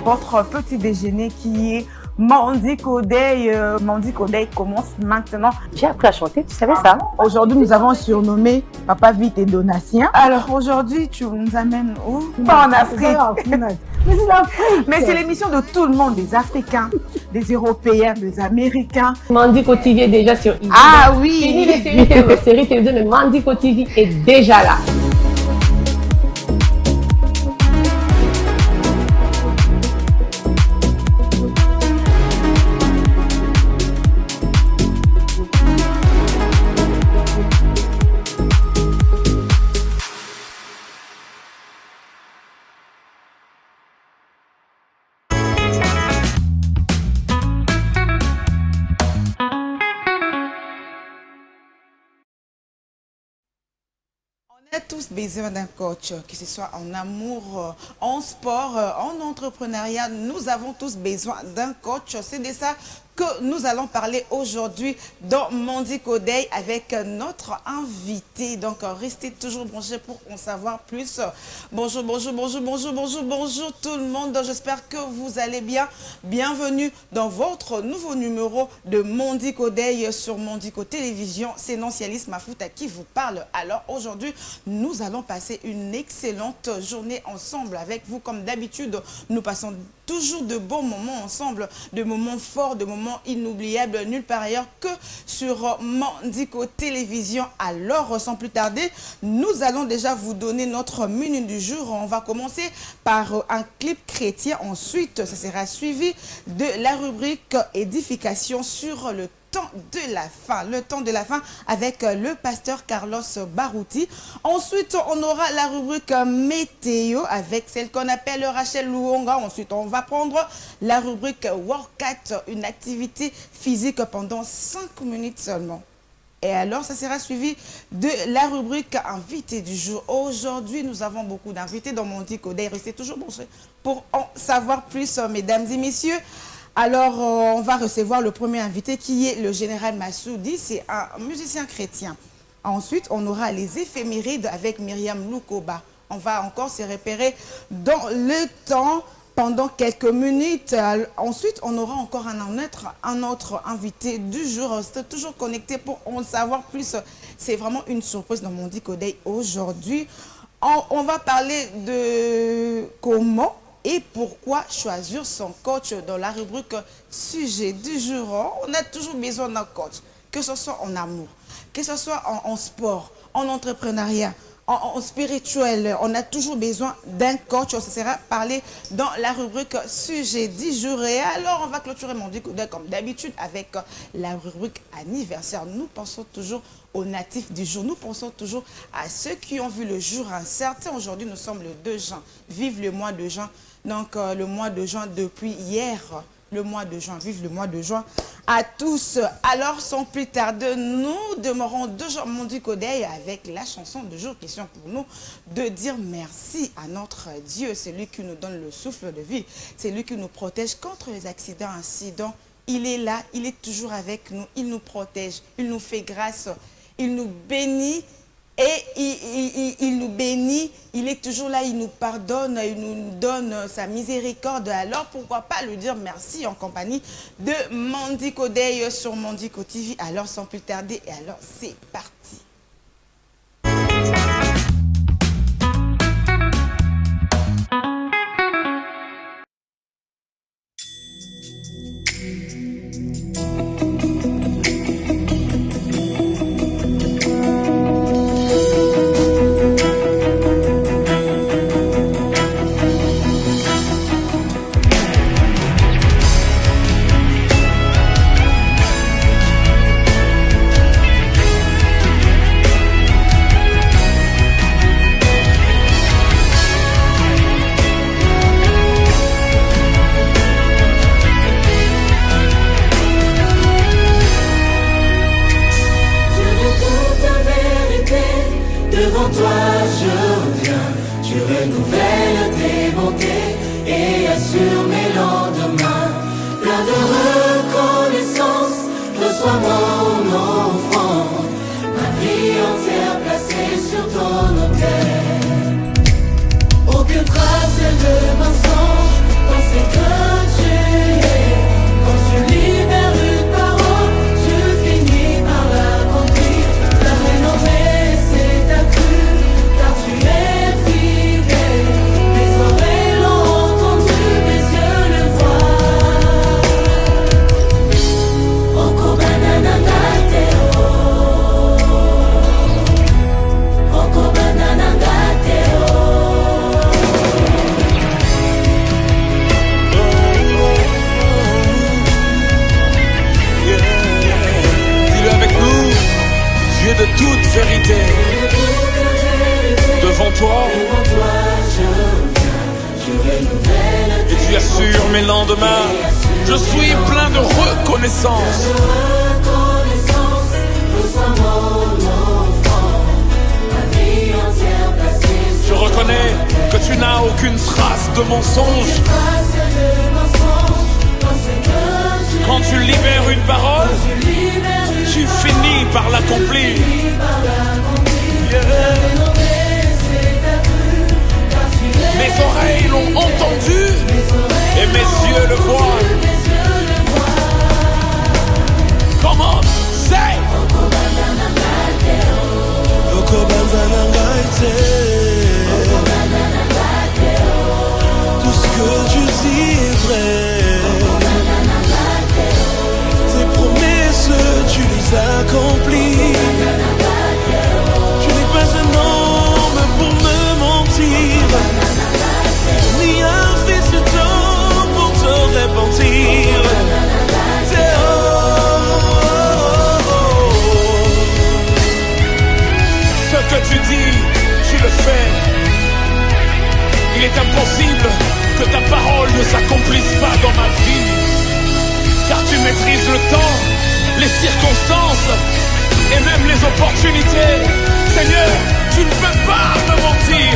votre petit déjeuner qui est Mandiko Day. Mandiko Day commence maintenant. J'ai appris à chanter, tu savais ça? Aujourd'hui, nous avons surnommé Papa Vite et Donatien. Alors aujourd'hui, tu nous amènes où? Pas en Afrique. Mais c'est l'Afrique. Mais c'est l'émission de tout le monde, des Africains, des Européens, des Américains. Mandiko TV est déjà sur Ici. Ah oui. Fini les séries télévisées, mais Mandiko TV est déjà là. On a tous besoin d'un coach, que ce soit en amour, en sport, en entrepreneuriat. Nous avons tous besoin d'un coach. C'est de ça que nous allons parler aujourd'hui dans Mandiko Day avec notre invité. Donc, restez toujours branchés pour en savoir plus. Bonjour, bonjour, bonjour, bonjour, bonjour, bonjour tout le monde. J'espère que vous allez bien. Bienvenue dans votre nouveau numéro de Mandiko Day sur Mandiko Télévision. C'est Nancialis Mafouta qui vous parle. Alors, aujourd'hui, nous allons passer une excellente journée ensemble avec vous. Comme d'habitude, nous passons toujours de bons moments ensemble, de moments forts, de moments inoubliables, nulle part ailleurs que sur Mandiko Télévision. Alors, sans plus tarder, nous allons déjà vous donner notre menu du jour. On va commencer par un clip chrétien. Ensuite, ça sera suivi de la rubrique édification sur le temps de la fin, le temps de la fin avec le pasteur Carlos Barouti. Ensuite, on aura la rubrique météo avec celle qu'on appelle Rachel Louonga. Ensuite, on va prendre la rubrique workout, une activité physique pendant 5 minutes seulement. Et alors, ça sera suivi de la rubrique invité du jour. Aujourd'hui, nous avons beaucoup d'invités dans Mandiko Day. Restez toujours branchés pour en savoir plus, mesdames et messieurs. Alors, on va recevoir le premier invité qui est le général Massoudi. C'est un musicien chrétien. Ensuite, on aura les éphémérides avec Myriam Lukoba. On va encore se repérer dans le temps pendant quelques minutes. Ensuite, on aura encore un autre invité du jour. Restez toujours connectés pour en savoir plus. C'est vraiment une surprise dans Mandiko Day aujourd'hui. On va parler de comment et pourquoi choisir son coach dans la rubrique sujet du jour. On a toujours besoin d'un coach, que ce soit en amour, que ce soit en sport, en entrepreneuriat, en spirituel. On a toujours besoin d'un coach. Ça sera parlé dans la rubrique sujet du jour. Et alors, on va clôturer Mandiko Day comme d'habitude avec la rubrique anniversaire. Nous pensons toujours aux natifs du jour. Nous pensons toujours à ceux qui ont vu le jour incertain. Aujourd'hui, nous sommes le 2 juin. Vive le mois de juin. Donc, le mois de juin depuis hier, le mois de juin, vive le mois de juin à tous. Alors, sans plus tarder, nous demeurons toujours Mandiko Day avec la chanson de jour. Question pour nous de dire merci à notre Dieu. C'est lui qui nous donne le souffle de vie. C'est lui qui nous protège contre les accidents, incidents. Il est là, il est toujours avec nous. Il nous protège, il nous fait grâce, il nous bénit. Et il nous bénit, il est toujours là, il nous pardonne, il nous donne sa miséricorde. Alors pourquoi pas lui dire merci en compagnie de Mandiko Day sur Mandiko TV. Alors sans plus tarder, et alors c'est parti. Aucune trace de mensonge dans sais que tu es. Quand tu libères une parole, tu finis par l'accomplir. Ta renommée c'est accru, car tu es fidèle. Mes oreilles l'ont entendu, mes yeux le voient. Oko banana gateo, oko banana gateo. Dis-le avec nous, Dieu de toute vérité. Devant toi, et tu assures mes lendemains. Je suis plein de reconnaissance. Je reconnais que tu n'as aucune trace de mensonge. Quand tu libères une parole, tu finis par l'accomplir. Yeah. Mes oreilles l'ont entendu et mes yeux le voient. Comment c'est? Tout ce que tu dis est vrai. Tes promesses, tu les accomplis. Tu n'es pas un homme pour me mentir, ni un fils d'homme pour te repentir. Ce que tu dis, tu le fais. Il est impossible que ta parole ne s'accomplisse pas dans ma vie, car tu maîtrises le temps, les circonstances et même les opportunités. Seigneur, tu ne peux pas me mentir.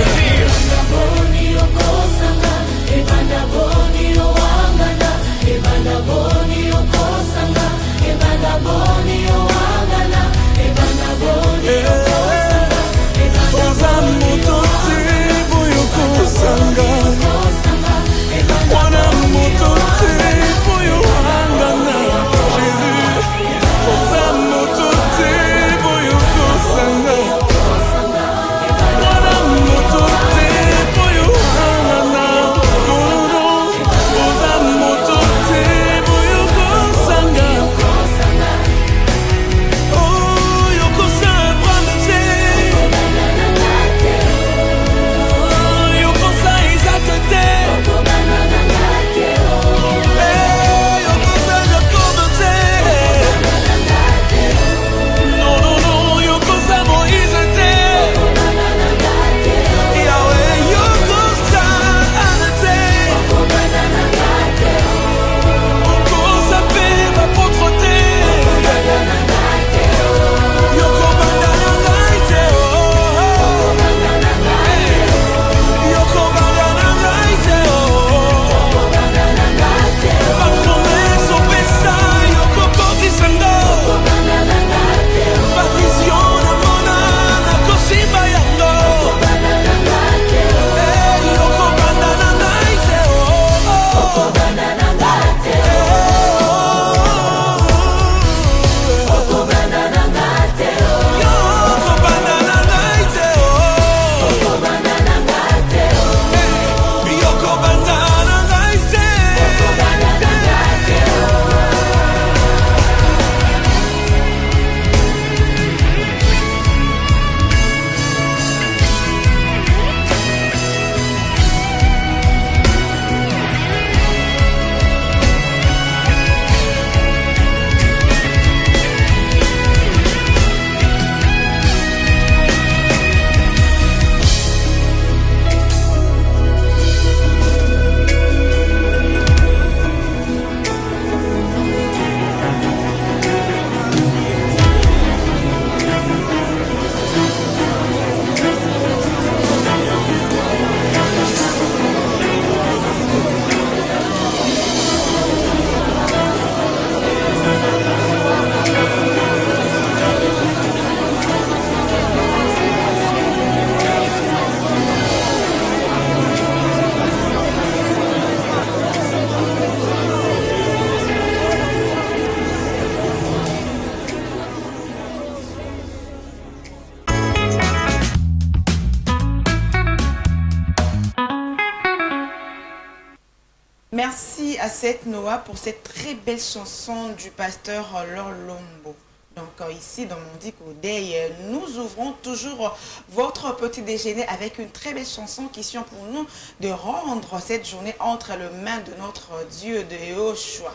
à Seth Noah pour cette très belle chanson du pasteur Laure Lombo. Donc ici dans Mondi Kodey, nous ouvrons toujours votre petit déjeuner avec une très belle chanson qui est pour nous de rendre cette journée entre les mains de notre Dieu de Yehoshua.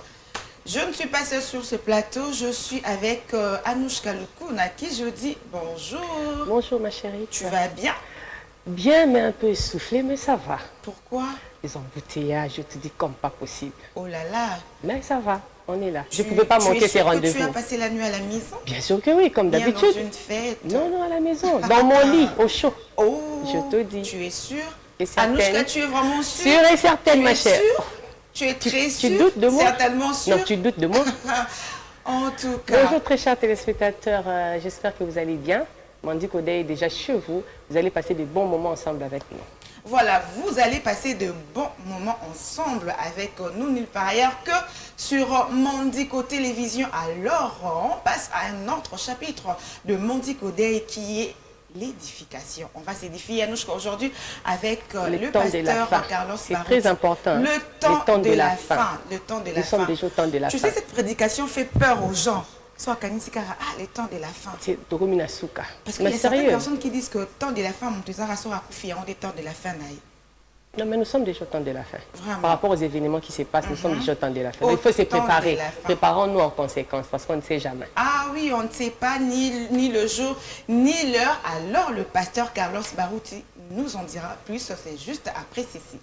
Je ne suis pas seule sur ce plateau, je suis avec Anouchka Lukoun à qui je dis bonjour. Bonjour ma chérie. Tu vas bien? Bien, mais un peu essoufflé, mais ça va. Pourquoi? Les embouteillages, je te dis comme pas possible. Oh là là. Mais ça va, on est là. Je ne pouvais pas manquer ces rendez-vous. Tu as passé la nuit à la maison? Bien sûr que oui, comme Bien d'habitude. dans une fête? Non, non, à la maison, dans mon lit, au chaud. Oh, je te dis. Tu es sûre? Et certaine. Anouchka, tu es vraiment sûre? Sûre et certaine, ma chère. Tu es très sûre? Tu doutes de moi? Certainement sûre? Non, tu doutes de moi? En tout cas. Bonjour très chers téléspectateurs, j'espère que vous allez bien. Mondi Kodey est déjà chez vous. Vous allez passer de bons moments ensemble avec nous. Voilà, vous allez passer de bons moments ensemble avec nous, nulle part ailleurs que sur Mondico Télévision. Alors, on passe à un autre chapitre de Mondico Day qui est l'édification. On va s'édifier, Anouchka, aujourd'hui avec le pasteur Carlos C'est Barouti. très important. Le temps de la fin. Le temps de la fin. Nous sommes déjà au temps de la fin. Tu sais, cette prédication fait peur aux gens. Soit Kanisikara, le temps de la fin. C'est Tokomina Souka. Parce qu'il y a certaines personnes qui disent que le temps de la fin, mon tesara sera confiant des temps de la fin. Non, mais nous sommes déjà au temps de la fin. Vraiment. Par rapport aux événements qui se passent, nous sommes déjà au temps de la fin. Il faut se préparer. Préparons-nous en conséquence parce qu'on ne sait jamais. Ah oui, on ne sait pas ni le jour, ni l'heure. Alors, le pasteur Carlos Barouti nous en dira plus. C'est juste après ceci.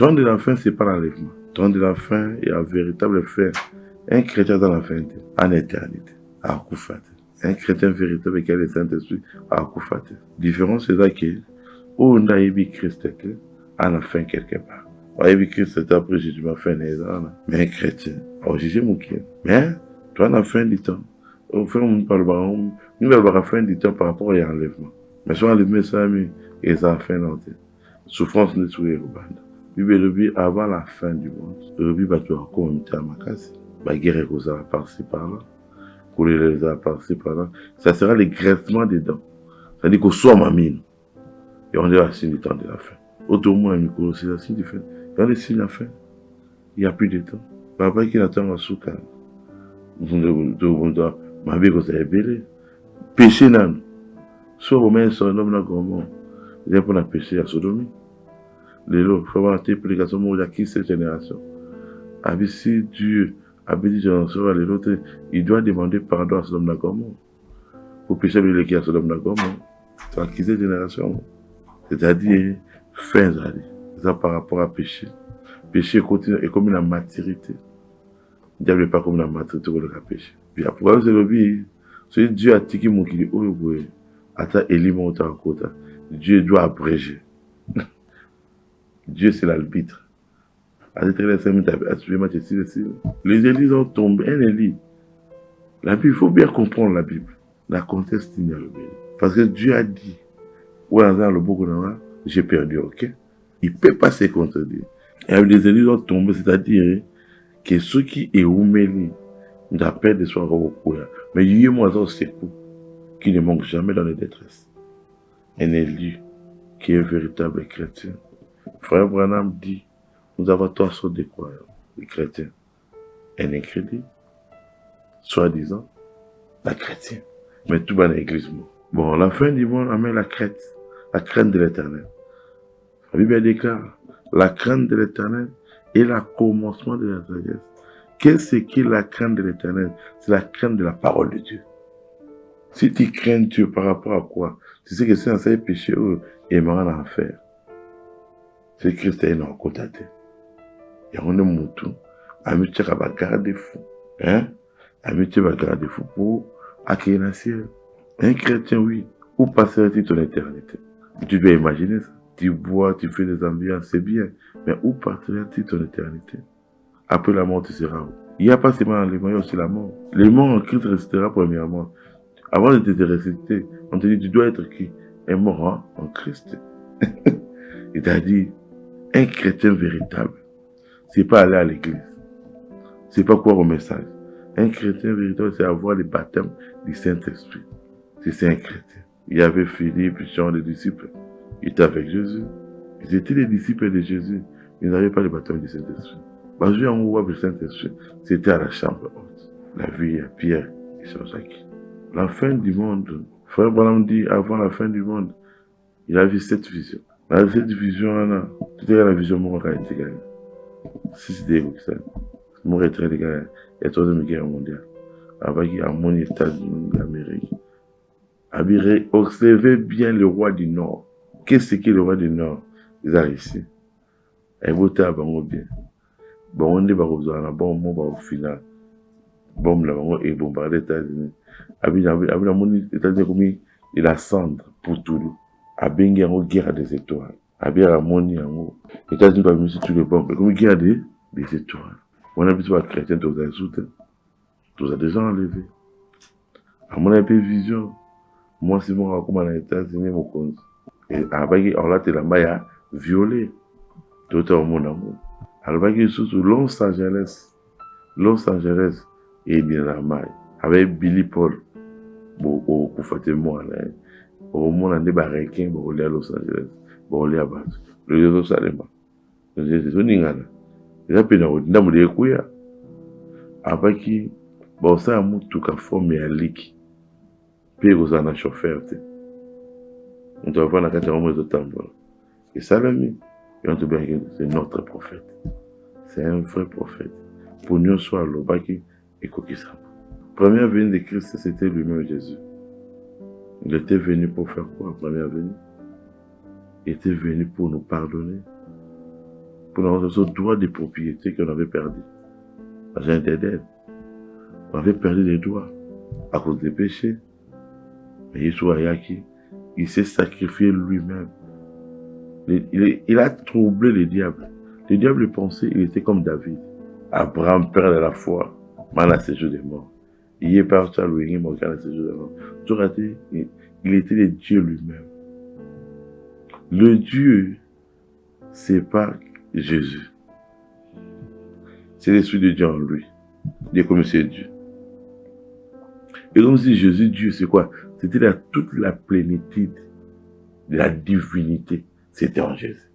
Le temps de la fin, ce n'est pas l'enlèvement. Le temps de la fin, il y a un véritable fait. Un chrétien dans la fin, en éternité, à Koufate. Un chrétien véritable qui a le Saint-Esprit, à Koufate. Différence, c'est là que, où on a ébi Christ, à la fin quelque part. On a ébi Christ, après Jésus m'a fait mais un chrétien, on Jésus m'a fait. Mais, toi, à la fin du temps, au fait, on parle nous allons à la fin du temps par rapport à l'enlèvement. Mais si on enlève ça, et ça a fait l'enlèvement. Souffrance n'est sur les rubandes. Bible avant la fin du monde, le Bible va toujours commenter à ma case. La guerre va passer par là. Couler va passer par là. Ça sera le graissement des dents. C'est-à-dire qu'on soit ma mine. Et on est à signe du temps de la fin. Autrement, c'est la signe du fin. Dans les signes de la fin, il n'y a plus de temps. Papa qui attend à Souka. Ma vie, vous avez belé. Péché, non. Soit vous mettez son homme dans le monde. Vous avez pour péché à Sodomie. Les lots, il faut avoir une prédication de qui cette génération. Si Dieu a béni génération à l'autre, il doit demander pardon à Sodome d'Agomor. Pour pécher le qui à Sodome d'Agomor. C'est qui cette génération. C'est-à-dire, fin d'année. C'est ça par rapport à péché. Péché est comme une maturité. Le diable n'est pas comme la maturité pour le péché. Puis après, c'est le but. C'est Dieu a tiqué mon qui dit, oh, oui, attends, élimine autant côté. Dieu doit abréger. Dieu, c'est l'arbitre. Les élites ont tombé. Un élit. La Bible, il faut bien comprendre la Bible. La contexte, il y a le Bible. Parce que Dieu a dit, ouais, dans le beaucoup j'ai perdu, ok? Il ne peut pas se contredire. Et les élites ont tombé, c'est-à-dire que ceux qui est ouméli, d'appel de soi beaucoup. Mais il y a moi c'est qui ne manque jamais dans les détresses. Un élu qui est un véritable chrétien. Frère Branham dit, nous avons trois sortes de croyants, les chrétiens. Un incrédule, soi-disant, la chrétienne. Mais tout va dans l'église. Bon, la fin du monde amène la crainte de l'éternel. La Bible déclare, la crainte de l'éternel est le commencement de la sagesse. Qu'est-ce qu'est la crainte de l'éternel? C'est la crainte de la parole de Dieu. Si tu crains Dieu par rapport à quoi? Tu sais que c'est un seul péché, il m'a rien à faire. C'est Christ est dans le côté. Et on est moutou. Amitié va garder fou. Hein? Amitié va garder fou pour accueillir le ciel. Un chrétien, oui. Où passerait-il ton éternité? Tu peux imaginer ça. Tu bois, tu fais des ambiances, c'est bien. Mais où partirait-il ton éternité? Après la mort, tu seras où? Il n'y a pas seulement les morts, il y a aussi la mort. Les morts en Christ restera premièrement. Avant de te ressusciter, on te dit, tu dois être qui? Un mort en Christ. Il t'a dit, un chrétien véritable, c'est pas aller à l'église. C'est pas croire au message. Un chrétien véritable, c'est avoir le baptême du Saint-Esprit. C'est un chrétien. Il y avait Philippe, Jean, les disciples. Ils étaient avec Jésus. Ils étaient les disciples de Jésus. Ils n'avaient pas le baptême du Saint-Esprit. Parce que on voit le Saint-Esprit, c'était à la chambre haute. La vie à Pierre et Jean-Jacques. La fin du monde. Frère Branham dit, avant la fin du monde, il a vu cette vision. Dans cette vision-là, c'était la vision morale. Si c'était ça. Mon retrait de guerre, la troisième guerre mondiale. Avec mon États-Unis d'Amérique. Observez bien le roi du Nord. Qu'est-ce que le roi du Nord? Ils ont réussi. Et voté à Bango bien. Bon, on est à bon moment au final. Bon, là, on est bombardé les États-Unis. États-Unis, il a cendre pour tout. A bengi en guerre des étoiles. A bien à moni en États-Unis, pas mis tous les bombes. Comme guerre des étoiles. On a besoin de chrétiens, tous les autres. Tous les gens enlevés. À mon avis, vision. Moi, si moi, comme en États-Unis, mon compte. Et avec, on l'a la maille violée. Tout au monde amour. Avec, surtout, Los Angeles, et bien la maille. Avec Billy Paul. Pour faire moi, là. Au monde, on est barraquin, pour aller à Los Angeles. Pour aller à Bas. Le Jérusalem. C'est ce n'ingana. Il a peine à vous dire, mais il y a. Après qui, bon, ça a tout qu'à former à lick. Puis, vous en avez chauffeur. On doit voir la catégorie de temps. Et ça, l'ami, c'est notre prophète. C'est un vrai prophète. Pour nous, soit le baki et Kokisa. Première venue de Christ, c'était lui-même Jésus. Il était venu pour faire quoi, première venue? Il était venu pour nous pardonner. Pour nous avoir ce droit de propriété qu'on avait perdu. L'argent était d'aide. On avait perdu les droits à cause des péchés. Mais Yeshua Yaki, il s'est sacrifié lui-même. Il a troublé le diable. Le diable pensait qu'il était comme David. Abraham, père de la foi, Manassé, jour des morts. Il est parti à Louis, Manassé, jour des morts. Il était le Dieu lui-même. Le Dieu, c'est pas Jésus. C'est l'Esprit de Dieu en lui. Il est comme c'est Dieu. Et comme si Jésus, Dieu, c'est quoi? C'était toute la plénitude de la divinité. C'était en Jésus.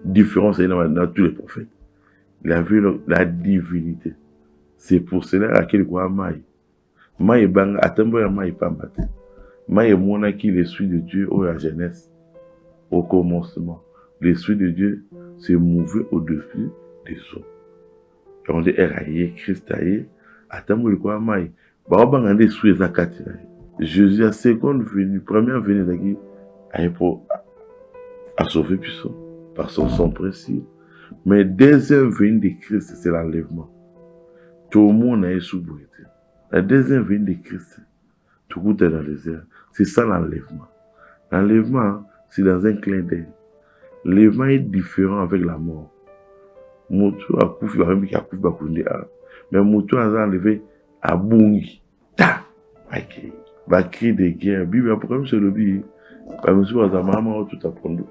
Différence, c'est dans tous les prophètes. Il a vu la divinité. C'est pour cela à quel quoi Maï. Maï bang, attends, Maï pas maté. Maï est mon qui l'Esprit de Dieu au la jeunesse, au commencement. L'Esprit de Dieu s'est mouvé au-dessus des eaux. Et on dit, Eraïe, Christ aïe, attends, quoi Maï. Bah, on va l'Esprit de Zakati. Jésus, la seconde venue, première venue d'Agui, a sauvé puissant, par son sang précis. Mais deuxième venue de Christ, c'est l'enlèvement. Tout le monde a été soubrité. La deuxième venue de Christ, tout le monde est dans les airs. C'est ça l'enlèvement. L'enlèvement, c'est dans un clin d'œil. L'enlèvement est différent avec la mort. Moutou a coupé, mais Moutou a enlevé à Bungi. Ta! Ok. Va cri de guerre. Bible, le problème, c'est le bible. Bah, monsieur, à maman, tout à prendre.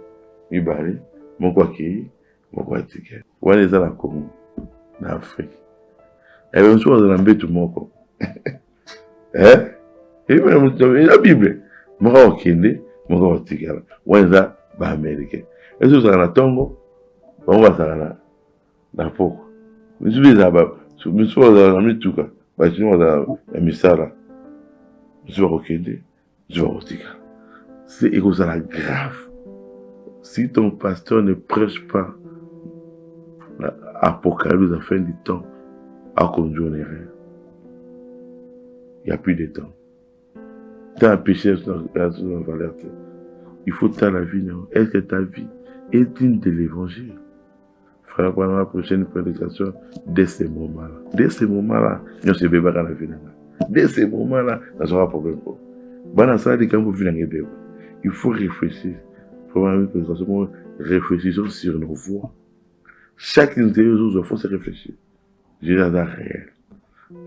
Il balait. Mon quoi qui mon quoi ticket. Où est la Congo? En Afrique. Et bien, monsieur, on a embêté tout le monde. Hein? Et bien, la Bible. Mon quoi au Kende, mon quoi au ticket. Où est la Américain? Et si vous avez un Tongo, on va s'en la peau. Monsieur, vous avez mis tout cas. Bah, sinon, on a mis ça là. Je vais recueillir, je vais retirer. C'est grave. Si ton pasteur ne prêche pas l'Apocalypse à la fin du temps, à conduire rien. Il n'y a plus de temps. Tu as un péché sur la valeur. Il faut que tu aies la vie. Est-ce que ta vie est digne de l'évangile? Frère, pendant la prochaine prédication, dès ces moments-là. Dès ces moments-là, nous sommes bébés dans la vie. Dès ces moments-là, ça sera un problème. Il faut réfléchir. Il faut réfléchir sur nos voies. Chaque interview, il faut se réfléchir. J'ai des réels.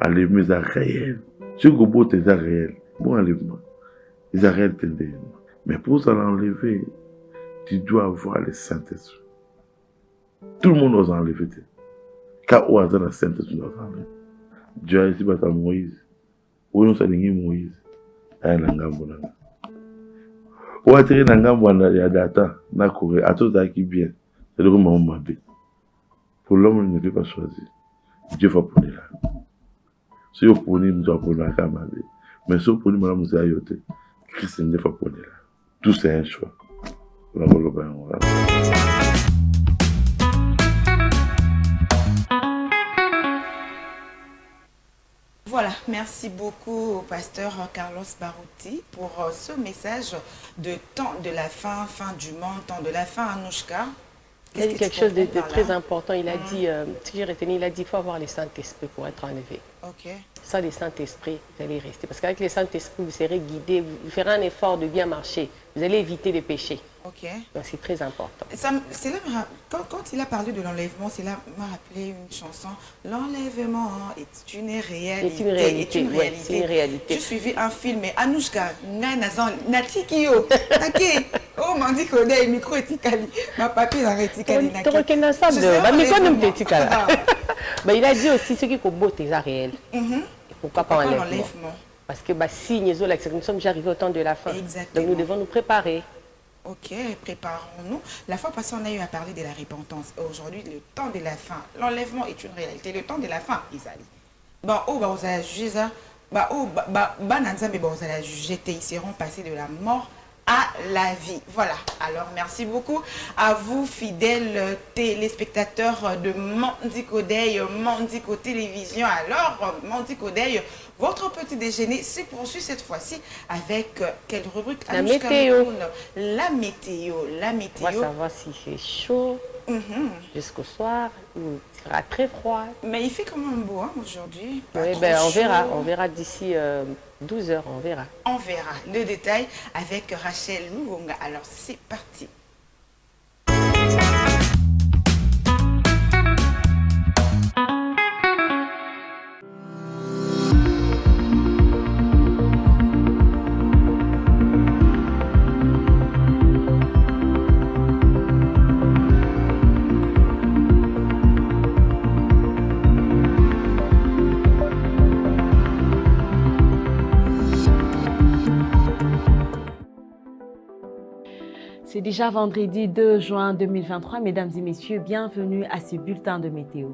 Enlèvement des réels. Ce que vous avez des réels. Bon enlèvement. Les réels t'aident. Mais pour ça l'enlever, tu dois avoir le Saint-Esprit. Tout le monde doit enlever. Car au hasard, le Saint-Esprit doit enlever. Dieu a ici battu Moïse. Où on s'est dit Moïse. Aïe, Nangambo Nanga. Où a tiré Nangambo Nanga Data, n'a couru, à tout ça qui bien. C'est le moment mabé. Pour l'homme, il ne peut pas choisir. Dieu va prendre là. Si vous prenez, vous doit prendre la caméra. Mais si vous prenez, madame, vous avez yoté. Christ ne va prendre là. Tout c'est un choix. Voilà, merci beaucoup au pasteur Carlos Barouti pour ce message de temps de la fin, fin du monde, temps de la fin, Anouchka. Il a dit quelque chose de très important. Il a dit, ce que j'ai retenu, il a dit qu'il faut avoir le Saint-Esprit pour être enlevé. Ok. Sans le Saint-Esprit, vous allez rester. Parce qu'avec le Saint-Esprit, vous serez guidé, vous ferez un effort de bien marcher. Vous allez éviter les péchés. Ok. Donc c'est très important. C'est là, quand il a parlé de l'enlèvement, c'est là m'a rappelé une chanson. L'enlèvement est une réalité. C'est une réalité. Ouais, c'est une réalité. J'ai suivi un film, Anouchka, Natikio, Take, oh, Mandi Kodé, micro etikali, ma papier dans retikali. Tu reconnais ça de. Il a dit aussi ce qui est beau, c'est réel. Pourquoi pas enlèvement? Parce que si nous sommes déjà arrivés au temps de la fin. Exactement. Donc nous devons nous préparer. Ok, préparons-nous. La fois passée, on a eu à parler de la repentance. Aujourd'hui, le temps de la fin. L'enlèvement est une réalité. Le temps de la fin, Isali. Bon, vous allez juger ça. Vous allez juger. Ils seront passés de la mort à la vie. Voilà. Alors, merci beaucoup à vous, fidèles téléspectateurs de Mandiko Day, Mandiko Télévision. Alors, Mandiko Day, votre petit déjeuner se poursuit cette fois-ci avec quelle rubrique? La météo. La météo. La météo. On va savoir si c'est chaud jusqu'au soir ou il sera très froid. Mais il fait quand même beau aujourd'hui. Oui, on verra d'ici 12 heures, on verra. On verra le détail avec Rachel Louonga. Alors, c'est parti. C'est déjà vendredi 2 juin 2023. Mesdames et messieurs, bienvenue à ce bulletin de météo.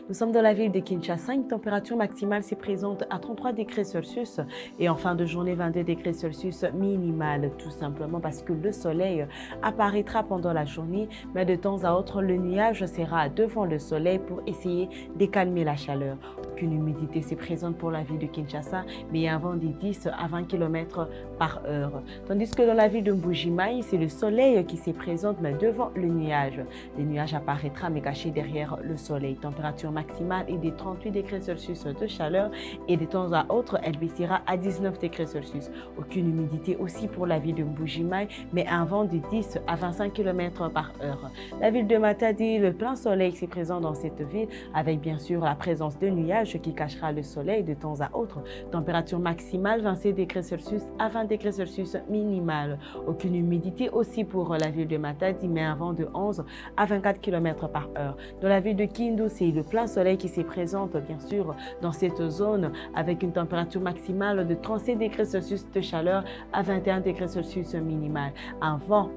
Nous sommes dans la ville de Kinshasa. Une température maximale se présente à 33 degrés Celsius et en fin de journée 22 degrés Celsius minimale. Tout simplement parce que le soleil apparaîtra pendant la journée, mais de temps à autre, le nuage sera devant le soleil pour essayer de calmer la chaleur. Aucune humidité se présente pour la ville de Kinshasa, mais il y a un vent de 10 à 20 km par heure. Tandis que dans la ville de Mbuji-Mayi, c'est le soleil qui se présente mais devant le nuage. Le nuage apparaîtra mais caché derrière le soleil. Température maximale est de 38 degrés Celsius de chaleur et de temps à autre, elle baissera à 19 degrés Celsius. Aucune humidité aussi pour la ville de Mbuji-Mayi, mais un vent de 10 à 25 km par heure. La ville de Matadi, le plein soleil se présente dans cette ville avec bien sûr la présence de nuages qui cachera le soleil de temps à autre. Température maximale 27 degrés Celsius à 20 degrés Celsius minimale. Aucune humidité aussi pour la ville de Matadi, mais un vent de 11 à 24 km par heure. Dans la ville de Kindu, c'est le plein soleil qui se présente bien sûr dans cette zone avec une température maximale de 37 degrés Celsius de chaleur à 21 degrés Celsius minimal. Un vent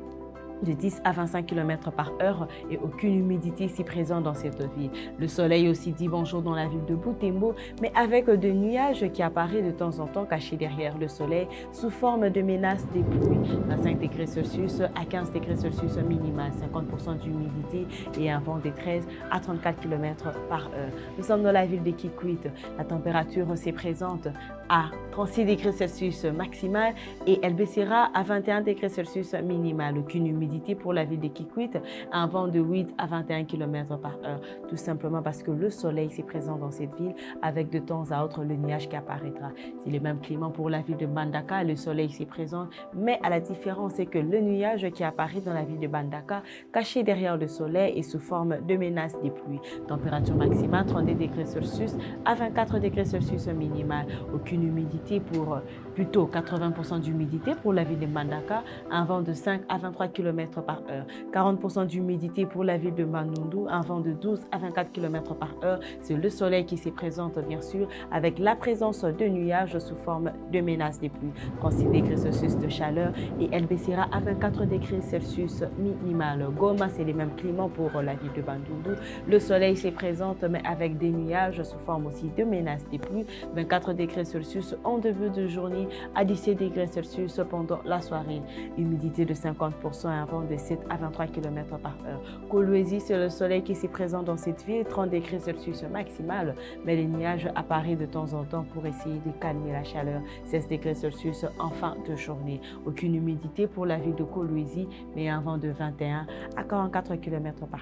de 10 à 25 km par heure et aucune humidité ici présente dans cette ville. Le soleil aussi dit bonjour dans la ville de Butembo, mais avec des nuages qui apparaissent de temps en temps cachés derrière le soleil sous forme de menaces des pluies. 25 degrés Celsius à 15 degrés Celsius minimal, 50% d'humidité et un vent de 13 à 34 km par heure. Nous sommes dans la ville de Kikwit. La température se présente à 36 degrés Celsius maximal et elle baissera à 21 degrés Celsius minimal. Aucune humidité pour la ville de Kikwit, un vent de 8 à 21 km par heure. Tout simplement parce que le soleil s'est présent dans cette ville avec de temps à autre le nuage qui apparaîtra. C'est le même climat pour la ville de Bandaka, le soleil s'est présent, mais à la différence c'est que le nuage qui apparaît dans la ville de Bandaka, caché derrière le soleil et sous forme de menace des pluies. Température maximale 32 degrés Celsius à 24 degrés Celsius minimal. Aucune humidité pour plutôt 80% d'humidité pour la ville de Bandaka, un vent de 5 à 23 km km/h. 40% d'humidité pour la ville de Bandundu, un vent de 12 à 24 km/h. C'est le soleil qui s'y présente bien sûr avec la présence de nuages sous forme de menaces des pluies. 36 degrés Celsius de chaleur et elle baissera à 24 degrés Celsius minimal. Goma, c'est les mêmes climats pour la ville de Bandundu. Le soleil s'y présente mais avec des nuages sous forme aussi de menaces des pluies. 24 degrés Celsius en début de journée à 17 degrés Celsius pendant la soirée. Humidité de 50%, un vent de 7 à 23 km/h. Kolwezi, c'est le soleil qui s'y présente dans cette ville, 30 degrés Celsius maximal, mais les nuages apparaissent de temps en temps pour essayer de calmer la chaleur. 16 degrés Celsius en fin de journée. Aucune humidité pour la ville de Kolwezi, mais un vent de 21 à 44 km/h.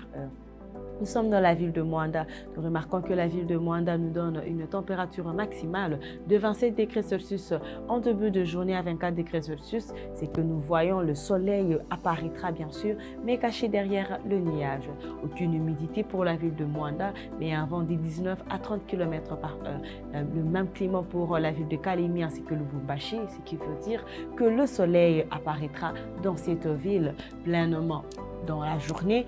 Nous sommes dans la ville de Mwanda. Nous remarquons que la ville de Mwanda nous donne une température maximale de 27 degrés Celsius en début de journée à 24 degrés Celsius. C'est que nous voyons le soleil apparaîtra bien sûr, mais caché derrière le nuage. Aucune humidité pour la ville de Mwanda, mais un vent de 19 à 30 km/h. Le même climat pour la ville de Kalemi ainsi que Lubumbashi, ce qui veut dire que le soleil apparaîtra dans cette ville pleinement dans la journée.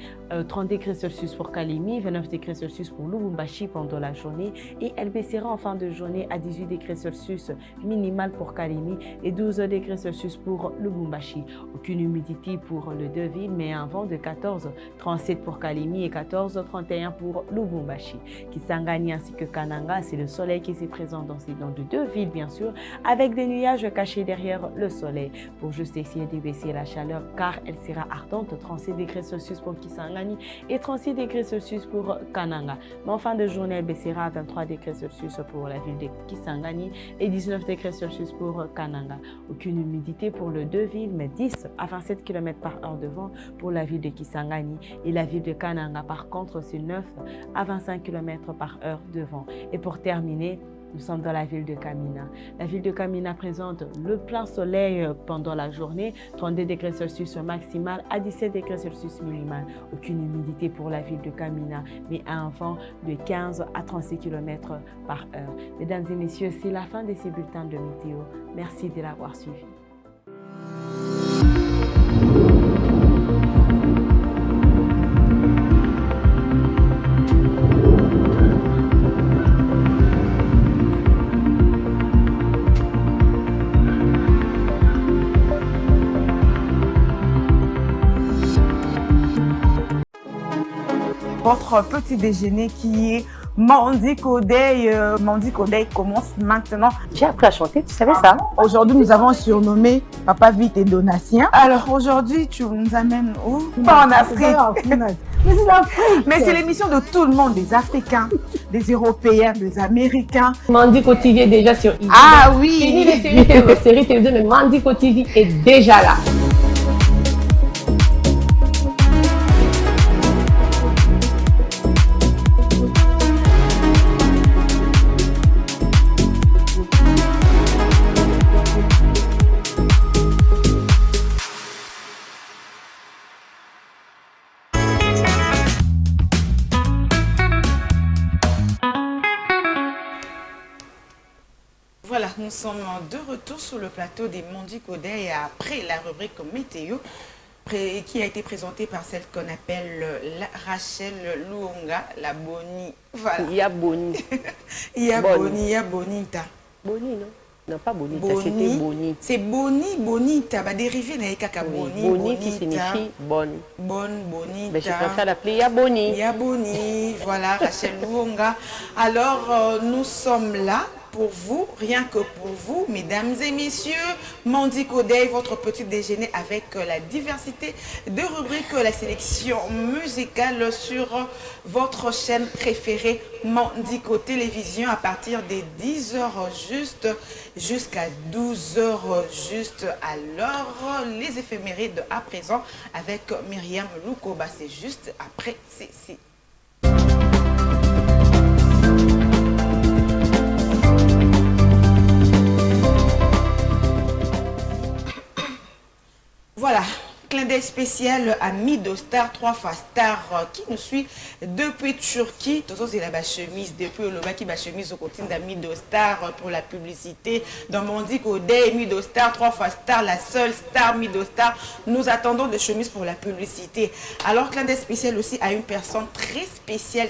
30 degrés Celsius pour Kalemi, 29 degrés Celsius pour Lubumbashi pendant la journée et elle baissera en fin de journée à 18 degrés Celsius minimal pour Kalemi et 12 degrés Celsius pour Lubumbashi. Aucune humidité pour les deux villes, mais un vent de 14,37 pour Kalemi et 14,31 pour Lubumbashi. Kisangani ainsi que Kananga, c'est le soleil qui s'est présent dans les deux villes bien sûr, avec des nuages cachés derrière le soleil pour juste essayer de baisser la chaleur car elle sera ardente. 37 degrés Celsius pour Kisangani et 36 degrés Celsius pour Kananga. Mais en fin de journée, elle baissera à 23 degrés Celsius pour la ville de Kisangani et 19 degrés Celsius pour Kananga. Aucune humidité pour les deux villes, mais 10 à 27 km/h de vent pour la ville de Kisangani et la ville de Kananga. Par contre, c'est 9 à 25 km/h de vent. Et pour terminer, nous sommes dans la ville de Kamina. La ville de Kamina présente le plein soleil pendant la journée, 32 degrés Celsius maximal à 17 degrés Celsius minimal. Aucune humidité pour la ville de Kamina, mais un vent de 15 à 36 km/h. Mesdames et messieurs, c'est la fin de ces bulletins de météo. Merci de l'avoir suivi. Votre petit déjeuner qui est Mandi Kodei. Mandi Kodei commence maintenant. J'ai appris à chanter, tu savais ça? Aujourd'hui, nous avons surnommé Papa Vite et Donatien. Alors aujourd'hui, tu nous amènes où? Pas en Afrique. Mais c'est l'Afrique. Mais c'est l'émission de tout le monde, des Africains, des Européens, des Américains. Mandiko TV est déjà sur IGN. Ah oui. Fini les séries télévisées, mais Mandiko TV est déjà là. Voilà, nous sommes de retour sur le plateau des Mandi Kodei après la rubrique météo qui a été présentée par celle qu'on appelle Rachel Luonga, la Boni. Voilà. Il y a Boni. Il y a Boni, il y a Bonita. Boni, non? Non, pas Bonita, Boni, c'était Boni. c'est Boni, Bonita, bah dérivé na kaka Boni, Boni qui signifie bonne. Bonne, Bonita. Mais je préfère l'appeler Yaboni. Yaboni, voilà, Rachel Luonga. Alors, nous sommes là pour vous, rien que pour vous, mesdames et messieurs. Mandi Kodei, votre petit déjeuner avec la diversité de rubriques, la sélection musicale sur votre chaîne préférée, Mandiko Télévision, à partir des 10h juste jusqu'à 12h juste. Alors, les éphémérides à présent avec Myriam Lukoba, c'est juste après ceci. Voilà, clin clin d'œil spécial à Midostar, 3 fois star, qui nous suit depuis Turquie. Tout ça, c'est la chemise, depuis le bas qui va chemise au côté de Midostar pour la publicité. Dans mon dit qu'Odé, Midostar, 3 fois star, la seule star Midostar. Nous attendons des chemises pour la publicité. Alors, clin d'œil spécial aussi à une personne très spéciale,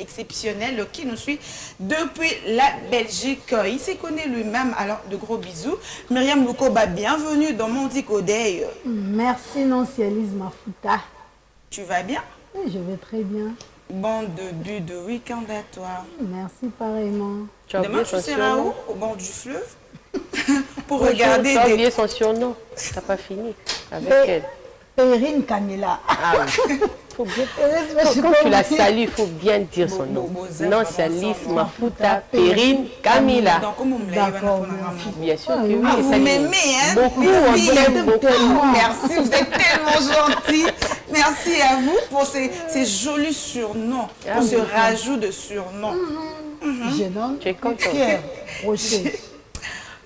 exceptionnelle, qui nous suit depuis la Belgique. Il s'est connu lui-même, alors de gros bisous. Myriam Lukoba, bienvenue dans mon dit qu'Odé. Merci Nancialise Mafuta. Tu vas bien? Oui, je vais très bien. Bon début de week-end à toi. Merci pareillement. Demain, tu seras où? Au bord du fleuve? Pour regarder tu as oublié son surnom. Tu n'as pas fini avec elle. Perrine Camilla. Ah oui. Quand tu la salues, il faut bien dire son nom. Nancialise Mafuta Perrine Camilla. D'accord. Bien sûr que oui. Vous m'aimez, hein? Beaucoup, on t'aime beaucoup. Merci, vous êtes tellement gentils. Merci à vous pour ces jolis surnoms, pour ce rajout de surnoms. Je nomme Tu es content. Pierre Rocher.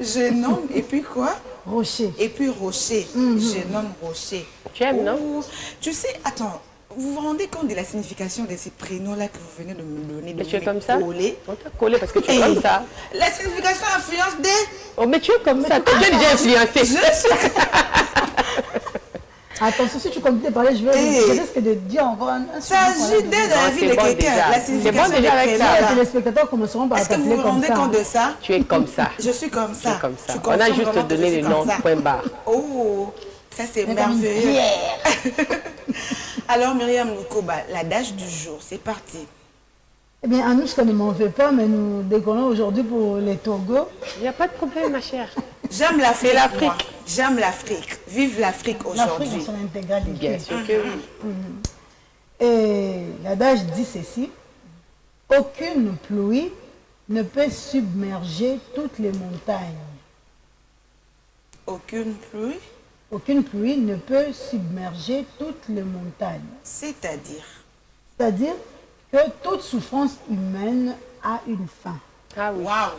Je nomme, et puis quoi? Rocher. Et puis Rocher. Je nomme Rocher. Tu aimes, non? Oh, tu sais, attends, vous vous rendez compte de la signification de ces prénoms-là que vous venez de me donner, de Mais tu es me comme ça? coller? On t'a collé parce que tu es comme ça. La signification influence des... Oh, mais tu es comme ça. Tu es déjà influencé. Attention, si tu continues de parler, je risque de dire encore un Ça agit dès dans la vie de quelqu'un. La signification bon déjà avec ça. Les téléspectateurs commenceront par Est-ce que vous t'appeler vous comme rendez ça. compte de ça? Tu es comme ça. Je suis comme ça. Tu es comme ça. Tu On a confirmes juste vraiment que donné je le suis nom, comme ça? point barre. Oh, ça c'est Mais comme merveilleux. Pierre. Alors Myriam Lukoba, l'adage du jour, c'est parti. Eh bien, Anouchka ne m'en veut pas, mais nous décollons aujourd'hui pour les Togo. Il n'y a pas de problème, ma chère. J'aime l'Afrique. C'est l'Afrique. moi. J'aime l'Afrique. Vive l'Afrique L'Afrique aujourd'hui. dans son intégralité. Bien sûr que oui. Et l'adage dit ceci: aucune pluie ne peut submerger toutes les montagnes. Aucune pluie, Aucune pluie ne peut submerger toutes les montagnes. c'est-à-dire. C'est-à-dire que toute souffrance humaine a une fin. Ah oui. Waouh,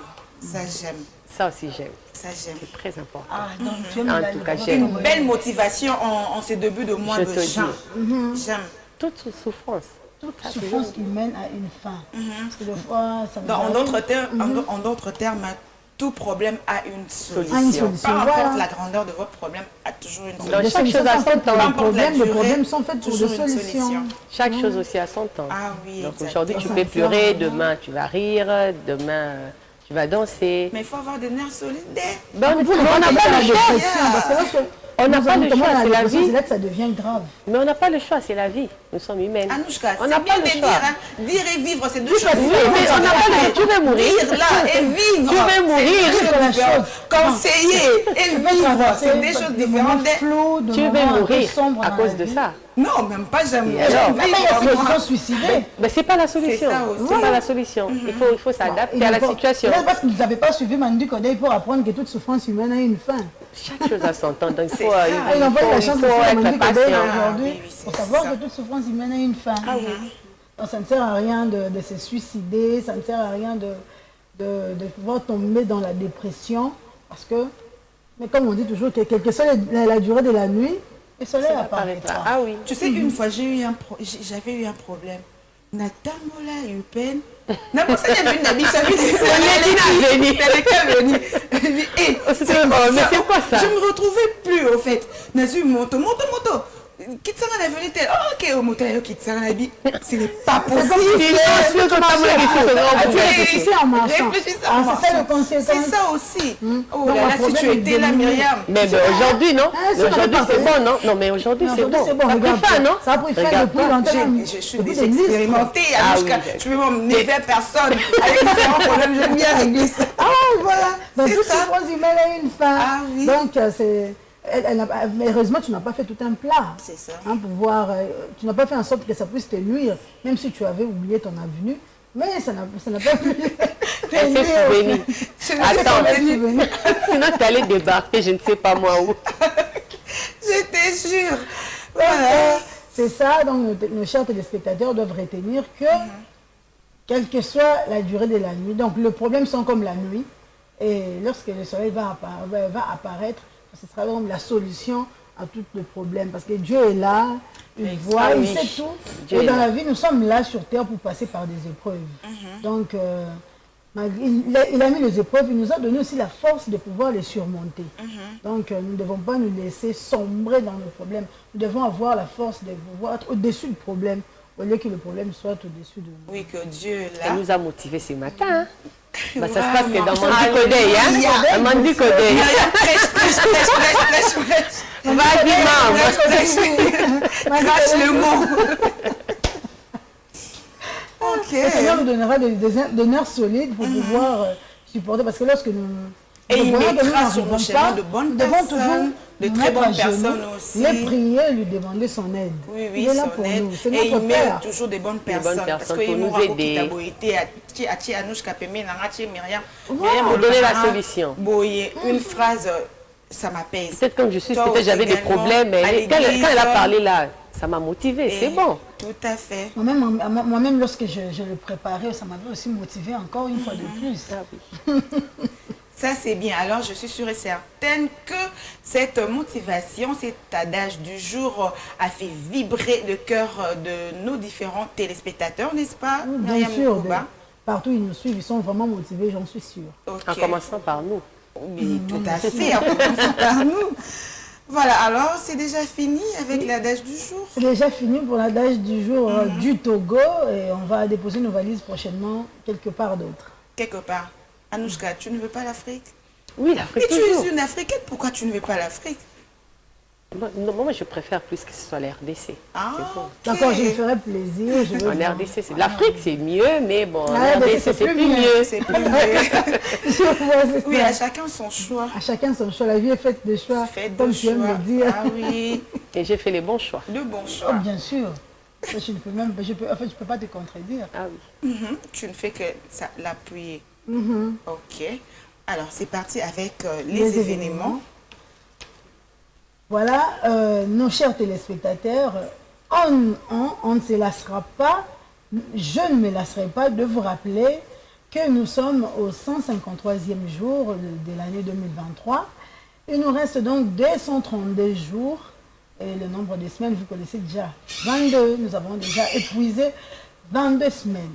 ça j'aime. Ça aussi, j'aime. Ça j'aime. C'est très important. Ah, donc tu aimes En la tout cas, liberté. j'aime. Une belle motivation en ces débuts de mois Je de te juin. J'aime. Toute souffrance. Toute souffrance humaine a une fin. Parce que des fois, ça nous En arrive. d'autres termes, tout problème a une solution. A une solution, Peu importe voilà. la grandeur de votre problème, a toujours une Donc, solution. chaque chose a son temps. Peu importe la Les durée, problèmes sont faits pour des toujours une solutions. Chaque chose aussi a son temps. Ah oui, Donc exactement. aujourd'hui, tu peux pleurer, demain, tu vas rire, demain, tu vas danser. Mais il faut avoir des nerfs solidaires. Ben, on n'a la pas le choix. dépression, parce que lorsque On n'a nous pas avons le tombé choix, dans c'est la dépression, vie. c'est là que ça devient grave. Mais on n'a pas le choix, c'est la vie. Nous sommes humaines. Anouchka, On c'est n'a bien pas de le dire, choix. hein. Dire et vivre, c'est deux choses Oui, mais on n'a pas le choix. Tu veux mourir. Dire là et vivre. Tu veux mourir. C'est deux choses différentes. Conseiller et vivre, c'est des choses différentes. Tu veux mourir à cause de ça. Non, même pas jamais. Et alors? Mais il y a ceux qui sont suicidés. Mais ce n'est pas la solution. C'est ça aussi. C'est pas la solution. Il faut s'adapter à la situation. Là, parce que vous n'avez pas suivi Mandu Kodei pour apprendre que toute souffrance humaine a une fin. Chaque chose a son temps. Donc il C'est faut, ça. Il envoie la chance de faire Mandu être Kodei patient. aujourd'hui oui, oui, pour c'est savoir ça. que toute souffrance humaine a une fin. Donc ça ne sert à rien de se suicider, ça ne sert à rien de pouvoir tomber dans la dépression. Parce que, mais comme on dit toujours, que quelle que soit la durée de la nuit, le soleil apparaîtra. Ah oui. Tu sais, une fois, j'avais eu un problème. Natamola Yupen. Non, mais ça, il y avait une habitude. Ça veut dire Mais c'est quoi ça? Je ne me retrouvais plus, au fait. Nazu, moto. Kitsara n'a venu tel. Oh, ok, au moto, Kitsara n'a dit. Ce n'est pas possible. Réfléchissez en marchant. Réfléchissez en C'est ça le marchant. conséquence. C'est ça aussi. Oh Donc, là là, le si tu problème étais là, est Myriam. Mais aujourd'hui, non? c'est Aujourd'hui, pas c'est parfait. bon, non? Non, mais aujourd'hui, c'est bon. Ça a regarde, pris fin, non? Ça a pris fin Regarde depuis pas. longtemps. Je suis Depuis déjà des lustres. expérimentée. Ah Anouchka. oui. Je peux m'emmener vers personne. Avec différents problèmes, j'aime bien régler ça. Ah, voilà. Donc, C'est toute ça. souffrance humaine a une fin. Ah oui. Donc, mais heureusement, tu n'as pas fait tout un plat. C'est ça. Tu n'as pas fait en sorte que ça puisse te nuire, même si tu avais oublié ton avenue. Mais ça n'a pas pu. Elle s'est souvenue. Attends, Attends. sinon tu allais débarquer, je ne sais pas moi où. J'étais sûre. Voilà. C'est ça, donc nos chers téléspectateurs doivent retenir que, quelle que soit la durée de la nuit, donc le problème sont comme la nuit, et lorsque le soleil va apparaître, ce sera comme la solution à tous les problèmes. Parce que Dieu est là, il voit, Ah il oui. sait tout. Dieu Et est dans là. la vie, nous sommes là sur terre pour passer par des épreuves. Donc, il a mis les épreuves, il nous a donné aussi la force de pouvoir les surmonter. Donc, nous ne devons pas nous laisser sombrer dans le problème. Nous devons avoir la force de pouvoir être au-dessus du problème, au lieu que le problème soit au-dessus de nous. Oui, que Dieu est Ça là. nous a motivés ce matin. Hein. Bah, ça se Vraiment. passe que dans Mandi Kodei, hein? Mandi Kodei. Vas-y, maman. Crache le mot. Ok. Le Seigneur nous donnera des nerfs solides pour pouvoir supporter. Parce que lorsque nous... Et il voyons que nous mettra sur nos n'arrivons chemins pas, de bonnes nous devons toujours personnes, de nous très mettre à bonnes genoux, personnes aussi. les prier, lui demander son aide. Oui, Il est là son pour aide. nous. C'est Et il notre met Père. toujours des bonnes bonnes personnes. Parce personnes que pour il nous m'aura aider. Myriam. Pour donner la solution. Boyer, une phrase, ça m'apaise. Peut-être comme je suis, Toi peut-être j'avais des également, problèmes, à mais quand l'église, elle a parlé là, ça m'a motivée, Et c'est bon. Tout à fait. Moi-même, lorsque je le préparais, ça m'avait aussi motivé encore une fois de plus. Ça, c'est bien. Alors, je suis sûre et certaine que cette motivation, cet adage du jour a fait vibrer le cœur de nos différents téléspectateurs, n'est-ce pas, Bien Myriam sûr, Nkouba? partout où ils nous suivent, ils sont vraiment motivés, j'en suis sûre. Ok. En commençant par nous. Oui, tout à fait, en commençant par nous. Voilà, alors c'est déjà fini avec l'adage du jour. C'est déjà fini pour l'adage du jour du Togo et on va déposer nos valises prochainement quelque part d'autre. Quelque part. Anouchka, tu ne veux pas l'Afrique? Oui, l'Afrique Mais tu toujours. es une Africaine, pourquoi tu ne veux pas l'Afrique? Non, moi, je préfère plus que ce soit la RDC. Ah, C'est bon. ok. D'accord, je me ferai plaisir. Je veux En voir. RDC, c'est l'Afrique, c'est mieux, mais bon, en Ah, RDC, c'est plus mieux. C'est plus mieux. Je vois, c'est Oui, ça. à chacun son choix. À chacun son choix. La vie est faite de choix, Faites comme de tu aimes choix. le dire. Ah oui, Et j'ai fait les bons choix. de bons Oh, choix. bien sûr. Ça, je ne peux même, je peux pas te contredire. Ah oui. Tu ne fais que ça, l'appuyer. Mhm. Ok. Alors, c'est parti avec les Les événements. événements. Voilà, nos chers téléspectateurs, on ne se lassera pas, je ne me lasserai pas de vous rappeler que nous sommes au 153e jour de l'année 2023. Il nous reste donc 232 jours et le nombre de semaines, vous connaissez déjà 22. Nous avons déjà épuisé 22 semaines.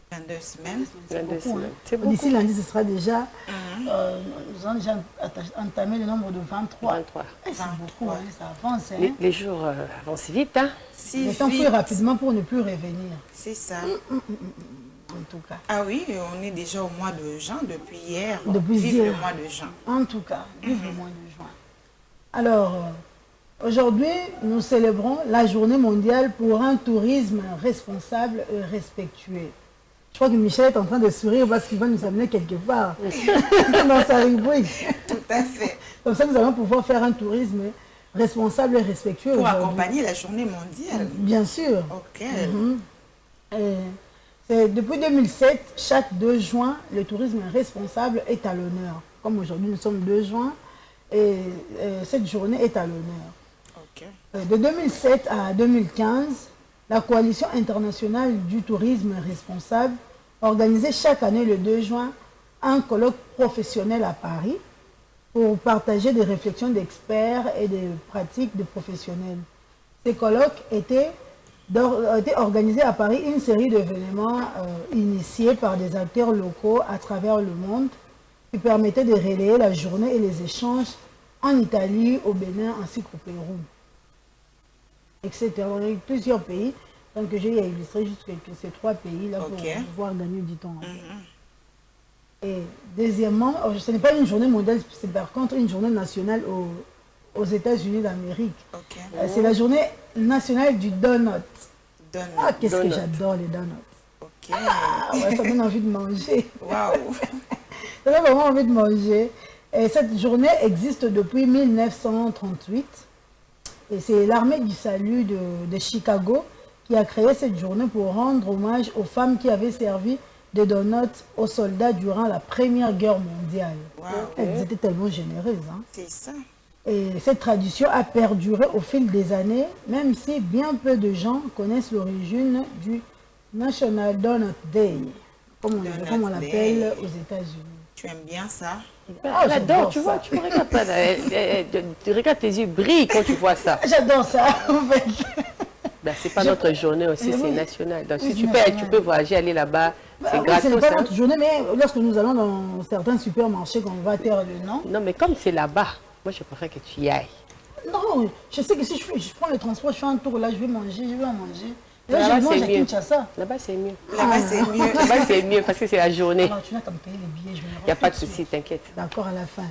22 semaines. 22 beaucoup, semaines. hein. C'est beaucoup. D'ici lundi, ce sera déjà, nous avons déjà entamé le nombre de 23. 23. Eh, c'est beaucoup, hein, ça avance. Hein. Les jours avancent vite, hein? Si Le temps vite. fuit rapidement pour ne plus revenir, C'est ça. en tout cas. Ah oui, on est déjà au mois de juin depuis hier. Depuis Vive hier. le mois de juin. En tout cas, vive le mois de juin. Alors, aujourd'hui, nous célébrons la journée mondiale pour un tourisme responsable et respectueux. Je crois que Michel est en train de sourire parce qu'il va nous amener quelque part dans sa rubrique. Tout à fait. Comme ça, nous allons pouvoir faire un tourisme responsable et respectueux Pour aujourd'hui. accompagner la journée mondiale. Bien sûr. Ok. Depuis 2007, chaque 2 juin, le tourisme responsable est à l'honneur. Comme aujourd'hui, nous sommes 2 juin et cette journée est à l'honneur. Ok. De 2007 à 2015, la Coalition internationale du tourisme responsable organisait chaque année le 2 juin un colloque professionnel à Paris pour partager des réflexions d'experts et des pratiques de professionnels. Ces colloques étaient organisés à Paris une série d'événements initiés par des acteurs locaux à travers le monde qui permettaient de relayer la journée et les échanges en Italie, au Bénin ainsi qu'au Pérou, etc. Il y a eu plusieurs pays, donc j'ai illustré juste ces 3 pays-là pour pouvoir gagner du temps. Et deuxièmement, ce n'est pas une journée mondiale, c'est par contre une journée nationale aux États-Unis d'Amérique. Ok. C'est la journée nationale du donut. Donne. Ah, qu'est-ce que Donut. j'adore les donuts. Ok. Ah ouais, ça donne envie de manger. Waouh. Ça donne vraiment envie de manger. Et cette journée existe depuis 1938. Et c'est l'armée du salut de Chicago qui a créé cette journée pour rendre hommage aux femmes qui avaient servi des donuts aux soldats durant la Première Guerre mondiale. Wow. Elles étaient tellement généreuses. Hein. C'est ça. Et cette tradition a perduré au fil des années, même si bien peu de gens connaissent l'origine du National Donut Day, comme on l'appelle aux États-Unis. Tu aimes bien ça? J'adore, tu vois, tu me regardes pas. Tu regardes, tes yeux brillent quand tu vois ça. J'adore ça, en fait. Ben, c'est pas notre journée aussi, c'est national. Donc, si tu peux voyager, aller là-bas, c'est Oui, gratos. c'est pas notre journée, mais lorsque nous allons dans certains supermarchés, qu'on va taire le nom. Non, mais comme c'est là-bas, moi, je préfère que tu y ailles. Non, je sais que si je prends le transport, je fais un tour là, je vais manger, je vais en manger. Là, Là-bas, je mange c'est à mieux. Kinshasa. Là-bas, c'est mieux. Là-bas, c'est mieux. Là-bas, c'est mieux parce que c'est la journée. Alors, tu n'as qu'à me payer les billets, je vais Il n'y a pas de souci, t'inquiète. D'accord, à la fin.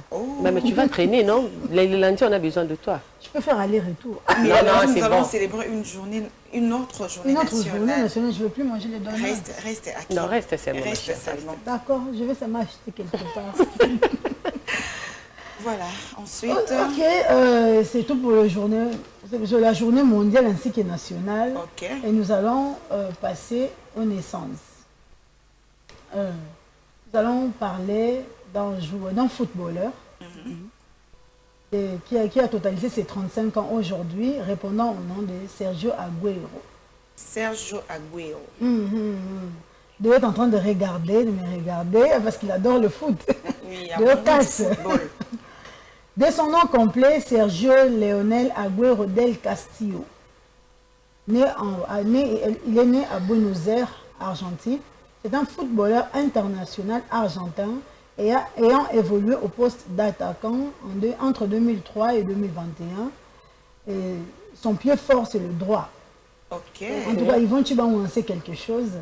Mais tu vas traîner, non? Les lundis, on a besoin de toi. Je peux faire aller-retour. Mais Non, alors, non, nous c'est allons bon. célébrer une autre journée Une autre journée nationale. nationale, je ne veux plus manger les donuts. Reste à qui? Non, reste seulement. ma Reste chère, seulement. D'accord, je vais seulement acheter quelque part. Voilà, ensuite... Ok, c'est tout pour la journée mondiale ainsi que nationale. Ok. Et nous allons passer aux naissances. Nous allons parler d'un footballeur qui a totalisé ses 35 ans aujourd'hui, répondant au nom de Sergio Agüero. Sergio Agüero. Il doit être en train de me regarder, parce qu'il adore le foot. Oui, De casse. football. De son nom complet, Sergio Leonel Agüero del Castillo. Il est né à Buenos Aires, Argentine. C'est un footballeur international argentin ayant évolué au poste d'attaquant entre 2003 et 2021. Et son pied fort, c'est le droit. Ok. En tout cas, Yvonne, tu vas lancer quelque chose.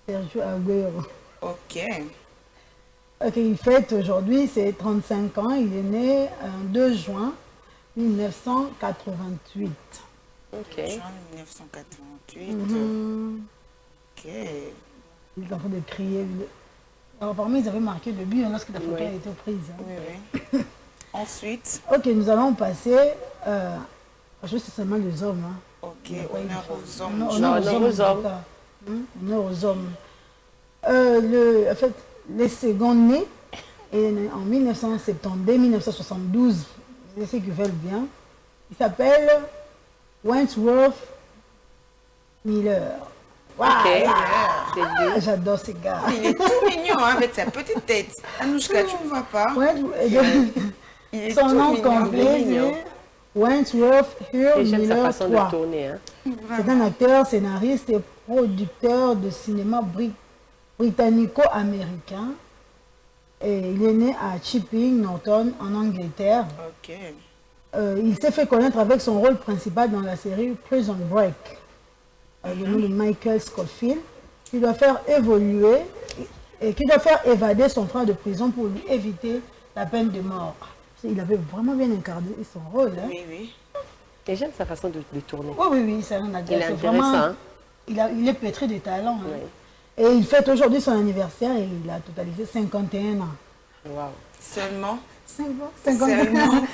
Sergio Agüero. Ok. Ok, il fête aujourd'hui ses 35 ans. Il est né en 2 juin 1988. Ok. Juin 1988. Ok. Il est en train de crier. Alors, parmi ils avaient marqué le but lorsque la photo a été prise. Oui, oui. Ensuite. Ok, nous allons passer. Je sais seulement les hommes. Ok, honneur aux hommes. Honneur aux hommes. Honneur aux hommes. En fait, les seconds nés est né en 1972, c'est ce qu'ils veulent bien. Il s'appelle Wentworth Miller. Wow. J'adore ces gars. Il est tout mignon hein, avec sa petite tête. Anouchka, tu ne vois pas? Son nom complet, c'est Wentworth Hugh J'aime sa Miller façon III. de tourner. Hein. C'est un acteur, scénariste et producteur de cinéma britannico-américain. Et il est né à Chipping Norton, en Angleterre. Ok. Il s'est fait connaître avec son rôle principal dans la série Prison Break, le nom de Michael Scofield, qui doit faire évoluer et qui doit faire évader son frère de prison pour lui éviter la peine de mort. Il avait vraiment bien incarné son rôle. Hein. Oui, oui. Et j'aime sa façon de tourner. Oui, c'est un acteur. Il est intéressant. Vraiment, Hein? il est pétri de talent. Hein. Oui. Et il fête aujourd'hui son anniversaire et il a totalisé 51 ans. Wow. Seulement 51 Seulement. ans.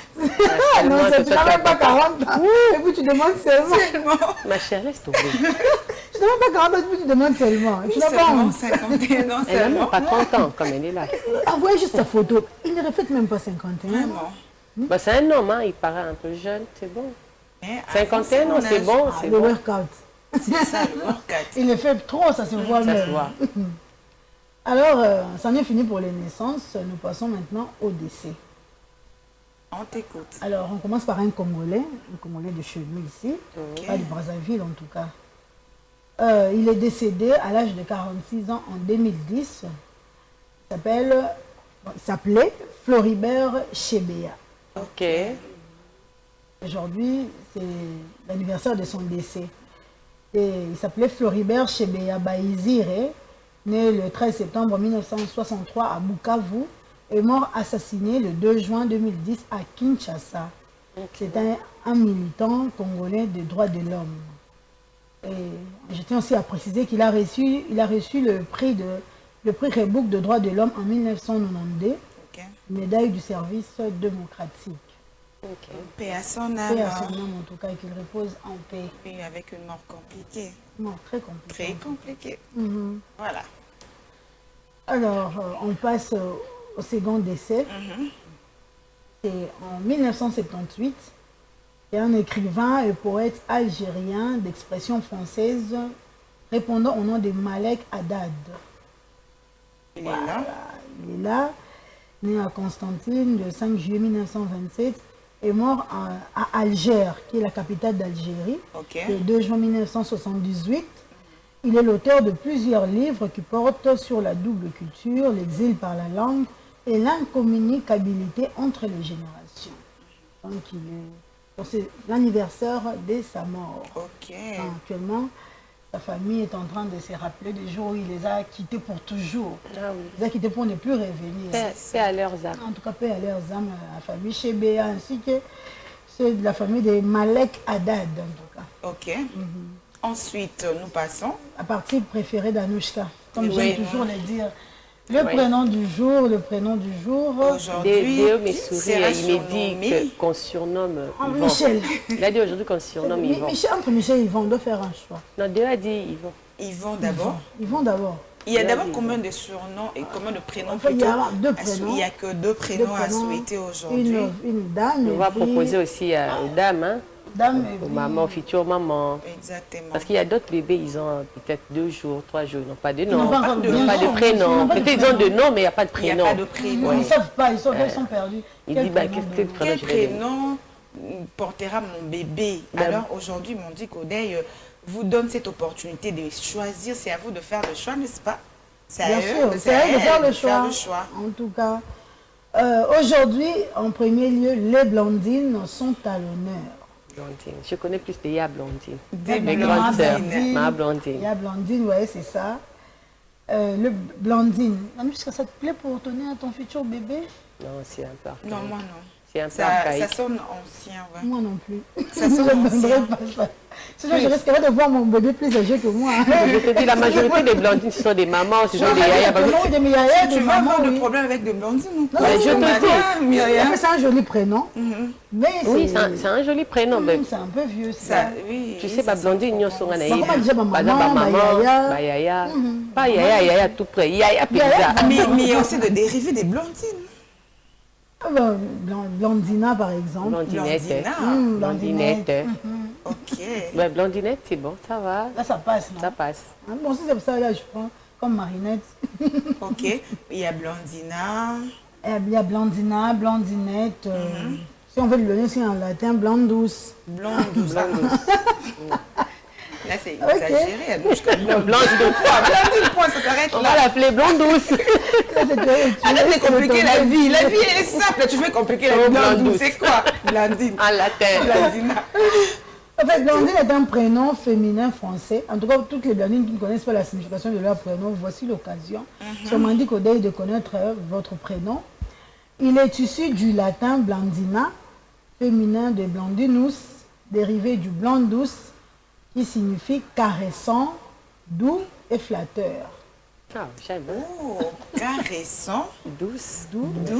Non, tu n'as même pas 40 ans. Et puis tu demandes seulement. Ma chère, laisse tomber. Tu n'as même pas 40 ans, et puis tu demandes seulement. Tu n'as pas seulement honte. 51 ans Elle n'a seulement. même pas 30 ans comme elle est là. Envoyez juste sa photo. Il ne reflète même pas 51 ans. Vraiment. Bah, c'est un homme, hein, il paraît un peu jeune, c'est bon. Mais 51 ans, c'est bon, c'est Le bon. workout. C'est ça, le workout. Il le fait trop, ça se voit Ça même. se voit. Alors, ça en est fini pour les naissances. Nous passons maintenant au décès. On t'écoute. Alors, on commence par un Congolais de chez nous ici, pas de Brazzaville en tout cas. Il est décédé à l'âge de 46 ans en 2010. Il s'appelait Floribert Chebeya. Ok. Aujourd'hui, c'est l'anniversaire de son décès. Et il s'appelait Floribert Chebeya Baizire, né le 13 septembre 1963 à Bukavu, est mort assassiné le 2 juin 2010 à Kinshasa. C'est un militant congolais des droits de l'homme. Et je tiens aussi à préciser qu'il a reçu le prix Rebook de droits de l'homme en 1992, médaille du service démocratique. Paix à son âme. Paix à son âme en tout cas, et qu'il repose en paix. Et avec une mort compliquée. Mort très compliquée. Très compliquée. Voilà. Alors, on passe au second décès. C'est en 1978. C'est un écrivain et poète algérien d'expression française répondant au nom de Malek Haddad. Il est là. Il est là, né à Constantine le 5 juillet 1927 et mort à Alger, qui est la capitale d'Algérie, le 2 juin 1978. Il est l'auteur de plusieurs livres qui portent sur la double culture, l'exil par la langue et l'incommunicabilité entre les générations. Donc, c'est l'anniversaire de sa mort. Actuellement, sa famille est en train de se rappeler des jours où il les a quittés pour toujours. Il les a quittés pour ne plus revenir. Paix à leurs âmes. En tout cas, paix à leurs âmes, la famille Chébéa, ainsi que ceux de la famille de Malek Haddad, en tout cas. Ensuite, nous passons. À partir préférée d'Anouchka, comme j'aime toujours le dire. Le prénom du jour, Aujourd'hui, Déo me sourit, il me dit qu'on surnomme Yvon. Michel. Il a dit aujourd'hui qu'on surnomme Yvon. Entre Michel et Yvon, on doit faire un choix. Non, Déo a dit Yvon. Yvon d'abord. Yvon d'abord. Il y a d'abord combien de surnoms et combien de prénoms? En fait, il y a 2 prénoms. Il n'y a que 2 prénoms à souhaiter aujourd'hui. Une dame. On va proposer aussi aux dames, hein, aux mamans, aux futures mamans. Exactement. Parce qu'il y a d'autres bébés, ils ont peut-être 2 jours, 3 jours, ils n'ont pas de nom, Ils n'ont pas de prénom. Peut-être ils ont de nom, mais il n'y a pas de prénom. Il n'y a pas de prénom. Ils ne savent pas, ils sont perdus. Il dit, quel prénom portera mon bébé? Alors aujourd'hui, ils m'ont dit qu'Odeille vous donne cette opportunité de choisir. C'est à vous de faire le choix, n'est-ce pas? C'est à eux de faire le choix. En tout cas, aujourd'hui, en premier lieu, les blondines sont à l'honneur. Blondine. Je connais plus de Ya Blondine. Mes grandes sœurs. Ma Blondine. Ya Blondine, ouais, c'est ça. Le Blondine. Est-ce que ça te plaît pour donner à ton futur bébé? Non, c'est un peu archaïque. Non, moi non. C'est un peu archaïque. Ça sonne ancien, ouais. Moi non plus. Ça sonne ancien. Pas ça. Sinon, je risquerais de voir mon bébé plus âgé que moi. Je te dis, la majorité des blondines, ce sont des mamans, ce sont des yaya. Tu vas avoir de problème avec des blondines ou quoi? Je te dis, c'est un joli prénom. Oui, c'est un joli prénom. C'est un peu vieux, ça. Tu sais, ma blondine, nous sommes en Comment déjà maman, yaya. Pas yaya, yaya tout près. Yaya pizza. Mais il y a aussi des dérivés des blondines. Blondina, par exemple. Blondinette. Ok. Ouais, blondinette, c'est bon, ça va. Là, ça passe, non? Ça passe. Bon, si c'est pour ça, là, je prends comme Marinette. Ok. Il y a Blondina. Il y a Blondina, Blondinette. Si on veut le donner aussi en latin, blonde douce. Blonde douce. Là, c'est exagéré. Blonde douce. Ça s'arrête là. On va l'appeler blonde douce. Elle a compliqué la vie. La vie, elle est simple. Tu veux compliquer la vie. Blonde douce, c'est quoi? Blondine. En latin. Blondina. En fait, blondine est un prénom féminin français. En tout cas, toutes les blondines qui ne connaissent pas la signification de leur prénom, voici l'occasion. Je m'en dis qu'Odeille de connaître votre prénom. Il est issu du latin blondina, féminin de blondinus, dérivé du blonde douce, qui signifie caressant, doux et flatteur. Ah, j'aime. Oh, caressant, douce,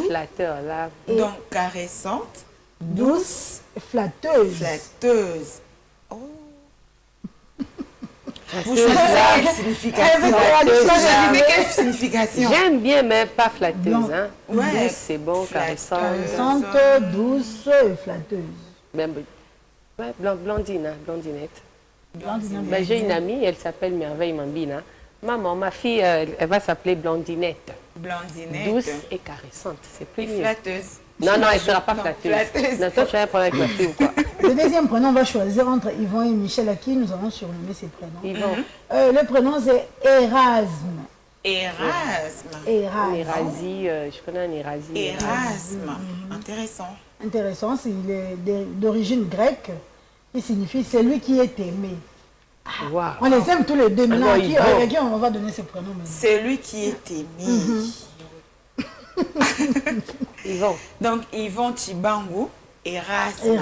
flatteur, là. Donc, caressante, douce, flatteuse. Flatteuse. Oh. Vous choisissez quelle signification? Quelle signification? J'aime bien, mais pas flatteuse. Hein. Ouais. Douce, c'est bon, caressante. Caressante, douce et flatteuse. Même, ouais, blondine, blondinette. Ben, j'ai une amie, elle s'appelle Merveille Mambina. Maman, ma fille, elle va s'appeler Blondinette. Blondinette. Douce et caressante, c'est plus mieux. Flatteuse. Non, elle ne sera pas flatteuse. Non, toi, tu as un problème avec ma fille ou quoi? Le deuxième prénom, on va choisir entre Yvon et Michel, à qui nous allons surnommer ces prénoms. Yvon. Le prénom, c'est Erasme. Érasi, je connais un Érasi. Erasme. Intéressant. Intéressant, il est d'origine grecque, qui signifie celui qui est aimé. Wow. On les aime tous les deux. Maintenant, à qui on va donner ce prénom? Celui qui est aimé. Yvon. Donc, Yvon Chibangu, Erasme.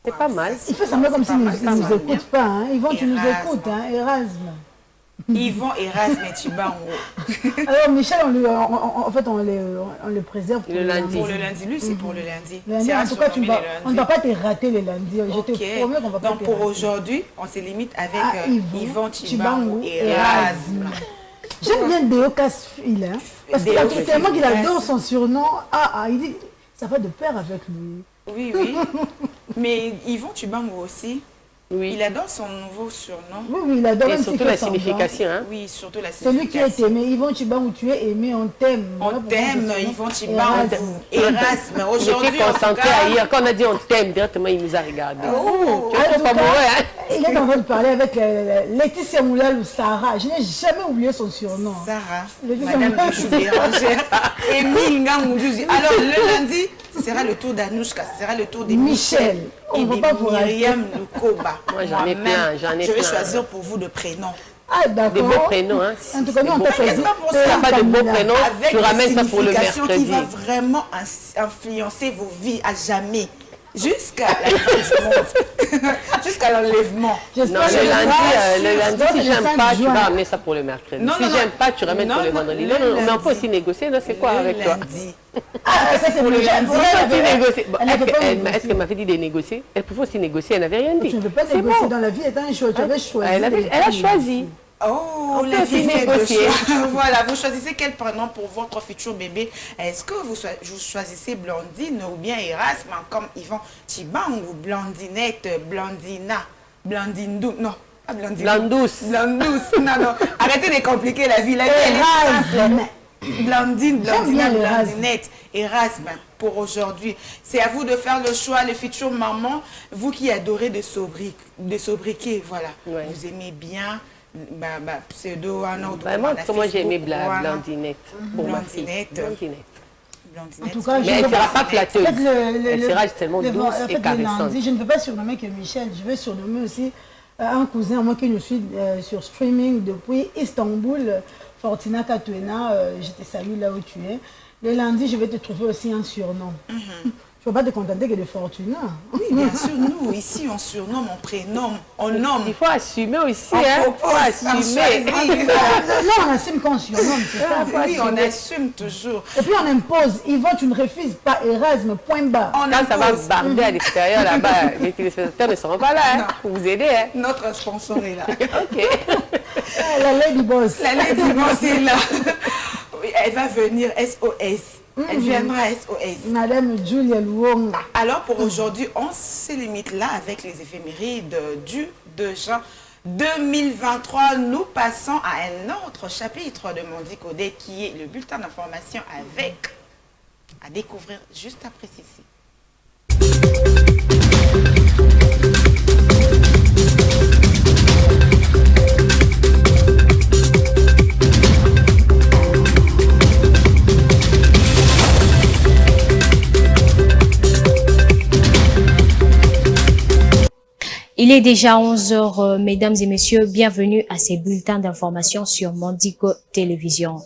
C'est pas mal. Il fait semblant comme s'il ne nous écoute pas. Hein. Yvon, tu nous écoutes, hein? Erasme. Yvon, Erasme et Chibangu. Alors, Michel, en fait, on le préserve pour le lundi. Pour le lundi, lui, c'est pour le lundi. En tout cas, on ne va pas te rater le lundi. Je te promets qu'on va pas te rater. Donc, pour aujourd'hui, on se limite avec Yvon Chibangu et Erasme. J'aime bien Déo Casse-Fil, hein, parce que tellement qu'il adore son surnom. Il dit, ça va de pair avec lui. Oui. Mais Yvon Chibangu aussi. Oui. Il adore son nouveau surnom. Oui, il adore. Et surtout la signification. Hein? Oui, surtout la signification. Celui qui est aimé, Yvon Chiban, où tu es aimé, on t'aime. On t'aime, Yvon Chiban, Erasme. Aujourd'hui, on s'est concentré ailleurs. Quand on a dit on t'aime, directement, il nous a regardé. Oh, tu es pas mauvais, hein? Il est en train de parler avec Laetitia Moulal ou Sarah. Je n'ai jamais oublié son surnom. Sarah, Madame Bichou Bérangère, Émile Ngamouduzi. Alors, le lundi, ce sera le tour d'Anouchka, ce sera le tour de Michel et de Myriam Lukoba. Moi, j'en ai plein, Je vais choisir pour vous de prénoms. Ah, d'accord. Des beaux prénoms, hein. En tout cas, nous, on t'a choisi. Si tu n'as pas de beaux prénoms, tu ramènes ça pour le mercredi. Qui va vraiment influencer vos vies à jamais. Jusqu'à la fin du monde. Jusqu'à l'enlèvement. Non, le lundi, si j'aime pas, tu vas amener ça pour le mercredi. Si j'aime pas, tu ramènes pour le vendredi. Non, mais on peut aussi négocier. C'est quoi avec toi? Ah, ça c'est pour le lundi. Est-ce qu'elle m'avait dit de négocier? Elle pouvait aussi négocier, elle n'avait rien dit. Tu ne veux pas négocier dans la vie, étant un choix. Tu avais choisi. Elle a choisi. Oh, on peut aussi négocier. Voilà, vous choisissez quel prénom pour votre futur bébé. Est-ce que vous choisissez Blondine ou bien Erasme, comme Yvon Chiban ou Blondinette, Blondina, Blondindou? Non, pas Blondine. Blandouce. Blandouce. Non. Arrêtez de compliquer la vie. La vie, elle est simple. Blondine, Blondina, Blondinette, Erasme pour aujourd'hui. C'est à vous de faire le choix, les futures mamans, vous qui adorez de sobriquet, voilà. Ouais. Vous aimez bien pseudo, moi j'ai aimé Blondinette. Blondinette. En tout cas, mais elle ne sera pas flatteuse. Elle sera tellement douce et caressante. Je ne veux pas surnommer que Michel, je vais surnommer aussi un cousin, moi qui nous suit sur streaming depuis Istanbul, Fortina Katouena, je te salue là où tu es. Le lundi, je vais te trouver aussi un surnom. Je ne peux pas te contenter que de Fortuna. Oui, bien sûr, nous, ici, on surnomme, on prénomme, on nomme. Il faut assumer aussi, hein. Il faut assumer. Non, on assume qu'on surnomme, c'est ça. Oui, on assume toujours. Et puis on impose. Yvon, tu ne refuses pas Erasme, point bas. Quand ça va barder à l'extérieur, là-bas, les téléspectateurs ne seront pas là, hein, pour vous aider. Hein. Notre sponsor est là. OK. La Lady Boss. La Lady Boss est là. Oui, elle va venir SOS. Elle viendra SOS. Madame Julia Luonga. Alors pour aujourd'hui, on se limite là avec les éphémérides du 2 juin 2023. Nous passons à un autre chapitre de Mondi Codé qui est le bulletin d'information avec à découvrir juste après ceci. Il est déjà 11h, mesdames et messieurs, bienvenue à ces bulletins d'information sur Mondico Télévision.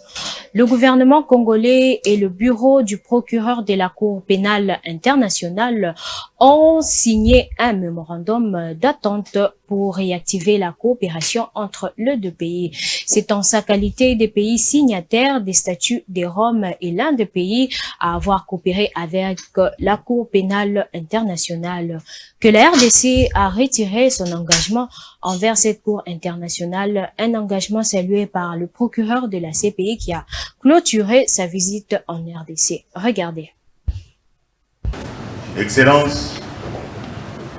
Le gouvernement congolais et le bureau du procureur de la Cour pénale internationale ont signé un mémorandum d'attente pour réactiver la coopération entre les deux pays. C'est en sa qualité de pays signataires des statuts de Rome et l'un des pays à avoir coopéré avec la Cour pénale internationale que la RDC a retiré son engagement envers cette Cour internationale, un engagement salué par le procureur de la CPI qui a clôturé sa visite en RDC. Regardez. Excellence,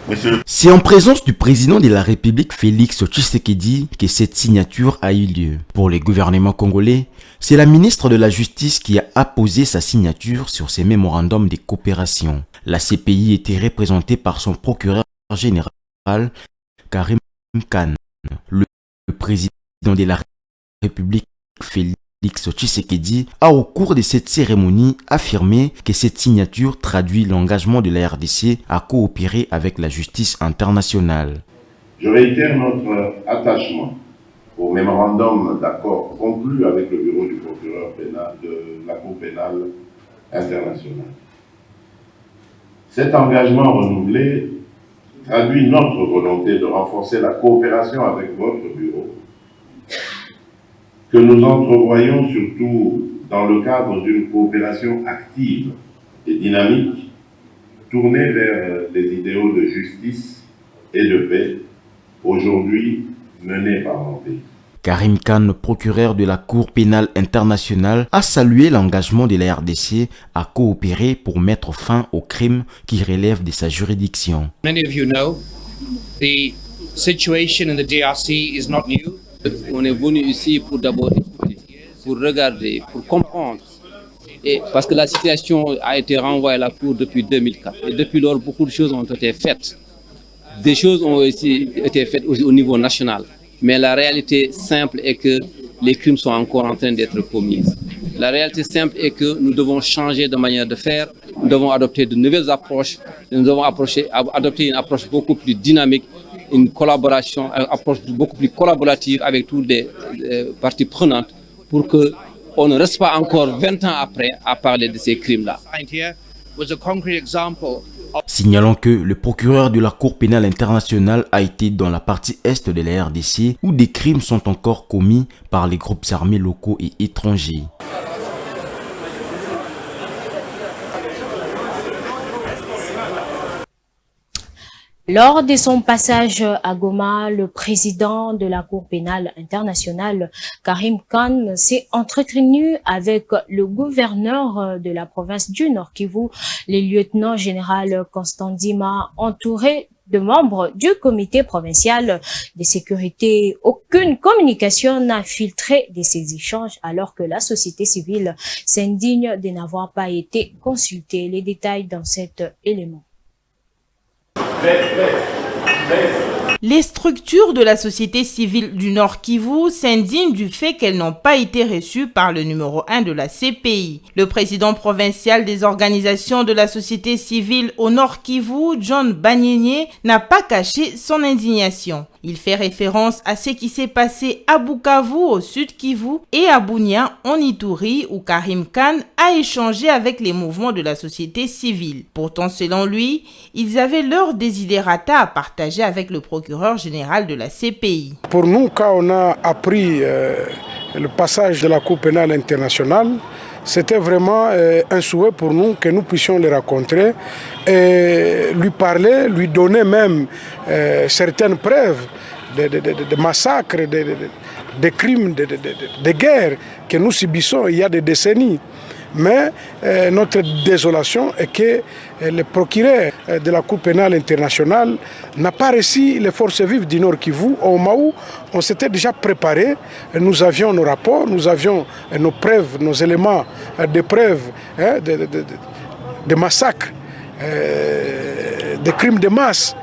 Monsieur... C'est en présence du président de la République Félix Tshisekedi que cette signature a eu lieu. Pour le gouvernement congolais, c'est la ministre de la Justice qui a apposé sa signature sur ces mémorandums de coopération. La CPI était représentée par son procureur général, Karim Khan. Le président de la République Félix Tshisekedi a au cours de cette cérémonie affirmé que cette signature traduit l'engagement de la RDC à coopérer avec la justice internationale. Je réitère notre attachement au mémorandum d'accord conclu avec le bureau du procureur pénal de la Cour pénale internationale. Cet engagement renouvelé traduit notre volonté de renforcer la coopération avec votre bureau, que nous entrevoyons surtout dans le cadre d'une coopération active et dynamique tournée vers les idéaux de justice et de paix, aujourd'hui menés par mon pays. Karim Khan, procureur de la Cour pénale internationale, a salué l'engagement de la RDC à coopérer pour mettre fin aux crimes qui relèvent de sa juridiction. Many of you know, the situation in the DRC is not new. On est venu ici pour d'abord pour regarder, pour comprendre. Et parce que la situation a été renvoyée à la Cour depuis 2004. Et depuis lors, beaucoup de choses ont été faites. Des choses ont aussi été faites au niveau national. Mais la réalité simple est que les crimes sont encore en train d'être commis. La réalité simple est que nous devons changer de manière de faire. Nous devons adopter de nouvelles approches. Nous devons adopter une approche beaucoup plus dynamique, une collaboration, une approche beaucoup plus collaborative avec toutes les parties prenantes pour qu'on ne reste pas encore 20 ans après à parler de ces crimes-là. Signalons que le procureur de la Cour pénale internationale a été dans la partie est de la RDC où des crimes sont encore commis par les groupes armés locaux et étrangers. Lors de son passage à Goma, le président de la Cour pénale internationale, Karim Khan, s'est entretenu avec le gouverneur de la province du Nord Kivu, le lieutenant général Constant Dima, entouré de membres du comité provincial de sécurité. Aucune communication n'a filtré de ces échanges alors que la société civile s'indigne de n'avoir pas été consultée. Les détails dans cet élément. Les structures de la société civile du Nord Kivu s'indignent du fait qu'elles n'ont pas été reçues par le numéro 1 de la CPI. Le président provincial des organisations de la société civile au Nord Kivu, John Banyenye, n'a pas caché son indignation. Il fait référence à ce qui s'est passé à Bukavu au Sud Kivu et à Bunia en Ituri où Karim Khan a échangé avec les mouvements de la société civile. Pourtant, selon lui, ils avaient leur desiderata à partager avec le procureur général de la CPI. Pour nous, quand on a appris le passage de la Cour pénale internationale, c'était vraiment un souhait pour nous que nous puissions les rencontrer et lui parler, lui donner même certaines preuves de massacres, de crimes, de guerres que nous subissons il y a des décennies. Mais notre désolation est que le procureur de la Cour pénale internationale n'a pas reçu les forces vives du Nord Kivu au moment où on s'était déjà préparé. Nous avions nos rapports, nous avions nos preuves, nos éléments de preuves de massacres, de crimes de masse.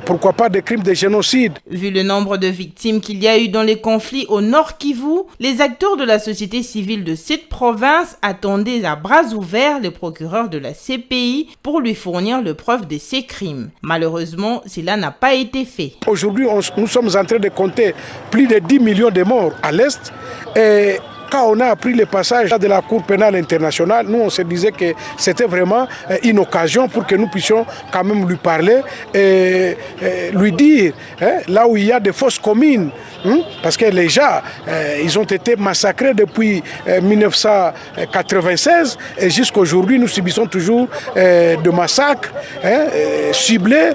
Pourquoi pas des crimes de génocide. Vu le nombre de victimes qu'il y a eu dans les conflits au Nord Kivu, les acteurs de la société civile de cette province attendaient à bras ouverts le procureur de la CPI pour lui fournir le preuve de ces crimes. Malheureusement, cela n'a pas été fait. Aujourd'hui, nous sommes en train de compter plus de 10 millions de morts à l'Est et quand on a appris le passage de la Cour pénale internationale, nous on se disait que c'était vraiment une occasion pour que nous puissions quand même lui parler et lui dire là où il y a des fosses communes. Parce que les gens, ils ont été massacrés depuis 1996 et jusqu'à aujourd'hui, nous subissons toujours des massacres ciblés,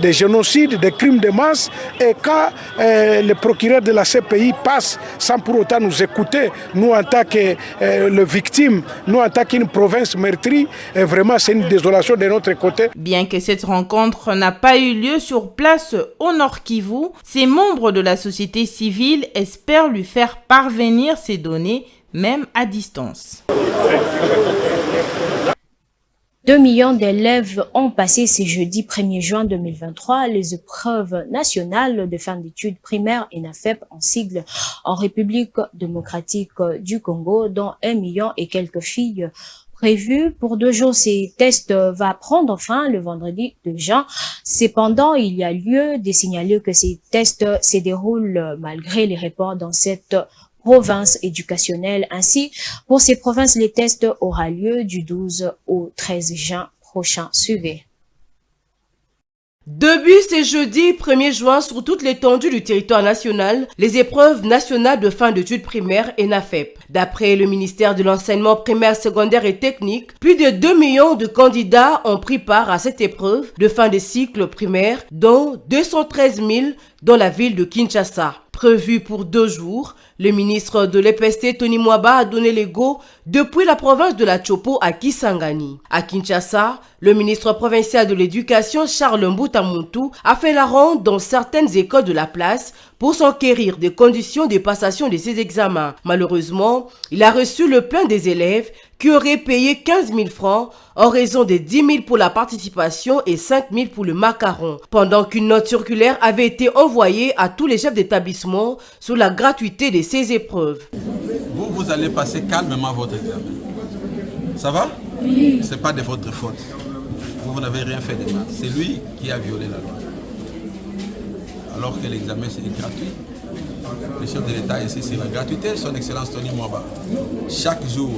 des génocides, des crimes de masse. Et quand le procureur de la CPI passe sans pour autant nous écouter, nous en tant que les victimes, nous en tant qu'une province meurtrie, vraiment c'est une désolation de notre côté. Bien que cette rencontre n'a pas eu lieu sur place au Nord Kivu, ces membres de la société civile espèrent lui faire parvenir ces données, même à distance. 2 millions d'élèves ont passé ce jeudi 1er juin 2023 les épreuves nationales de fin d'études primaires ENAFEP en sigle en République démocratique du Congo, dont 1 million et quelques filles prévues pour 2 jours. Ces tests va prendre fin le vendredi 2 juin. Cependant, il y a lieu de signaler que ces tests se déroulent malgré les reports dans cette province éducationnelle. Ainsi, pour ces provinces, les tests aura lieu du 12 au 13 juin prochain. Suivez. Depuis ce jeudi 1er juin, sur toute l'étendue du territoire national, les épreuves nationales de fin d'études primaires ENAFEP. D'après le ministère de l'Enseignement primaire, secondaire et technique, plus de 2 millions de candidats ont pris part à cette épreuve de fin de cycle primaire, dont 213 000 dans la ville de Kinshasa. Prévu pour 2 jours, le ministre de l'EPST Tony Mwaba a donné les go depuis la province de la Chopo à Kisangani. À Kinshasa, le ministre provincial de l'Éducation Charles Mbouta Muntu a fait la ronde dans certaines écoles de la place pour s'enquérir des conditions de passation de ses examens. Malheureusement, il a reçu le plaint des élèves qui auraient payé 15 000 francs en raison des 10 000 pour la participation et 5 000 pour le macaron, pendant qu'une note circulaire avait été envoyée à tous les chefs d'établissement sur la gratuité de ces épreuves. Vous allez passer calmement votre examen. Ça va? Oui. Ce n'est pas de votre faute. Vous n'avez rien fait de mal. C'est lui qui a violé la loi. Alors que l'examen c'est gratuit. Le chef de l'État ici c'est la gratuité, son excellence Tony Mwaba. Chaque jour,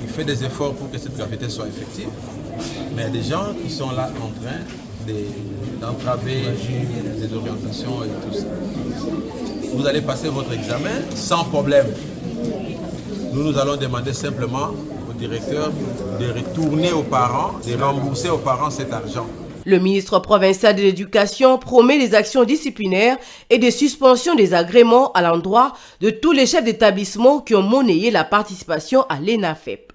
il fait des efforts pour que cette gratuité soit effective. Mais il y a des gens qui sont là en train d'entraver des orientations et tout ça. Vous allez passer votre examen sans problème. Nous allons demander simplement au directeur de retourner aux parents, de rembourser aux parents cet argent. Le ministre provincial de l'Éducation promet des actions disciplinaires et des suspensions des agréments à l'endroit de tous les chefs d'établissement qui ont monnayé la participation à l'ENAFEP.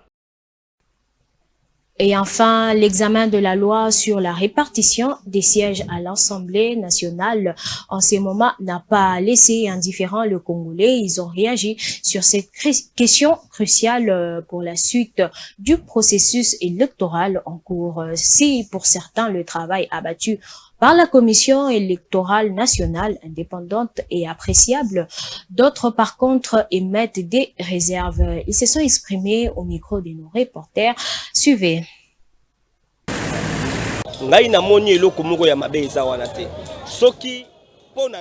Et enfin, l'examen de la loi sur la répartition des sièges à l'Assemblée nationale en ce moment n'a pas laissé indifférent le Congolais. Ils ont réagi sur cette question cruciale pour la suite du processus électoral en cours. Si pour certains le travail abattu par la Commission électorale nationale indépendante et appréciable, d'autres par contre émettent des réserves. Ils se sont exprimés au micro de nos reporters. Suivez.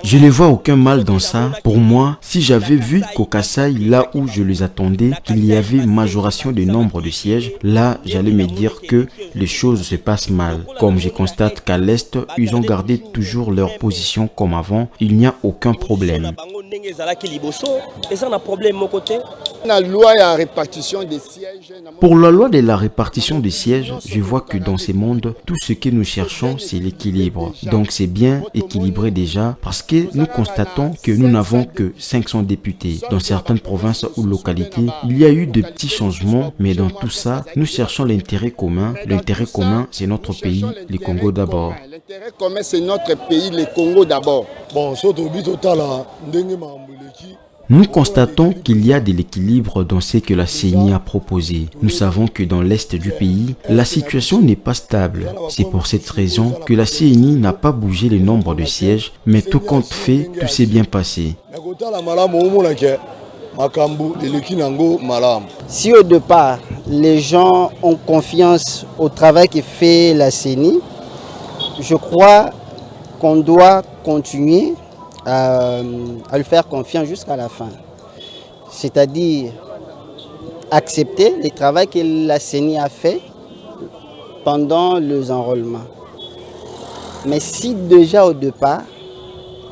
Je ne vois aucun mal dans ça. Pour moi, si j'avais vu qu'au Kasaï, là où je les attendais, qu'il y avait majoration du nombre de sièges, là, j'allais me dire que les choses se passent mal. Comme je constate qu'à l'Est, ils ont gardé toujours leur position comme avant, il n'y a aucun problème. Pour la loi de la répartition des sièges, je vois que dans ce monde, tout ce que nous cherchons, c'est l'équilibre. Donc c'est bien équilibré déjà, parce que nous constatons que nous n'avons que 500 députés. Dans certaines provinces ou localités, il y a eu de petits changements, mais dans tout ça, nous cherchons l'intérêt commun. L'intérêt commun, c'est notre pays, le Congo d'abord. L'intérêt commun, c'est notre pays, le Congo d'abord. Nous constatons qu'il y a de l'équilibre dans ce que la CENI a proposé. Nous savons que dans l'est du pays, la situation n'est pas stable. C'est pour cette raison que la CENI n'a pas bougé le nombre de sièges, mais tout compte fait, tout s'est bien passé. Si au départ, les gens ont confiance au travail que fait la CENI, je crois qu'on doit continuer à lui faire confiance jusqu'à la fin. C'est-à-dire accepter le travail que la CENI a fait pendant les enrôlements. Mais si déjà au départ,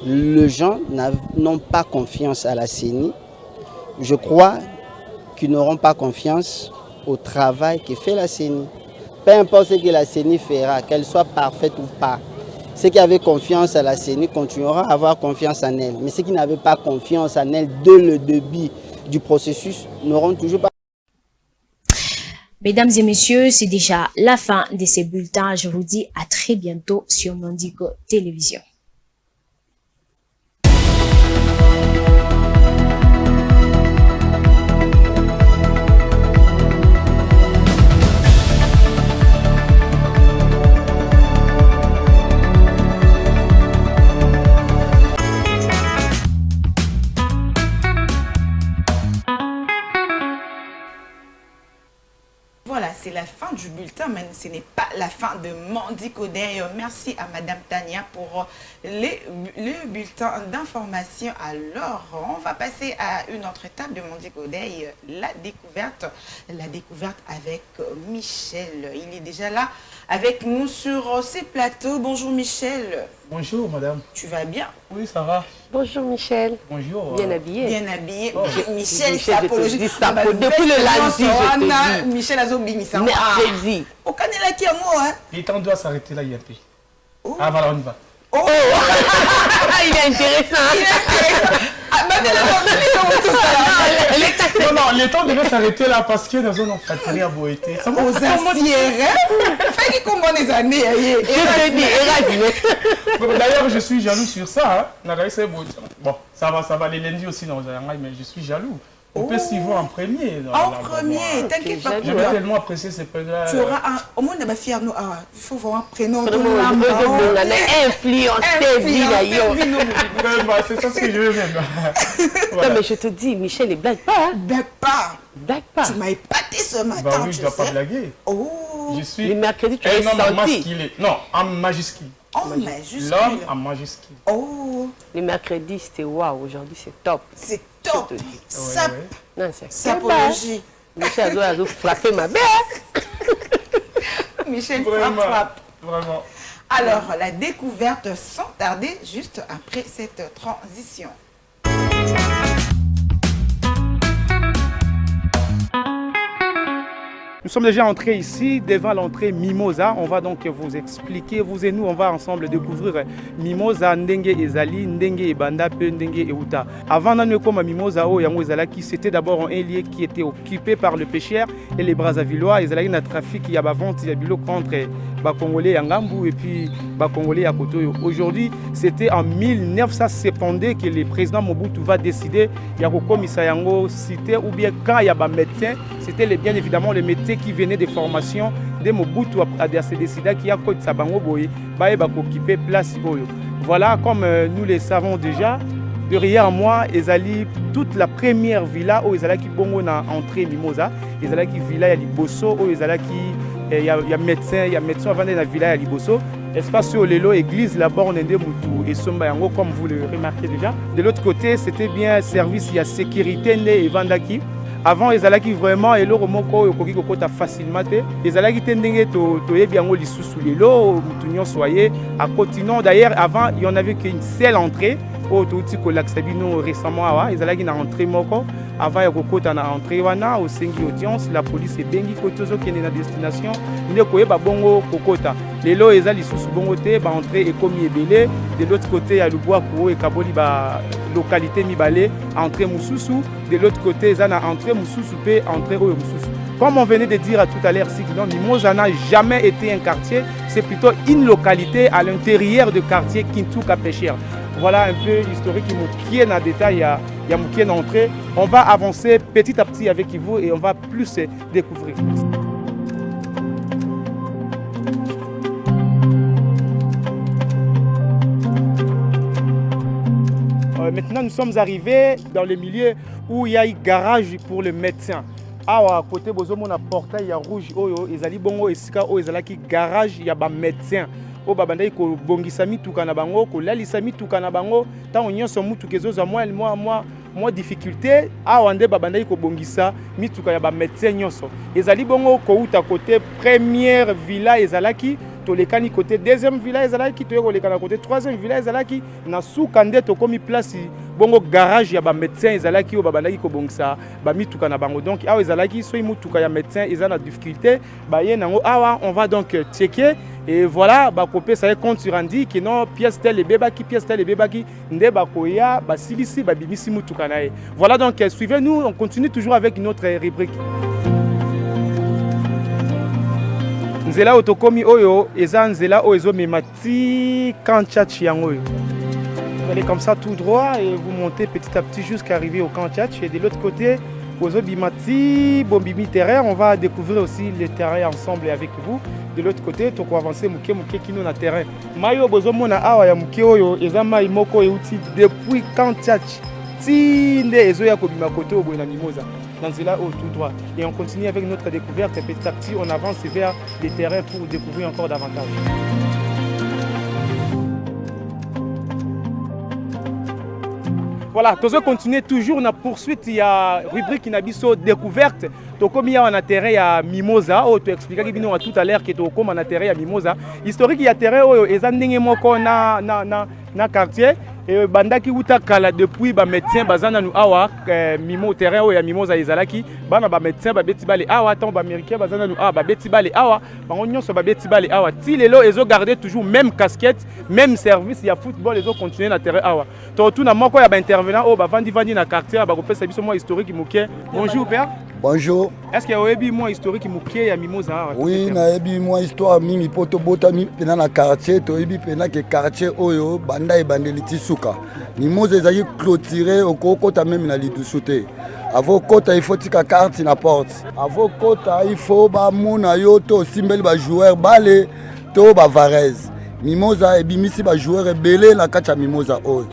les gens n'ont pas confiance à la CENI, je crois qu'ils n'auront pas confiance au travail que fait la CENI. Peu importe ce que la CENI fera, qu'elle soit parfaite ou pas, ceux qui avaient confiance à la CENI continueront à avoir confiance en elle. Mais ceux qui n'avaient pas confiance en elle dès le début du processus n'auront toujours pas. Mesdames et messieurs, c'est déjà la fin de ces bulletins. Je vous dis à très bientôt sur Mondigo Télévision. Voilà, c'est la fin du bulletin, mais ce n'est pas la fin de Mondigo Day. Merci à Madame Tania pour le bulletin d'information. Alors, on va passer à une autre étape de Mondigo Day, la découverte avec Michel. Il est déjà là avec nous sur ces plateaux. Bonjour Michel. Bonjour madame. Tu vas bien? Oui, ça va. Bonjour Michel. Bonjour. Bien habillé. Bien habillé. Oh. Michel, je te dis ça. Depuis le lundi, je te dis. Michel Azobimisa. Mercredi. Au Canela qui a moi, hein? Le temps doit s'arrêter là, il y a un peu. Ah voilà, on y va. Oh Il est intéressant. Non, le temps devait s'arrêter là parce que dans une enfantillerie à Boété. Aux anciens, fais comment les années. D'ailleurs, je suis jaloux sur ça. Bon, ça va les lundis aussi dans mais je suis jaloux. On peut s'y voir en premier. En premier, t'inquiète pas. Je vais tellement apprécier ces pays-là. Tu auras au moins de fier nous. Il faut voir un prénom. C'est ça ce que je veux même. Non, mais je te dis, Michel, il blague pas. Blague pas. Blague pas. Tu m'as épaté ce matin. Bah oui, je ne dois pas blaguer. Oh. Je suis. Le mercredi, tu es senti. Non, en majuscule. En majuscule. L'homme en majuscule. Oh. Le mercredi, c'était waouh. Aujourd'hui, c'est top. C'est top. Sap. Non, c'est sapologie. Michel a frappé ma belle. Michel frappe. Vraiment. Alors, la découverte sans tarder, juste après cette transition. Nous sommes déjà entrés ici, devant l'entrée Mimosa. On va donc vous expliquer, vous et nous, on va ensemble découvrir Mimosa, Ndenge Ezali, Ndenge Ebanda, Ndenge Euta. Avant d'en comme Mimosa, qui c'était d'abord un lieu qui était occupé par le pêcheur et les Brazzavillois. Ils allaient dans le trafic, il y a vente, il y a contre les Congolais à Ngambou et puis les Congolais à Kotoyo. Aujourd'hui, c'était en 1970 que le président Mobutu va décider, il y a Misayango cité ou bien quand il y a des médecins, c'était bien évidemment les médecins qui venaient des formations de Mobutu à décider qu'il y a Côte Sabango Boye, occuper place. Voilà, comme nous le savons déjà, derrière moi, Ezali, toute la première villa où Ezali qui bongo na entrée Mimosa, Ezali qui villa ya Liboso, où Ezali qui il y a médecin avant de la villa ya Liboso. Espace au Lelo, église, la borne de Moutou et Sombayango, comme vous le remarquez déjà. De l'autre côté, c'était bien service, il y a sécurité et Vandaki. Avant, ils allaient vraiment et le remoko yokoki kokota facilement. Ils allaient tendenge to yebiango lisusu lelo mutunyo soyez à continent. D'ailleurs, avant, il y en avait qu'une seule entrée. Au touti ko laksabino récemment ils allaient na entrée moko. Avant yokota na entrée wana au sengi audience, la police est bengi kotozo qui est na destination. Ne koyeba bongo kokota. Lelo ils allaient lisusu bongo te ba entrée et comme ebele. De l'autre côté, il y a le bois ko et kaboli ba localité mibale entrée mususu. De l'autre côté, ils allaient entrée mususu pe entrée au mususu. Comme on venait de dire tout à l'heure, Mimosa n'a jamais été un quartier, c'est plutôt une localité à l'intérieur du quartier Kintuka Pêcheur. Voilà un peu l'historique qui est dans le détail, il y a Moukien entrée. On va avancer petit à petit avec vous et on va plus découvrir. Maintenant, nous sommes arrivés dans le milieu où il y a un garage pour le médecin. À côté de la portail rouge, ils allaient bongo et sika ils allaient garage, il y a un médecin. Au babandai ko bongisami tukana bango ko lalisami tukana bango ta onyoso mutu kezoza moi difficulté a wande babandai ko bongisa mituka ya ba médecin nyoso ezali bongo ko uta côté première villa ezalaki to lekani côté deuxième villa ezalaki to lekana côté troisième villa ezalaki na sukande to komi place bongo garage ya ba médecin ezalaki o babandai ko bongisa ba mituka na bango donc a ezalaki so mutuka ya médecin ezana difficulté ba ye nango awa on va donc checker. Et voilà, Bakopé, ça y est, compte sur Andy, qui non, pièce telle et bébaki, nde Bakoya, Basilisi, Babimisi Moutoukanae. Voilà donc, suivez-nous, on continue toujours avec notre rubrique. Nzela Otokomi Oyo, Eza Nzela Oezo Memati, Kanchachi Yangoyo. Vous allez comme ça tout droit et vous montez petit à petit jusqu'à arriver au Kanchachi. Et de l'autre côté, Ozo Bimati, Bombimi Terrain, on va découvrir aussi les terrains ensemble avec vous. De l'autre côté, tu peux avancer Mouké qui nous na terrain. Mayo Bozomona Awa ya Mouké Oyo, Ezama Imoko et Outi depuis Kanchachi. Tinde Ezoya Kobima Koto au Buena Mimosa. Dans là au tout droit. Et on continue avec notre découverte. Petit à petit, on avance vers les terrains pour découvrir encore davantage. Voilà, nous continuons toujours dans la poursuite. Il y a une rubrique qui a une découverte. Comme il y a un terrain à Mimosa, tu expliquais tout à l'heure que tu as un terrain à Mimosa. Historique, il y a un terrain où il y a un quartier. et bandaki uta kala depuis ba médecin bazana nu awa mimo terrain o ya mimoza ezalaki bana ba médecin ba beti bale awa tant ba américain bazana nu awa ba beti bale awa bango nyonso ba beti bale awa ti lelo ezo garder toujours même casquette même service ya football ezo continuer na terrain awa to tout na moko ya ba intervenant o ba vandi na quartier ba kopesa biso mo historique muke. Bonjour père. Bonjour. Est-ce que vous avez moi historique muke ya mimoza? Oui, na ebi moi histoire mimi poto bota mi pena na quartier to ebi pena ke quartier oyo banda e bandeliti suka. Mimoza ezaki clôturer okoko ta même na lidusute. Avo kota il faut tika carte na porte. Avo kota il faut ba mona yo to simbeli ba joueur bale to ba Varese. Mimoza ebimisi ba joueur ebele na kacha mimoza oyo.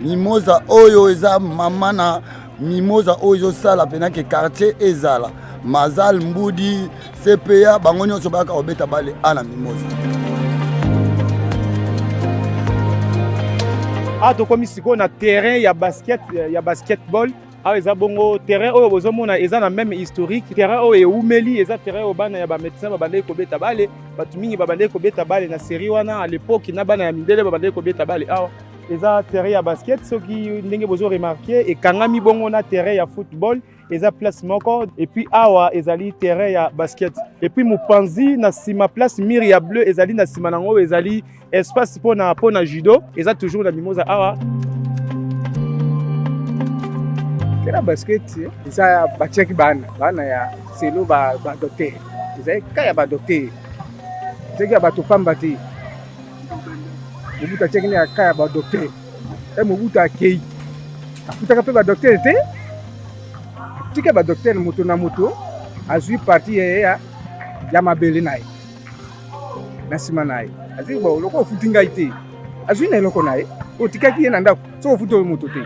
Mimoza oyo eza mama na mimoza oyo sala pena ke quartier ezala. Mazal Mbudi CPA bango nyonso baka obeta bale ana mimoza. To komi siko na terrain ya basketball. Eza bongo terrain oyo bozomona eza na même historique. Terrain oyo eumeli eza terrain oyo bana ya ba médecin babandaki kobeta bale. Batu mingi babandaki kobeta bale na série wana à l'époque na bana ya mindele babandaki kobeta bale awa. Eza terrain ya basket soki ndenge bozo remarquer et kangami bongo na terrain ya football. Eza place moko et puis awa ezali terrain ya basket et puis mopanzi na sima place mur ya bleu ezali na sima nango ezali espace pona judo eza toujours na mimoza awa. Kera basket eza bacheki bana ya selo ba docteur eza kaya ba docteur teki ba topamba te mubuta teki na kaya ba docteur e mubuta kei afutaka pe ba docteur te tika ba docteur moto na moto azui parti ya mabele naye na sima naye azui ba loko futinga ite azui na loko naye otikaki ye na ndako so futo moto te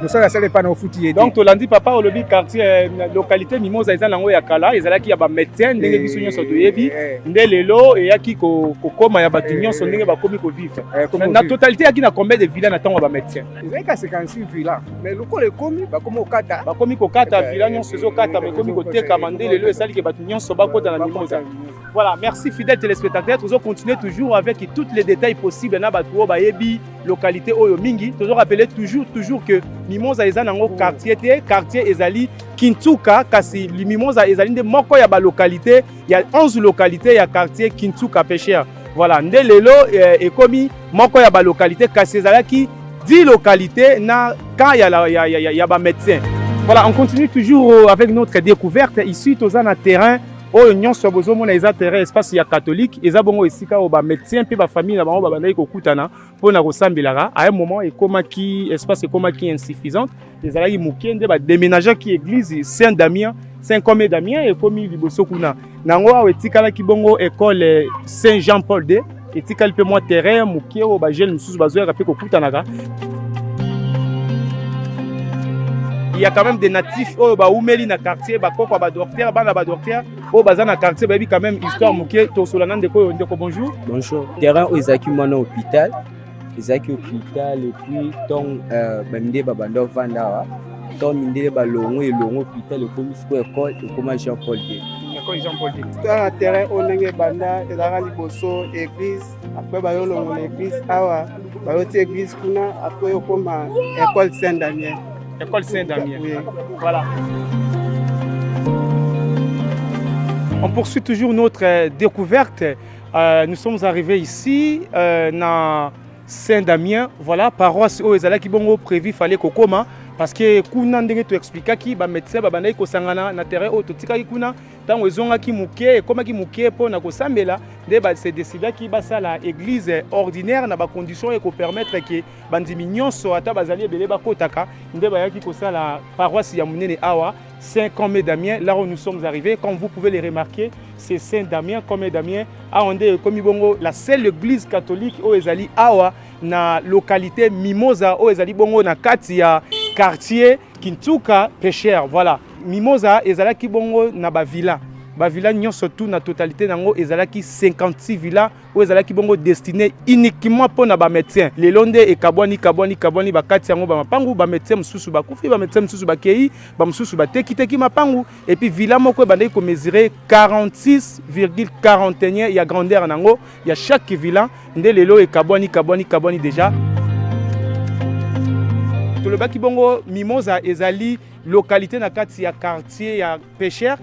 musala sale pa na futi ye. Donc tolandi papa olobi quartier localité mimoza eza nango ya kala ezalaki ya ba médecin ndenge biso nyonso toyebi nde lelo eyaki kokoma ya bato nyonso ndenge bakomi kovivre na totalité yaki na combien de villas na ntango ya ba médecin? Ezalaki ka 56 villas mais lokola ekomi bakomi kokata villas nyonso ezokata bakomi kotekama nde lelo esaliki bato nyonso bakota na mimoza. Voilà, merci fidèles téléspectateurs. Nous allons continuer toujours avec tous les détails possibles na bato oyo bayebi localité oyo mingi. Toujours rappeler toujours que Mimoza eza nango quartier ezali Kintsuka kasi Mimoza ezali nde moko ya ba localité ya 11 localités ya quartier Kintsuka Pêcheur. Voilà, nde lelo ekomi moko ya ba localité kasi ezalaki 10 localités na quand ya ba médecin. Voilà, on continue toujours avec notre découverte ici toza na terrain oyo nyonso bozomona eza terrain espace ya catholique eza bongo esika o ba médecin pe ba famille na bango babandaki kokutana pona kosambelaka à un moment ekomaki espace ekomaki insuffisante ezalaki moke nde ba déménager ki église Saint-Damien Saint-Comé-Damien ekomi liboso kuna nango awa etikalaki bongo école Saint-Jean-Paul II etikali pe mwa terrain moke o ba jeune mususu bazoyaka pe kokutanaka. Il y a quand même des natifs au baoumeli na quartier bakoko ba docteur bana ba docteur au bazana quartier baby quand même histoire muke to solana ndeko bonjour. Bonjour. Terrain au ezaki mwana hôpital. Ezaki hôpital et puis ton bamde babando vandawa. Ton minde ba longo hôpital ko misko école ko Jean-Paul II. École Jean-Paul II. Dans terrain au ndenge banda ezaka liboso église après ba yo longo église awa ba yo église kuna après okoma école Saint-Damien. École Saint-Damien. Oui. Voilà. On poursuit toujours notre découverte. Nous sommes arrivés ici dans Saint-Damien. Voilà, paroisse où ezalaki bongo prévu fallait kokoma parce que kuna ndenge to expliquer ki ba médecin ba bandai ko sangana na terrain au totikaki kuna tango ezongaki muke ekomaki muke po na kosambela nde ba se décida ki basala église ordinaire na ba conditions et ko permettre que bandimi nyonso ata bazali ebele bakotaka nde bayaki kosala paroisse ya munene awa Saint-Comé-Damien. Là où nous sommes arrivés, comme vous pouvez les remarquer, c'est Saint-Damien, Comé-Damien, a ondé comme bongo la seule église catholique au ezali awa na localité Mimoza au ezali bongo na kati ya quartier Kintsuka Pêcheur. Voilà, Mimoza ezalaki bongo na ba villa. Ba villa nyonso tout na totalité nango ezalaki 56 villas ou ezalaki bongo destiné uniquement pour na ba médecin. Le londe e kabwani ba kati yango ba mapangu ba médecin mususu ba kufi ba médecin mususu ba kei ba mususu ba tekiteki mapangu et puis villa moko bandai ko mesurer 46,41 ya grandeur nango ya chaque villa nde lelo e kabwani déjà. lobaki bongo Mimosa ezali localité na kati ya quartier ya pêcheur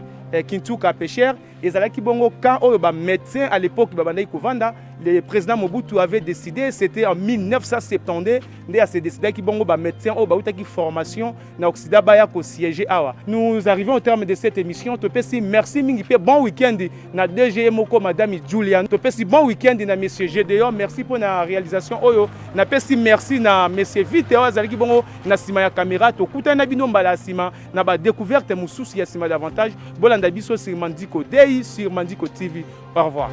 Kintuka pêcheur ezalaki bongo quand oyo ba médecin à l'époque babandaki kovanda le président Mobutu avait décidé, c'était en 1972, ndé a se décidé ki bongo ba médecin oyo bautaki formation na Occident baya ko siéger awa. Nous arrivons au terme de cette émission. Topesi merci mingi pe bon week-end na DG Moko madame Julian. Topesi bon week-end na monsieur Gédéon. Merci pour la réalisation oyo. Na pesi merci na monsieur Viteo azalaki bongo na sima ya caméra to kutana bino mbala sima na ba découverte mususu ya sima davantage. Bolanda biso sur Mandiko Day sur Mandiko TV. Au revoir.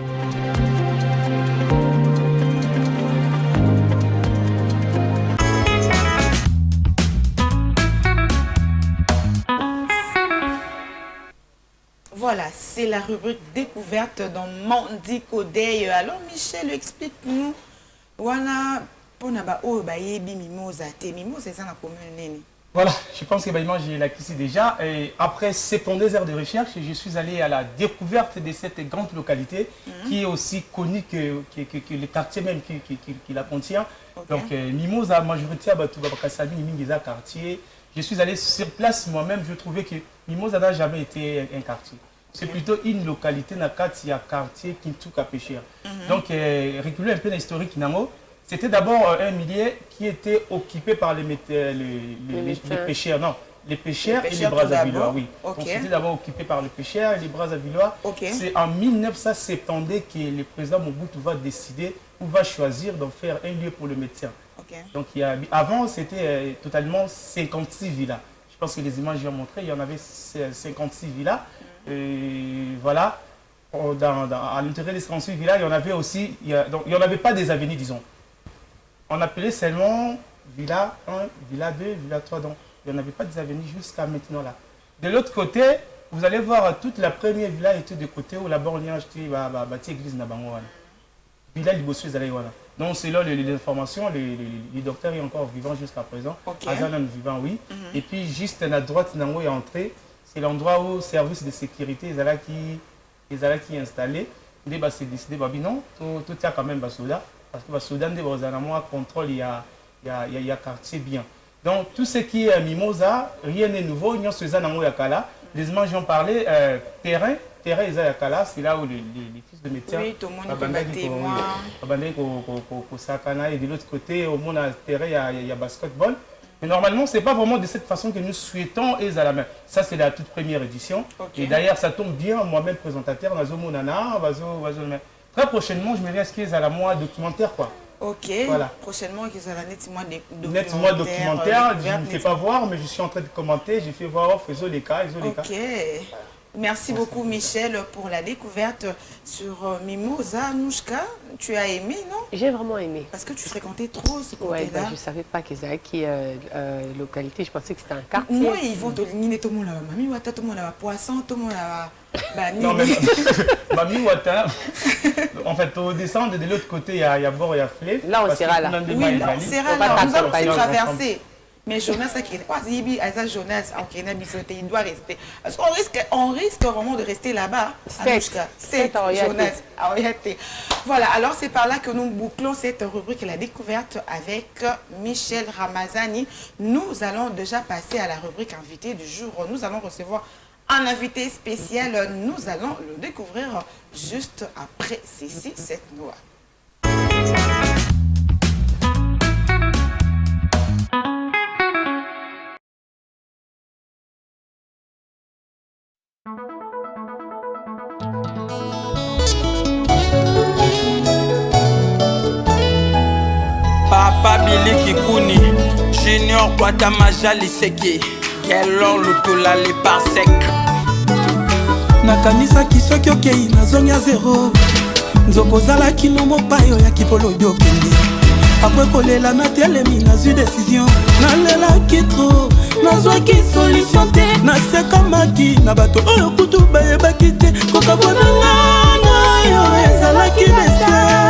Voilà, c'est la rubrique découverte dans Mandiko Day. Alors Michel, explique-nous. Wana ponaba o ba yebi mimosa te mimosa ça na commune nini. Voilà, je pense que j'ai la ici déjà. Et après 72 heures de recherche, je suis allé à la découverte de cette grande localité qui est aussi connue que le quartier même qui la contient. Okay. Donc Mimosa, majorité à Batouba-Bakassami, Mingiza quartier. Je suis allé sur place moi-même, je trouvais que Mimosa n'a jamais été un quartier. C'est plutôt une localité dans le quartier Kintuka pêcheur. Donc, reculer un peu l'historique Nango. C'était d'abord un milieu qui était occupé par les pêcheurs. Non, les pêcheurs et les Brazzavillois, oui. Okay. Donc c'était d'abord occupé par les pêcheurs et les Brazzavillois. Okay. C'est en 1970 que le président Mobutu va décider ou va choisir d'en faire un lieu pour le médecin. Okay. Donc avant, c'était totalement 56 villas. Je pense que les images ont montré, il y en avait 56 villas. Voilà. À l'intérieur des 56 villas, il y en avait aussi, donc, il n'y en avait pas des avenues, disons. On appelait seulement Villa 1, Villa 2, Villa 3. Donc, il n'y en avait pas des avenues jusqu'à maintenant là. De l'autre côté, vous allez voir toute la première villa était de côté où là-bas on y a acheté l'église Nabango. Villa Libosu Zalaïwana. Donc, c'est là les informations, les docteurs sont encore vivants jusqu'à présent. Okay. Azan vivant, oui. Et puis, juste à la droite, Nango est entré. C'est l'endroit où le service de sécurité est installé. Il a décidé, non, tout ça quand même, Basoda. Parce que Basoda, contrôle, il y a quartier bien. Donc, tout ce qui est Mimosa, rien n'est nouveau. Il y a ce Zanango Yakala. Les images ont parlé, terrain Yakala, c'est là où les fils de médecins. Oui, tout le monde est et de l'autre côté, au monde, terrain, il y a basketball. Mais normalement, ce n'est pas vraiment de cette façon que nous souhaitons et à la main. Ça, c'est la toute première édition. Okay. Et d'ailleurs, ça tombe bien, moi-même présentateur, très prochainement, je me réinscris à la mois documentaire, quoi. Ok. Voilà. Prochainement, il y a un documentaire. Je ne fais pas voir, mais je suis en train de commenter. J'ai fait voir, faisons les cas, Ok. Merci beaucoup Michel pour la découverte sur Mimosa. Nouchka, tu as aimé, non? J'ai vraiment aimé. Parce que tu fréquentais trop ce côté-là. Ouais, je ne savais pas qu'ils avaient qui localité, je pensais que c'était un quartier. Moi, ils vont te ligner tout le monde là. Mami Wata, tout le monde là. Poisson, tout le monde là. Non, mais Mami Wata, en fait, au descendre de l'autre côté, il y a bord, il y a flé. Là, on sera là. Oui, là, on sera là. Nous allons aussi traverser. Mais Jonas, il doit rester. Parce qu'on risque vraiment de rester là-bas. C'est Jonas. Voilà, alors c'est par là que nous bouclons cette rubrique La Découverte avec Michel Ramazani. Nous allons déjà passer à la rubrique Invité du jour. Nous allons recevoir un invité spécial. Nous allons le découvrir juste après ceci, cette noix. Papa Billy Kikuni, Junior Guatamaja Liseki, Kelon Lutula les parsec. Nakanisaki soki okei nazonya zero nzokozalaki no mopayo ya kipolo biokende apres kolela natelemi nazwi décision nalelaki tro nazwaki solution te nasekamaki na bato oyo kutu bayebaki te kokabonanga nayo ezalaki destin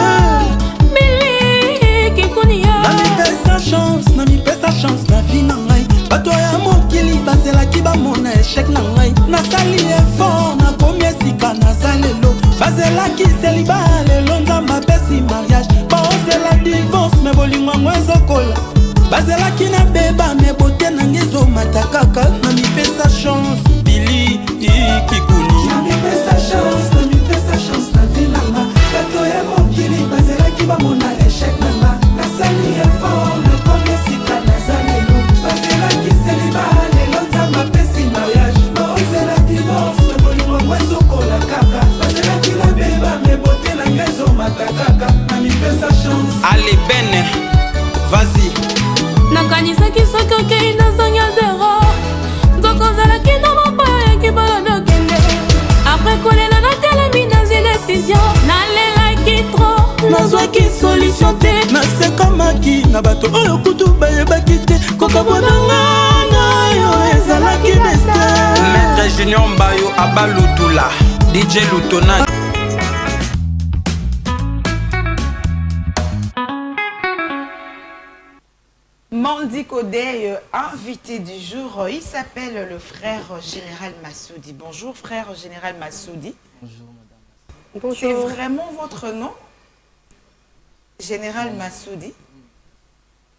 namipesa chance na vie na ngai bato ya mokili bazelaki bamona échec na ngai nasali effort nakomi esika naza lelo bazelaki seliba lelo nzambe apesi mariage baozela divorce me bolingo yango ezokola bazalaki na beba me bote nange ezomata kaka na mipesa chance Billy Kikuni na mipesa chance na vie nanga bato ya mokili bazalaki bamona échec nanga nasali effort nakomi esika naza lelo bazalaki seliba lelo nzambe apesi mariage baozela divorce me bolingo ngo ezokola kaka bazalaki na beba me bote nanga ezomata kaka na mipesa chance. Allez Ben, vas-y. nakanisaki soki okei nazongi ya zero nzoko ozalaki na mapaya yaki balobi okende apres kolela natelemi nazwi décision nalelaki tro nazwaki solution te nasekamaki na bato oyo kutu bayebaki te kokabonanga na yo ezalaki beste Maître Junior Mbayo Abalutula DJ Lutona. Mandi Kodey, invité du jour, il s'appelle le frère général Massoudi. Bonjour frère général Massoudi. Bonjour madame. Bonjour. C'est vraiment votre nom? Général Massoudi.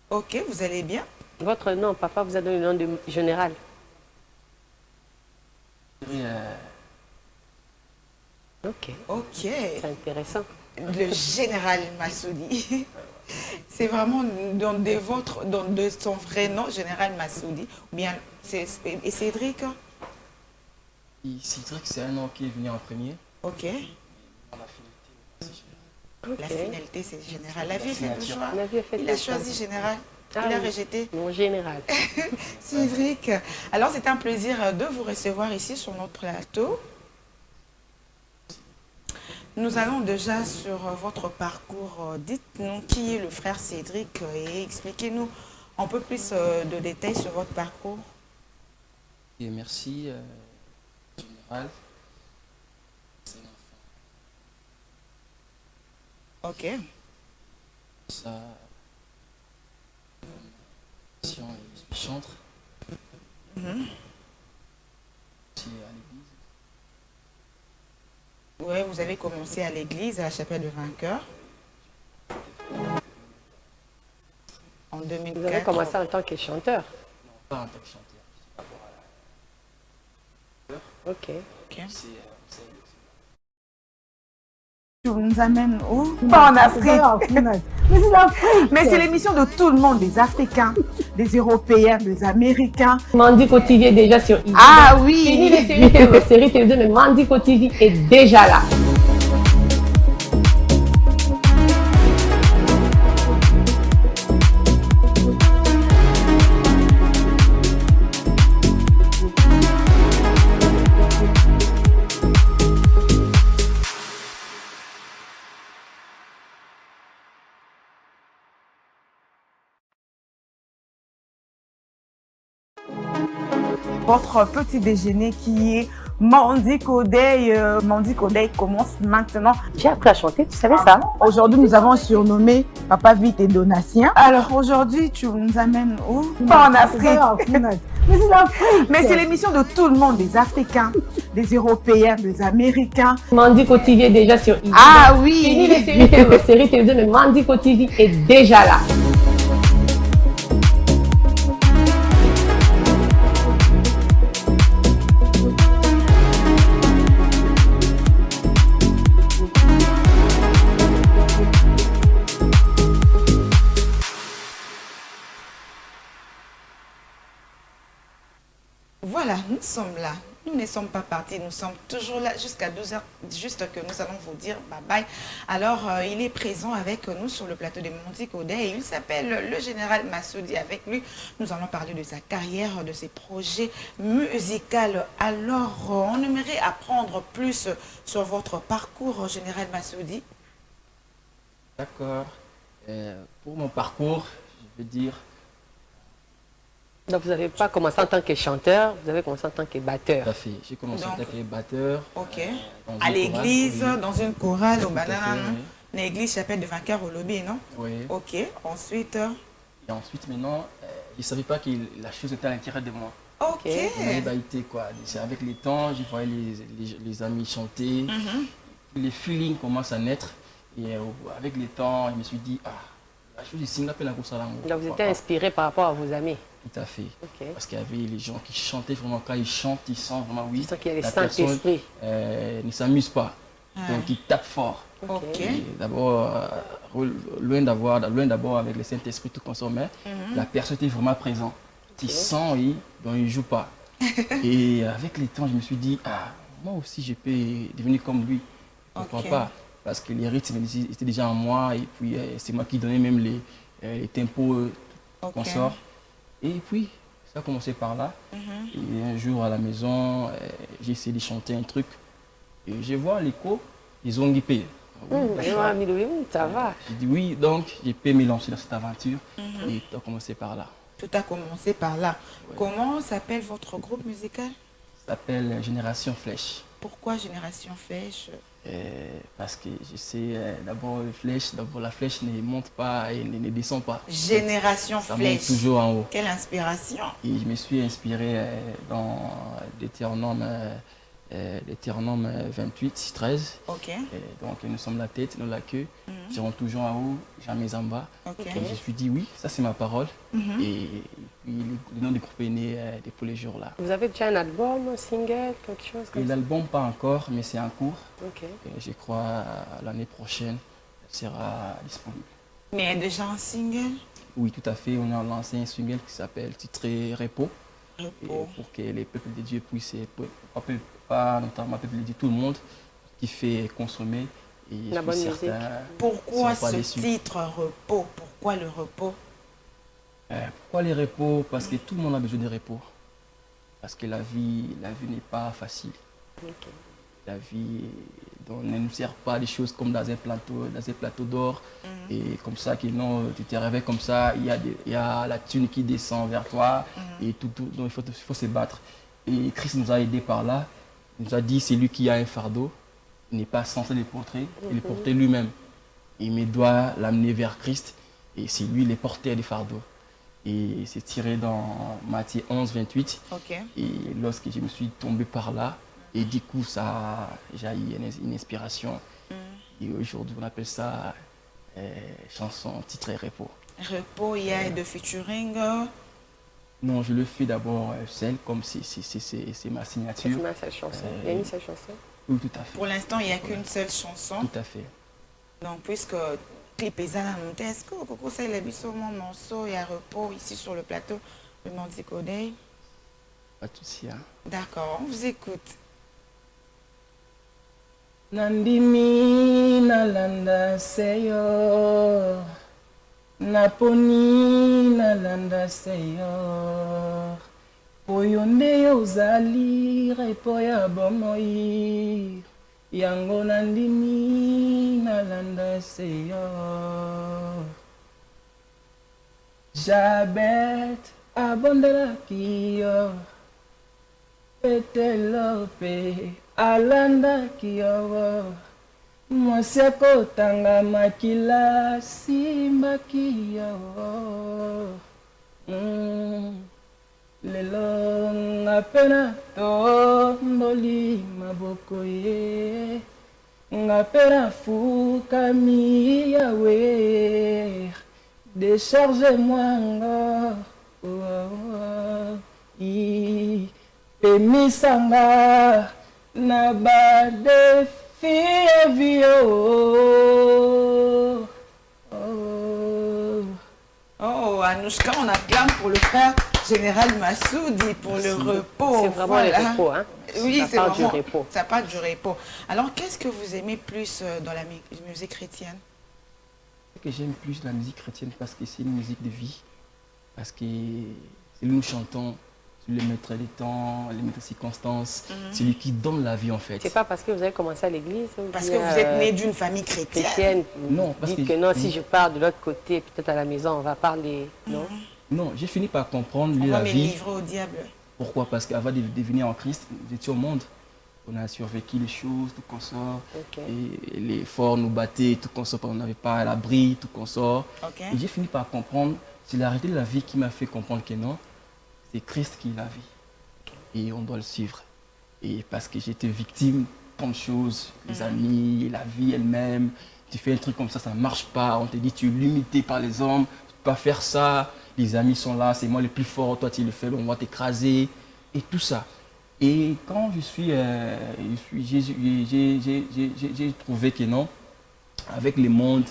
Ok, vous allez bien? Votre nom, papa vous a donné le nom de général. Oui, Ok. Ok. C'est intéressant. Le général Massoudi. C'est vraiment de son vrai nom, général Massoudi. Ou bien, et Cédric? Cédric, c'est un nom qui est venu en premier. Ok. La finalité, c'est général. La vie fait le choix. Il a choisi général. Il a rejeté. Mon général. Cédric. Alors, c'est un plaisir de vous recevoir ici sur notre plateau. Nous allons déjà sur votre parcours. Dites-nous qui est le frère Cédric et expliquez-nous un peu plus de détails sur votre parcours. Et merci, général. C'est un enfant. Ok. Ça. Je suis chantre. Je suis à l'église. Oui, vous avez commencé à l'église, à la chapelle de Vainqueur. En 2004. Vous avez commencé en tant que chanteur? Non, pas en tant que chanteur. Ok. Tu nous amènes où? Pas en Afrique. Mais c'est l'Afrique. Mais c'est l'émission de tout le monde, des Africains, des Européens, des Américains. Mandi TV est déjà sur IGN. Ah oui. Fini les séries télévisées, mais Mandi TV est déjà là. Votre petit déjeuner qui est Mandi Kodey. Mandi Kodey commence maintenant. J'ai appris à chanter, tu savais ça? Aujourd'hui, nous avons surnommé Papa Vite et Donatien. Alors aujourd'hui, tu nous amènes où? Pas en Afrique. Mais c'est l'Afrique. Mais c'est l'émission de tout le monde, des Africains, des Européens, des Américains. Mandi TV est déjà sur IGN. Ah oui. Fini les séries télévisées, mais Mandi TV est déjà là. Voilà, nous sommes là. Nous ne sommes pas partis, nous sommes toujours là jusqu'à 12h, juste que nous allons vous dire bye bye. Alors, il est présent avec nous sur le plateau de Mandi Kodey. Il s'appelle le général Massoudi. Avec lui, nous allons parler de sa carrière, de ses projets musicaux. Alors, on aimerait apprendre plus sur votre parcours, général Massoudi. D'accord. Pour mon parcours, je veux dire... Donc vous n'avez pas commencé en tant que chanteur, vous avez commencé en tant que batteur. Tout à fait. J'ai commencé en tant que batteur. Ok. À l'église, dans une chorale au Banana, l'église chapelle de Vainqueur au lobby, non? Oui. Ok. Ensuite. Et ensuite, maintenant, je ne savais pas que la chose était à l'intérieur de moi. Ok. C'est avec le temps, je voyais les amis chanter. Les feelings commencent à naître. Et avec le temps, je me suis dit, ah, la chose ici, on appelle la Kosalango. Donc vous étiez inspiré par rapport à vos amis? Tout à fait. Okay. Parce qu'il y avait les gens qui chantaient vraiment, quand ils chantent, ils sentent vraiment, oui. C'est qu'il y a le la personne ne s'amuse pas. Donc ils tapent fort. D'abord, loin d'abord avec le Saint-Esprit, tout comme mais la personne était vraiment présente. Il sent, donc il ne joue pas. Et avec les temps, je me suis dit, moi aussi, je peux devenir comme lui. Pourquoi pas? Parce que les rythmes étaient déjà en moi, et puis c'est moi qui donnais même les tempos qu'on sort. Et puis, ça a commencé par là. Et un jour à la maison, j'ai essayé de chanter un truc. Et je vois l'écho, ils ont guipé. Ça va. J'ai dit oui, donc j'ai pu me lancer dans cette aventure. Et tout a commencé par là. Tout a commencé par là. Ouais. Comment s'appelle votre groupe musical? Ça s'appelle Génération Flèche. Pourquoi Génération Flèche? Parce que je sais, d'abord la flèche ne monte pas et ne descend pas. Génération ça Flèche. Monte toujours en haut. Quelle inspiration! Et je me suis inspiré dans Deutéronome 28, 13. Donc nous sommes la tête, nous la queue. Nous serons toujours en haut, jamais en bas. Et je me suis dit oui, ça c'est ma parole. Et puis le nom du groupe est né depuis les jours là. Vous avez déjà un album, un single, quelque chose comme ça? L'album pas encore, mais c'est en cours. Et je crois l'année prochaine, elle sera disponible. Mais il y a déjà un single? Oui, tout à fait. On a lancé un single qui s'appelle titré Repos. Pour que les peuples de Dieu puissent, pas notamment peuple de Dieu, tout le monde qui fait consommer. Et la bonne musique. Pourquoi ce titre Repos? Pourquoi le repos? Pourquoi les repos? Parce que tout le monde a besoin de repos. Parce que la vie n'est pas facile. La vie ne nous sert pas des choses comme dans un plateau d'or. Et comme ça, que non, tu te réveilles comme ça, il y a la thune qui descend vers toi. Et tout, donc il faut se battre. Et Christ nous a aidés par là. Il nous a dit, c'est lui qui a un fardeau. Il n'est pas censé le porter, il le portait lui-même. Il me doit l'amener vers Christ. Et c'est lui le porteur du fardeau. Et c'est tiré dans Matthieu 11, 28. Et lorsque je me suis tombé par là, et du coup, j'ai eu une inspiration. Et aujourd'hui, on appelle ça chanson titrée Repos. Repos, il y a de featuring? Non, je le fais d'abord seul, comme c'est ma signature. C'est ma seule chanson. Il y a une seule chanson? Oui, tout à fait. Pour l'instant, il n'y a qu'une seule chanson? Tout à fait. Donc, puisque clip est à la montée, est-ce que Coco ça il a vu sur mon morceau, il y a Repos ici sur le plateau, le Mandico Day? Pas de souci, hein. D'accord, on vous écoute. Nandimi nalanda seyo, naponi nalanda seyo, poyonde ozali repo ya bomoi, yango nandimi nalanda seyo. Jabet abondelaki yo, petelope alanda kiyo, mwasi akotanga makila simba kiyo. Lelo ngapena tondoli maboko ye, ngapena fukami yawe, décharge-moi encore. Pemisanga na ba defi avio. Oh, Anouchka, on acclame pour le frère Général Massoudi pour le repos. C'est vraiment le repos, hein? Oui, c'est vraiment du repos. Ça part du repos. Alors, qu'est-ce que vous aimez plus dans la musique chrétienne? Ce que j'aime plus dans la musique chrétienne, parce que c'est une musique de vie. Parce que nous chantons le maître des temps, les maîtres des circonstances, c'est lui qui donne la vie en fait. C'est pas parce que vous avez commencé à l'église? Parce que vous êtes né d'une famille chrétienne. Non, parce que non, si je pars de l'autre côté, peut-être à la maison, on va parler, non? Non, j'ai fini par comprendre la vie. On va me livrer au diable. Pourquoi? Parce qu'avant de devenir en Christ, nous étions au monde. On a survécu les choses, tout qu'on sort. Et les forts nous battaient, tout qu'on sort, on n'avait pas l'abri, tout qu'on sort. Et j'ai fini par comprendre, c'est la réalité de la vie qui m'a fait comprendre que non, c'est Christ qui est la vie. Et on doit le suivre. Et parce que j'étais victime de tant de choses, les amis, la vie elle-même, tu fais un truc comme ça ne marche pas. On te dit, tu es limité par les hommes, tu peux pas faire ça. Les amis sont là, c'est moi le plus fort, toi tu le fais, on va t'écraser. Et tout ça. Et quand j'ai trouvé que non, avec le monde,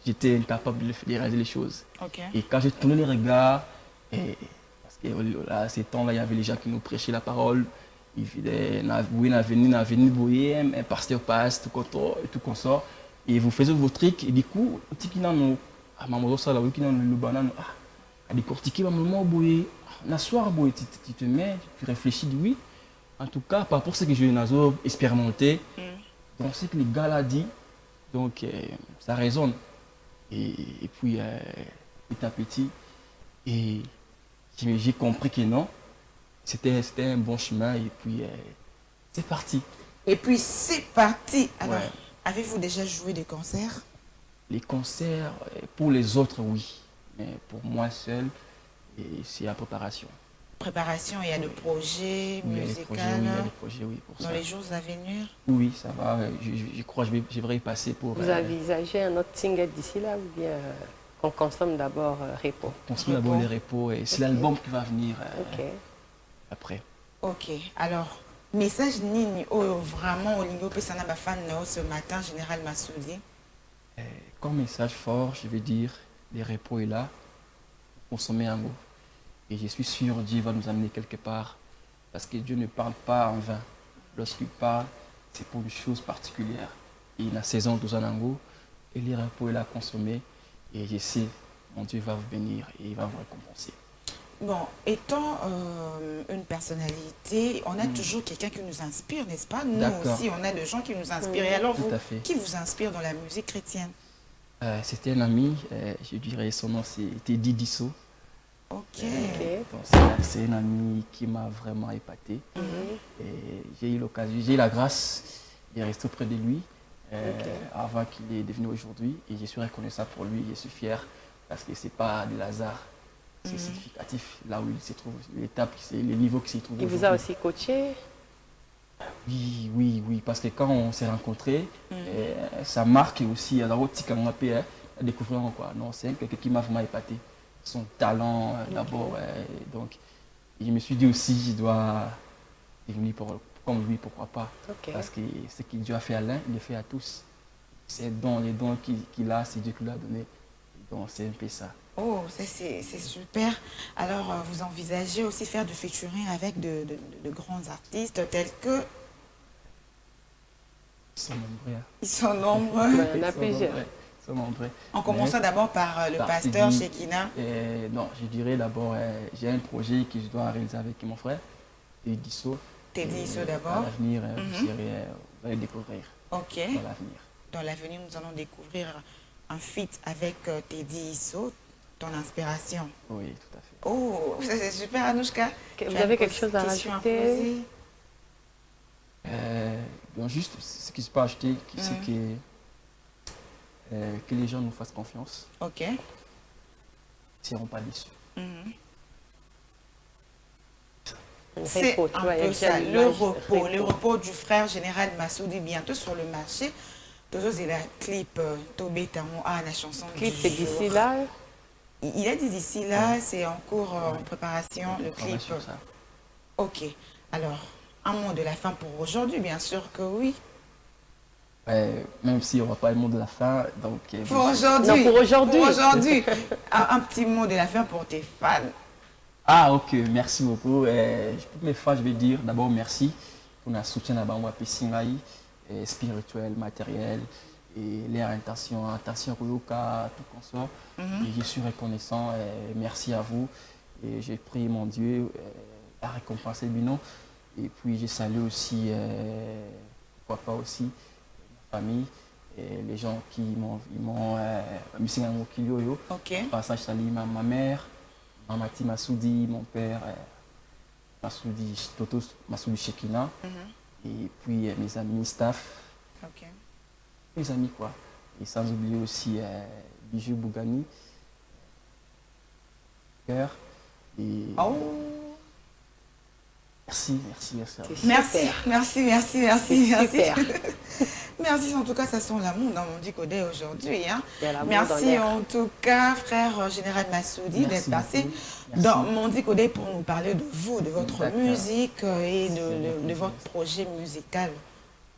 j'étais incapable de réaliser les choses. Okay. Et quand j'ai tourné les regards, parce que là, ces temps-là, il y avait les gens qui nous prêchaient la parole. Il y avait un pasteur passe, tout consort. Et vous faites vos trucs. Et du coup, tu te mets, tu réfléchis, dis oui. En tout cas, par rapport à ce que je n'ai expérimenté, donc ce que les gars l'ont dit, donc ça résonne. Et puis, petit à petit, et j'ai compris que non, c'était un bon chemin, et puis c'est parti. Et puis c'est parti. Alors, ouais. Avez-vous déjà joué des concerts? Les concerts, pour les autres, oui. Mais pour moi seul, c'est en préparation. Préparation, il y a des projets musicaux. Il y a des projets, oui, pour dans ça. Les jours à venir? Oui, ça va. Je crois que je vais y passer pour... Vous envisagez un autre single d'ici là ou bien qu'on consomme d'abord Repos? On consomme d'abord les Repos et c'est l'album qui va venir après. Ok, alors, message Nini, vraiment, Olingo Pesana Bafan ce matin, Général Massoudi? Comme message fort, je vais dire, les Repos est là, consommer un mot. Et je suis sûr que Dieu va nous amener quelque part. Parce que Dieu ne parle pas en vain. Lorsqu'il parle, c'est pour une chose particulière. Et la saison de Zanango, et les repos est là à consommer. Et je sais, mon Dieu va vous bénir et il va vous récompenser. Bon, étant une personnalité, on a toujours quelqu'un qui nous inspire, n'est-ce pas? Nous aussi, on a des gens qui nous inspirent. Et alors, vous, qui vous inspire dans la musique chrétienne? C'était un ami, je dirais son nom, c'était Didiso. Ok. C'est un ami qui m'a vraiment épaté. Et j'ai eu l'occasion, j'ai eu la grâce de rester auprès de lui avant qu'il est devenu aujourd'hui. Et je suis reconnaissant pour lui, je suis fier parce que ce n'est pas de hasard. C'est significatif là où il se trouve, l'étape, les niveaux qu'il s'y trouve. Il vous a aussi coaché? Oui, parce que quand on s'est rencontrés, ça marque aussi, alors au petit à découvrir quoi. Non, c'est quelqu'un qui m'a vraiment épaté. Son talent d'abord. Donc, je me suis dit aussi, je dois devenir comme lui, pourquoi pas. Parce que ce que Dieu a fait à l'un, il le fait à tous. C'est les dons qu'il a, c'est Dieu qui l'a donné. Donc, c'est un peu ça. Oh, c'est super. Alors, vous envisagez aussi faire du featuring avec de grands artistes tels que... Ils sont nombreux. Ils sont nombreux. Il y en a plusieurs. En commençant d'abord par le pasteur Shekina. Non, je dirais d'abord, j'ai un projet que je dois réaliser avec mon frère, Teddy Disso. Teddy Disso d'abord. À l'avenir, vous allez découvrir. Ok. Dans l'avenir. Dans l'avenir, nous allons découvrir un feat avec Teddy Disso, ton inspiration. Oui, tout à fait. Oh, c'est super, Anouchka. Vous avez quelque chose à rajouter? Juste ce qui se peut acheter, c'est que les gens nous fassent confiance. Ok. Ils ne seront pas déçus. C'est un peu ça, le repos du frère général Massoudi, bientôt sur le marché. Toujours il a clip Tobé Tamou à la chanson clip c'est d'ici là. Il a dit d'ici là, c'est en cours en préparation, le clip. Ok, alors un mot de la fin pour aujourd'hui, bien sûr que oui. Même si on ne va pas le mot de la fin, donc... Pour aujourd'hui. Non, pour aujourd'hui. Pour aujourd'hui. Un petit mot de la fin pour tes fans. Ah, ok, merci beaucoup. Pour mes fans, je vais dire d'abord merci pour le soutien à Bangwa Pessingaï, spirituel, matériel, et leur intention, Ruyoka, tout comme ça. Et je suis reconnaissant, merci à vous. Et j'ai prié mon Dieu à récompenser Bino. Et puis je salue aussi, pourquoi pas aussi, famille et les gens qui m'ont mis un mot. Passage salut ma mère, Mamati Massoudi, mon père Massoudi Toto Massoudi Shekina, et puis mes amis staff, mes amis quoi, et sans oublier aussi Bijou Bougani, cœur et Merci. Merci en tout cas, ça sent l'amour dans Mondi Kodé aujourd'hui. Hein. Merci en tout cas, frère général Massoudi, d'être passé dans Mondi Kodé pour nous parler de vous, de votre musique et de votre projet musical.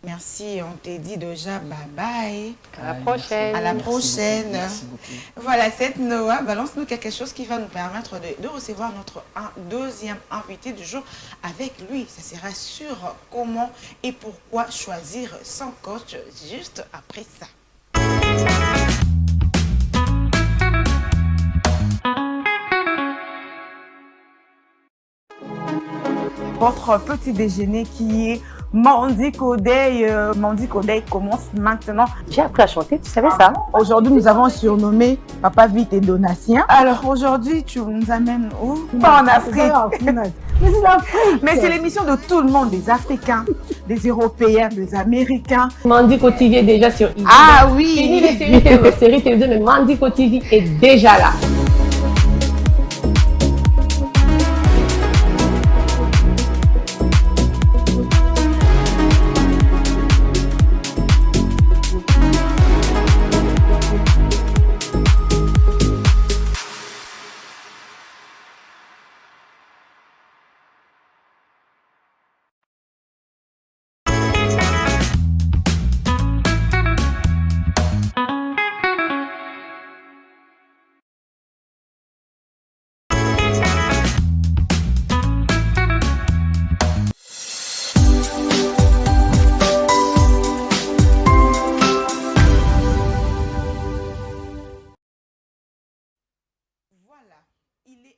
Merci, on te dit déjà bye bye. À la prochaine. À la prochaine. Merci beaucoup. Voilà, cette Noah, balance-nous quelque chose qui va nous permettre de recevoir notre deuxième invité du jour avec lui. Ça sera sur comment et pourquoi choisir son coach juste après ça. Votre petit déjeuner qui est Mondi Kodé. Mondi Kodé commence maintenant. J'ai appris à chanter, tu savais ça? Aujourd'hui, nous avons surnommé Papa Vite et Donatien. Alors aujourd'hui, tu nous amènes où? Pas en Afrique. Mais c'est l'Afrique. Mais c'est l'émission de tout le monde, des Africains, des Européens, des Américains. Mondi Kodé déjà sur IG. Ah oui. Fini les séries TV2, mais Mondi Kodé est déjà là.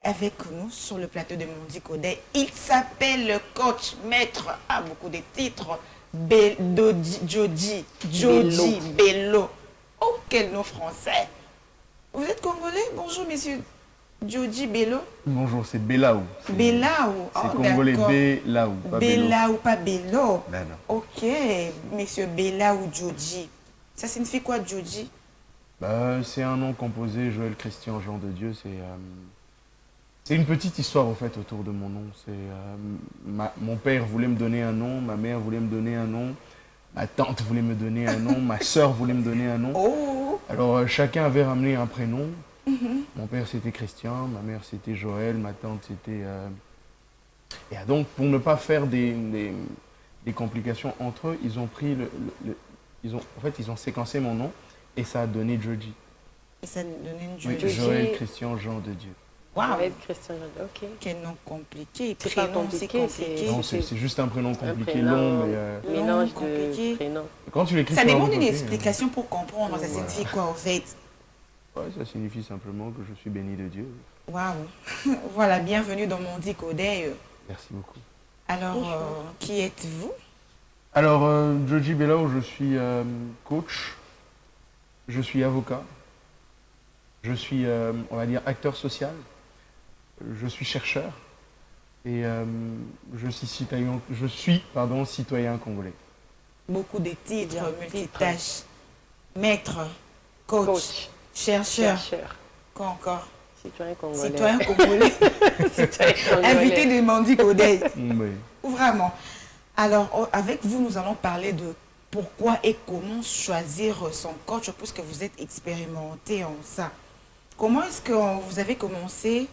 Avec nous sur le plateau de Mondi Kodé. Il s'appelle le coach maître à beaucoup de titres. Jody Bello. Oh, quel nom français. Vous êtes congolais? Bonjour, monsieur Jody Bello. Bonjour, c'est Belaou. Belaou. C'est congolais Belaou, pas Bello. Belaou, pas Bello. Ben non. Ok, monsieur Belaou Jody. Ça signifie quoi, Jody? C'est un nom composé, Joël Christian Jean de Dieu. C'est une petite histoire au fait autour de mon nom. Mon père voulait me donner un nom, ma mère voulait me donner un nom, ma tante voulait me donner un nom, ma soeur voulait me donner un nom. Oh. Alors chacun avait ramené un prénom. Mon père c'était Christian, ma mère c'était Joël, ma tante c'était... Et donc pour ne pas faire des complications entre eux, ils ont pris ils ont séquencé mon nom et ça a donné Jody. Et ça a donné une Jody. Oui, Joël Christian Jean de Dieu. Wow. Christian, ok. Quel nom compliqué. C'est pas compliqué, non, c'est juste un prénom compliqué, long, mais... mélange de prénoms. Quand tu l'écris, ça demande une explication pour comprendre. Ça signifie quoi, en fait? Ouais, ça signifie simplement que je suis béni de Dieu. Waouh. Voilà, bienvenue dans Mondi Kodé. Merci beaucoup. Alors, qui êtes-vous? Alors, Jody Bello, je suis coach, je suis avocat, je suis, on va dire, acteur social. Je suis chercheur et je suis citoyen congolais. Beaucoup de titres, multitâches. Maître, coach, chercheur. Quoi encore? Citoyen congolais. Citoyen congolais. Invité de Mondi Kodé. Oui. Vraiment. Alors, avec vous, nous allons parler de pourquoi et comment choisir son coach, puisque vous êtes expérimenté en ça. Comment est-ce que vous avez commencé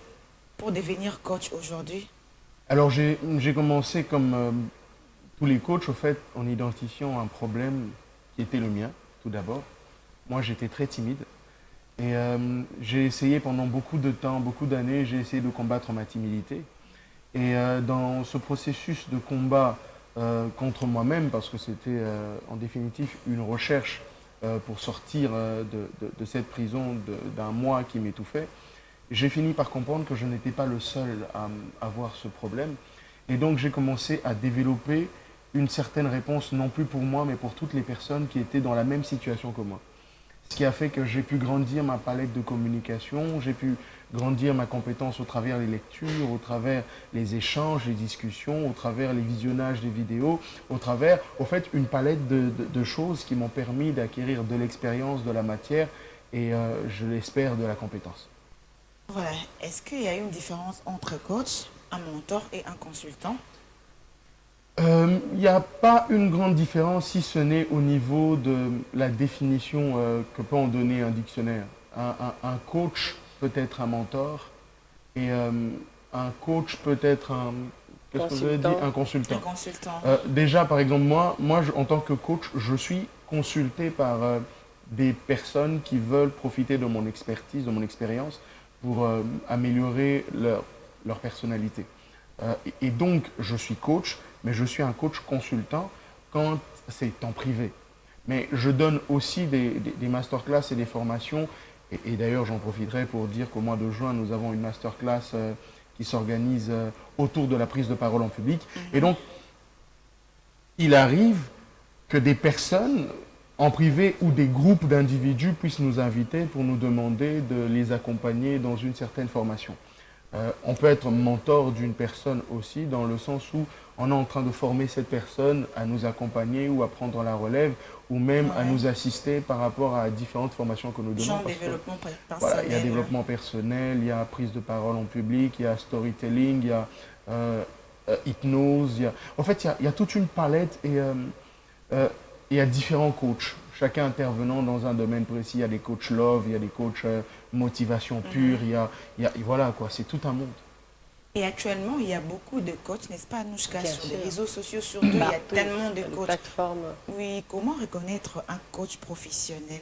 pour devenir coach aujourd'hui? Alors j'ai commencé comme tous les coachs, au fait, en identifiant un problème qui était le mien, tout d'abord. Moi, j'étais très timide et j'ai essayé pendant beaucoup de temps, beaucoup d'années, j'ai essayé de combattre ma timidité. Et dans ce processus de combat contre moi-même, parce que c'était en définitive une recherche pour sortir de cette prison d'un moi qui m'étouffait, j'ai fini par comprendre que je n'étais pas le seul à avoir ce problème. Et donc j'ai commencé à développer une certaine réponse, non plus pour moi, mais pour toutes les personnes qui étaient dans la même situation que moi. Ce qui a fait que j'ai pu grandir ma palette de communication, j'ai pu grandir ma compétence au travers les lectures, au travers les échanges, les discussions, au travers les visionnages des vidéos, au travers, au fait, une palette de choses qui m'ont permis d'acquérir de l'expérience, de la matière et, je l'espère, de la compétence. Voilà. Est-ce qu'il y a une différence entre coach, un mentor et un consultant? Il n'y a pas une grande différence si ce n'est au niveau de la définition que peut en donner un dictionnaire. Un coach peut être un mentor et un coach peut être un... Qu'est-ce que vous avez dit? Un consultant. Un consultant. Déjà, par exemple, moi en tant que coach, je suis consulté par des personnes qui veulent profiter de mon expertise, de mon expérience pour améliorer leur personnalité. Et donc, je suis coach, mais je suis un coach consultant quand c'est en privé. Mais je donne aussi des masterclass et des formations. Et d'ailleurs, j'en profiterai pour dire qu'au mois de juin, nous avons une masterclass qui s'organise autour de la prise de parole en public. Et donc, il arrive que des personnes en privé ou des groupes d'individus puissent nous inviter pour nous demander de les accompagner dans une certaine formation. On peut être mentor d'une personne aussi, dans le sens où on est en train de former cette personne à nous accompagner ou à prendre la relève, ou même à nous assister par rapport à différentes formations que nous donnons. Genre développement personnel. Voilà, il y a développement personnel, il y a prise de parole en public, il y a storytelling, il y a hypnose. En fait, il y a toute une palette et il y a différents coachs. Chacun intervenant dans un domaine précis. Il y a des coachs love, il y a des coachs motivation pure, voilà quoi, c'est tout un monde. Et actuellement, il y a beaucoup de coachs, n'est-ce pas, Anouchka, sur les réseaux sociaux, surtout, il y a tellement de coachs. Plateformes. Oui, comment reconnaître un coach professionnel?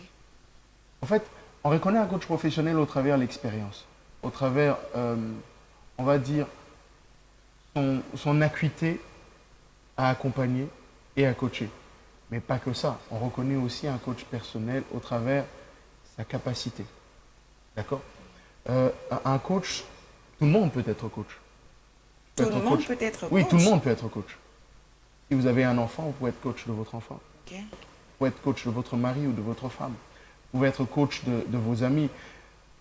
En fait, on reconnaît un coach professionnel au travers de l'expérience, au travers, on va dire, son acuité à accompagner et à coacher. Mais pas que ça, on reconnaît aussi un coach personnel au travers sa capacité. D'accord? Un coach, tout le monde peut être coach. Tout le monde peut être coach? Oui, tout le monde peut être coach. Si vous avez un enfant, vous pouvez être coach de votre enfant. Okay. Vous pouvez être coach de votre mari ou de votre femme. Vous pouvez être coach de vos amis.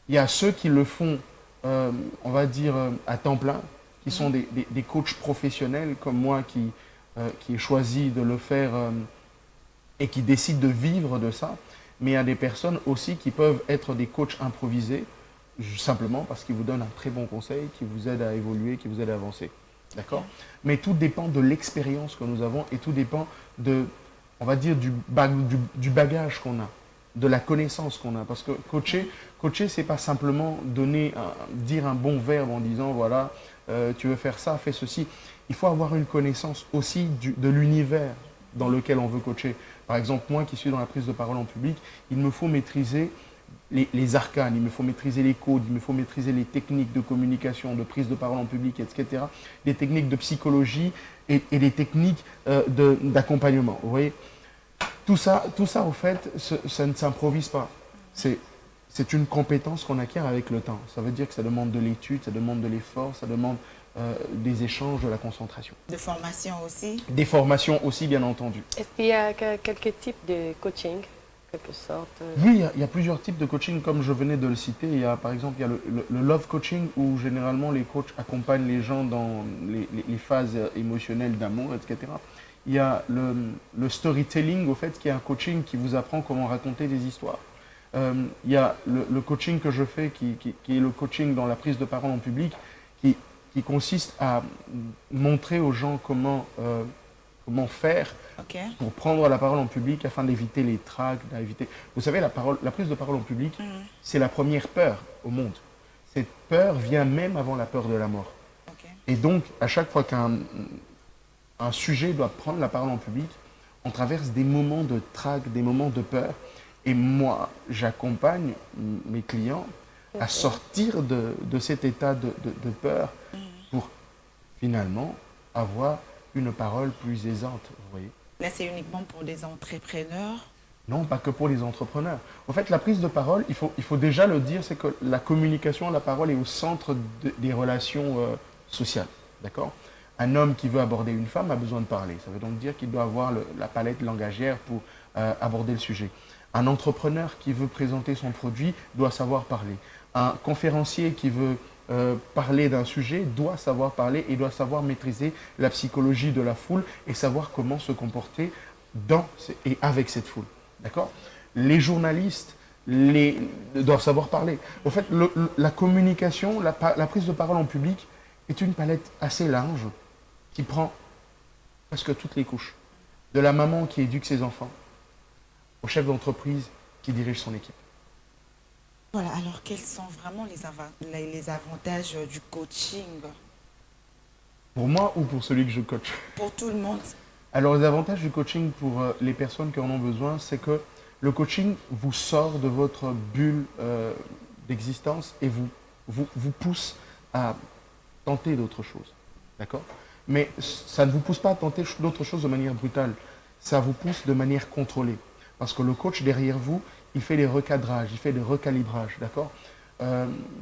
Il y a ceux qui le font, on va dire, à temps plein, qui sont des coachs professionnels comme moi qui ai choisi de le faire et qui décident de vivre de ça. Mais il y a des personnes aussi qui peuvent être des coachs improvisés, simplement parce qu'ils vous donnent un très bon conseil, qui vous aide à évoluer, qui vous aide à avancer. D'accord? Mais tout dépend de l'expérience que nous avons et tout dépend de, on va dire, du bagage qu'on a, de la connaissance qu'on a. Parce que coacher, c'est pas simplement dire un bon verbe en disant, voilà, tu veux faire ça, fais ceci. Il faut avoir une connaissance aussi de l'univers dans lequel on veut coacher. Par exemple, moi qui suis dans la prise de parole en public, il me faut maîtriser les arcanes, il me faut maîtriser les codes, il me faut maîtriser les techniques de communication, de prise de parole en public, etc. Les techniques de psychologie et les techniques d'accompagnement. Vous voyez, tout ça, au fait, ça ne s'improvise pas. C'est une compétence qu'on acquiert avec le temps. Ça veut dire que ça demande de l'étude, ça demande de l'effort, ça demande des échanges, de la concentration. De formation aussi? Des formations aussi, bien entendu. Est-ce qu'il y a quelques types de coaching, quelque sorte? Oui, il y a plusieurs types de coaching, comme je venais de le citer. Il y a, par exemple, il y a le love coaching, où généralement les coachs accompagnent les gens dans les phases émotionnelles d'amour, etc. Il y a le storytelling, au fait, qui est un coaching qui vous apprend comment raconter des histoires. Il y a le coaching que je fais, qui est le coaching dans la prise de parole en public, qui consiste à montrer aux gens comment faire pour prendre la parole en public afin d'éviter les tracs, d'éviter... Vous savez, la prise de parole en public, c'est la première peur au monde. Cette peur vient même avant la peur de la mort. Et donc, à chaque fois qu'un sujet doit prendre la parole en public, on traverse des moments de trac, des moments de peur. Et moi, j'accompagne mes clients à sortir de cet état de peur pour finalement avoir une parole plus aisante, vous voyez. Là, c'est uniquement pour des entrepreneurs? Non, pas que pour les entrepreneurs. En fait, la prise de parole, il faut déjà le dire, c'est que la communication, la parole est au centre des relations sociales, d'accord? Un homme qui veut aborder une femme a besoin de parler. Ça veut donc dire qu'il doit avoir la palette langagière pour aborder le sujet. Un entrepreneur qui veut présenter son produit doit savoir parler. Un conférencier qui veut parler d'un sujet doit savoir parler et doit savoir maîtriser la psychologie de la foule et savoir comment se comporter dans et avec cette foule. D'accord? Les journalistes doivent savoir parler. En fait, la communication, la prise de parole en public est une palette assez large qui prend presque toutes les couches. De la maman qui éduque ses enfants, au chef d'entreprise qui dirige son équipe. Voilà, alors quels sont vraiment les avantages du coaching? Pour moi ou pour celui que je coach? Pour tout le monde. Alors les avantages du coaching pour les personnes qui en ont besoin, c'est que le coaching vous sort de votre bulle d'existence et vous pousse à tenter d'autres choses. D'accord? Mais ça ne vous pousse pas à tenter d'autres choses de manière brutale. Ça vous pousse de manière contrôlée. Parce que le coach derrière vous, il fait des recadrages, il fait des recalibrages. D'accord?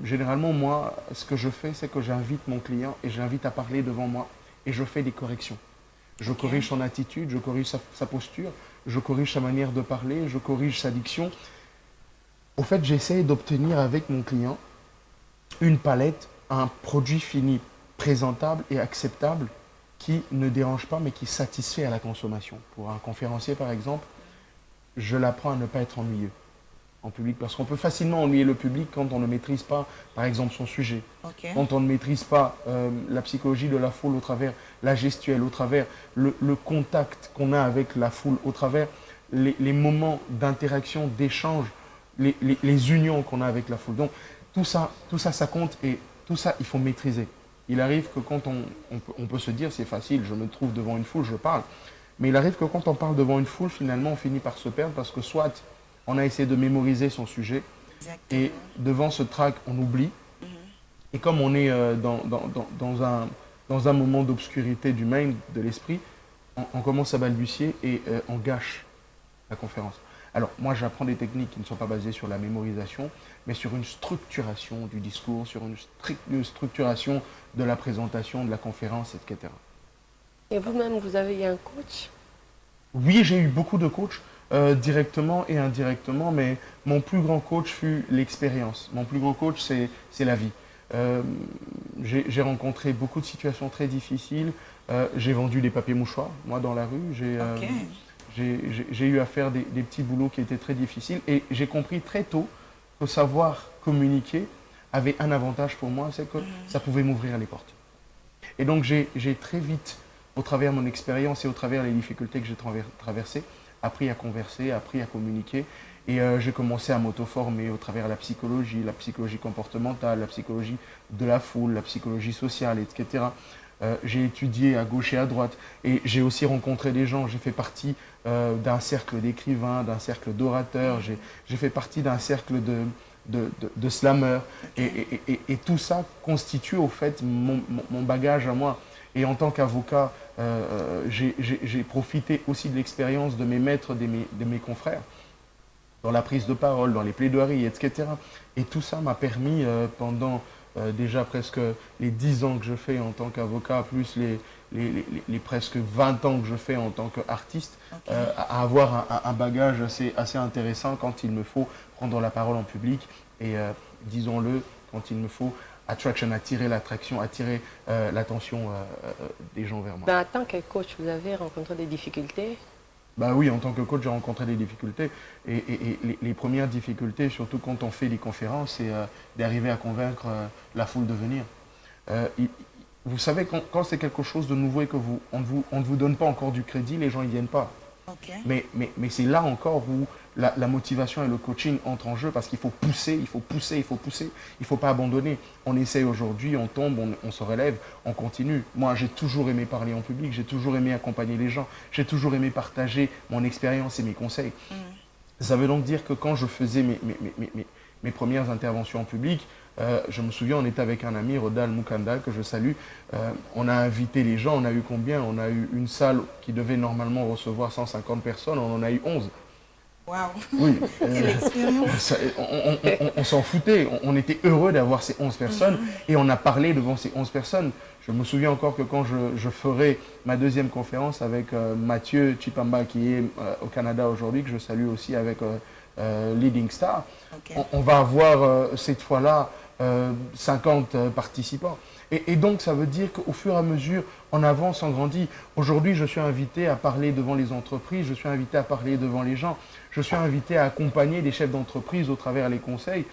Généralement, moi, ce que je fais, c'est que j'invite mon client et j'invite à parler devant moi et je fais des corrections. Je corrige son attitude, je corrige sa posture, je corrige sa manière de parler, je corrige sa diction. Au fait, j'essaie d'obtenir avec mon client une palette, un produit fini présentable et acceptable qui ne dérange pas mais qui satisfait à la consommation. Pour un conférencier, par exemple, je l'apprends à ne pas être ennuyeux en public, parce qu'on peut facilement ennuyer le public quand on ne maîtrise pas, par exemple, son sujet. Quand on ne maîtrise pas la psychologie de la foule au travers la gestuelle, au travers le contact qu'on a avec la foule, au travers les moments d'interaction, d'échange, les unions qu'on a avec la foule. Donc tout ça, ça compte et tout ça, il faut maîtriser. Il arrive que quand on peut se dire c'est facile, je me trouve devant une foule, je parle. Mais il arrive que quand on parle devant une foule, finalement, on finit par se perdre parce que soit on a essayé de mémoriser son sujet et devant ce track, on oublie. Et comme on est dans un moment d'obscurité du mind, de l'esprit, on commence à balbutier et on gâche la conférence. Alors, moi, j'apprends des techniques qui ne sont pas basées sur la mémorisation, mais sur une structuration du discours, sur une structuration de la présentation, de la conférence, etc. Et vous-même, vous avez eu un coach? Oui, j'ai eu beaucoup de coachs, directement et indirectement, mais mon plus grand coach fut l'expérience. Mon plus grand coach, c'est la vie. J'ai rencontré beaucoup de situations très difficiles. J'ai vendu des papiers mouchoirs, moi, dans la rue. J'ai eu à faire des petits boulots qui étaient très difficiles et j'ai compris très tôt que savoir communiquer avait un avantage pour moi, c'est que ça pouvait m'ouvrir les portes. Et donc j'ai très vite, au travers de mon expérience et au travers des difficultés que j'ai traversées, appris à converser, appris à communiquer et j'ai commencé à m'auto-former au travers de la psychologie comportementale, la psychologie de la foule, la psychologie sociale, etc. J'ai étudié à gauche et à droite et j'ai aussi rencontré des gens. J'ai fait partie d'un cercle d'écrivains, d'un cercle d'orateurs, j'ai fait partie d'un cercle de slammeurs et tout ça constitue au fait mon bagage à moi. Et en tant qu'avocat, j'ai profité aussi de l'expérience de mes maîtres, de mes confrères, dans la prise de parole, dans les plaidoiries, etc. Et tout ça m'a permis pendant déjà presque les 10 ans que je fais en tant qu'avocat, plus les presque 20 ans que je fais en tant qu'artiste, à avoir un bagage assez intéressant quand il me faut prendre la parole en public et, disons-le, quand il me faut attirer l'attraction, attirer l'attention des gens vers moi. En tant que coach, vous avez rencontré des difficultés? Bah oui, en tant que coach, j'ai rencontré des difficultés. Et les premières difficultés, surtout quand on fait des conférences, c'est d'arriver à convaincre la foule de venir. Vous savez, quand c'est quelque chose de nouveau et qu'on ne vous donne pas encore du crédit, les gens ne viennent pas. Mais c'est là encore où la motivation et le coaching entrent en jeu parce qu'il faut pousser, il faut pousser, il faut pousser. Il ne faut pas abandonner. On essaye aujourd'hui, on tombe, on se relève, on continue. Moi, j'ai toujours aimé parler en public, j'ai toujours aimé accompagner les gens, j'ai toujours aimé partager mon expérience et mes conseils. Ça veut donc dire que quand je faisais mes premières interventions en public, je me souviens, on était avec un ami, Rodal Mukanda, que je salue. On a invité les gens, on a eu combien? On a eu une salle qui devait normalement recevoir 150 personnes, on en a eu 11. Waouh! Oui. Quelle expérience! On s'en foutait, on était heureux d'avoir ces 11 personnes et on a parlé devant ces 11 personnes. Je me souviens encore que quand je ferai ma deuxième conférence avec Mathieu Chipamba, qui est au Canada aujourd'hui, que je salue aussi avec Leading Star, on va avoir cette fois-là 50 participants. Et donc, ça veut dire qu'au fur et à mesure, on avance, on grandit. Aujourd'hui, je suis invité à parler devant les entreprises, je suis invité à parler devant les gens, je suis invité à accompagner des chefs d'entreprise au travers les conseils.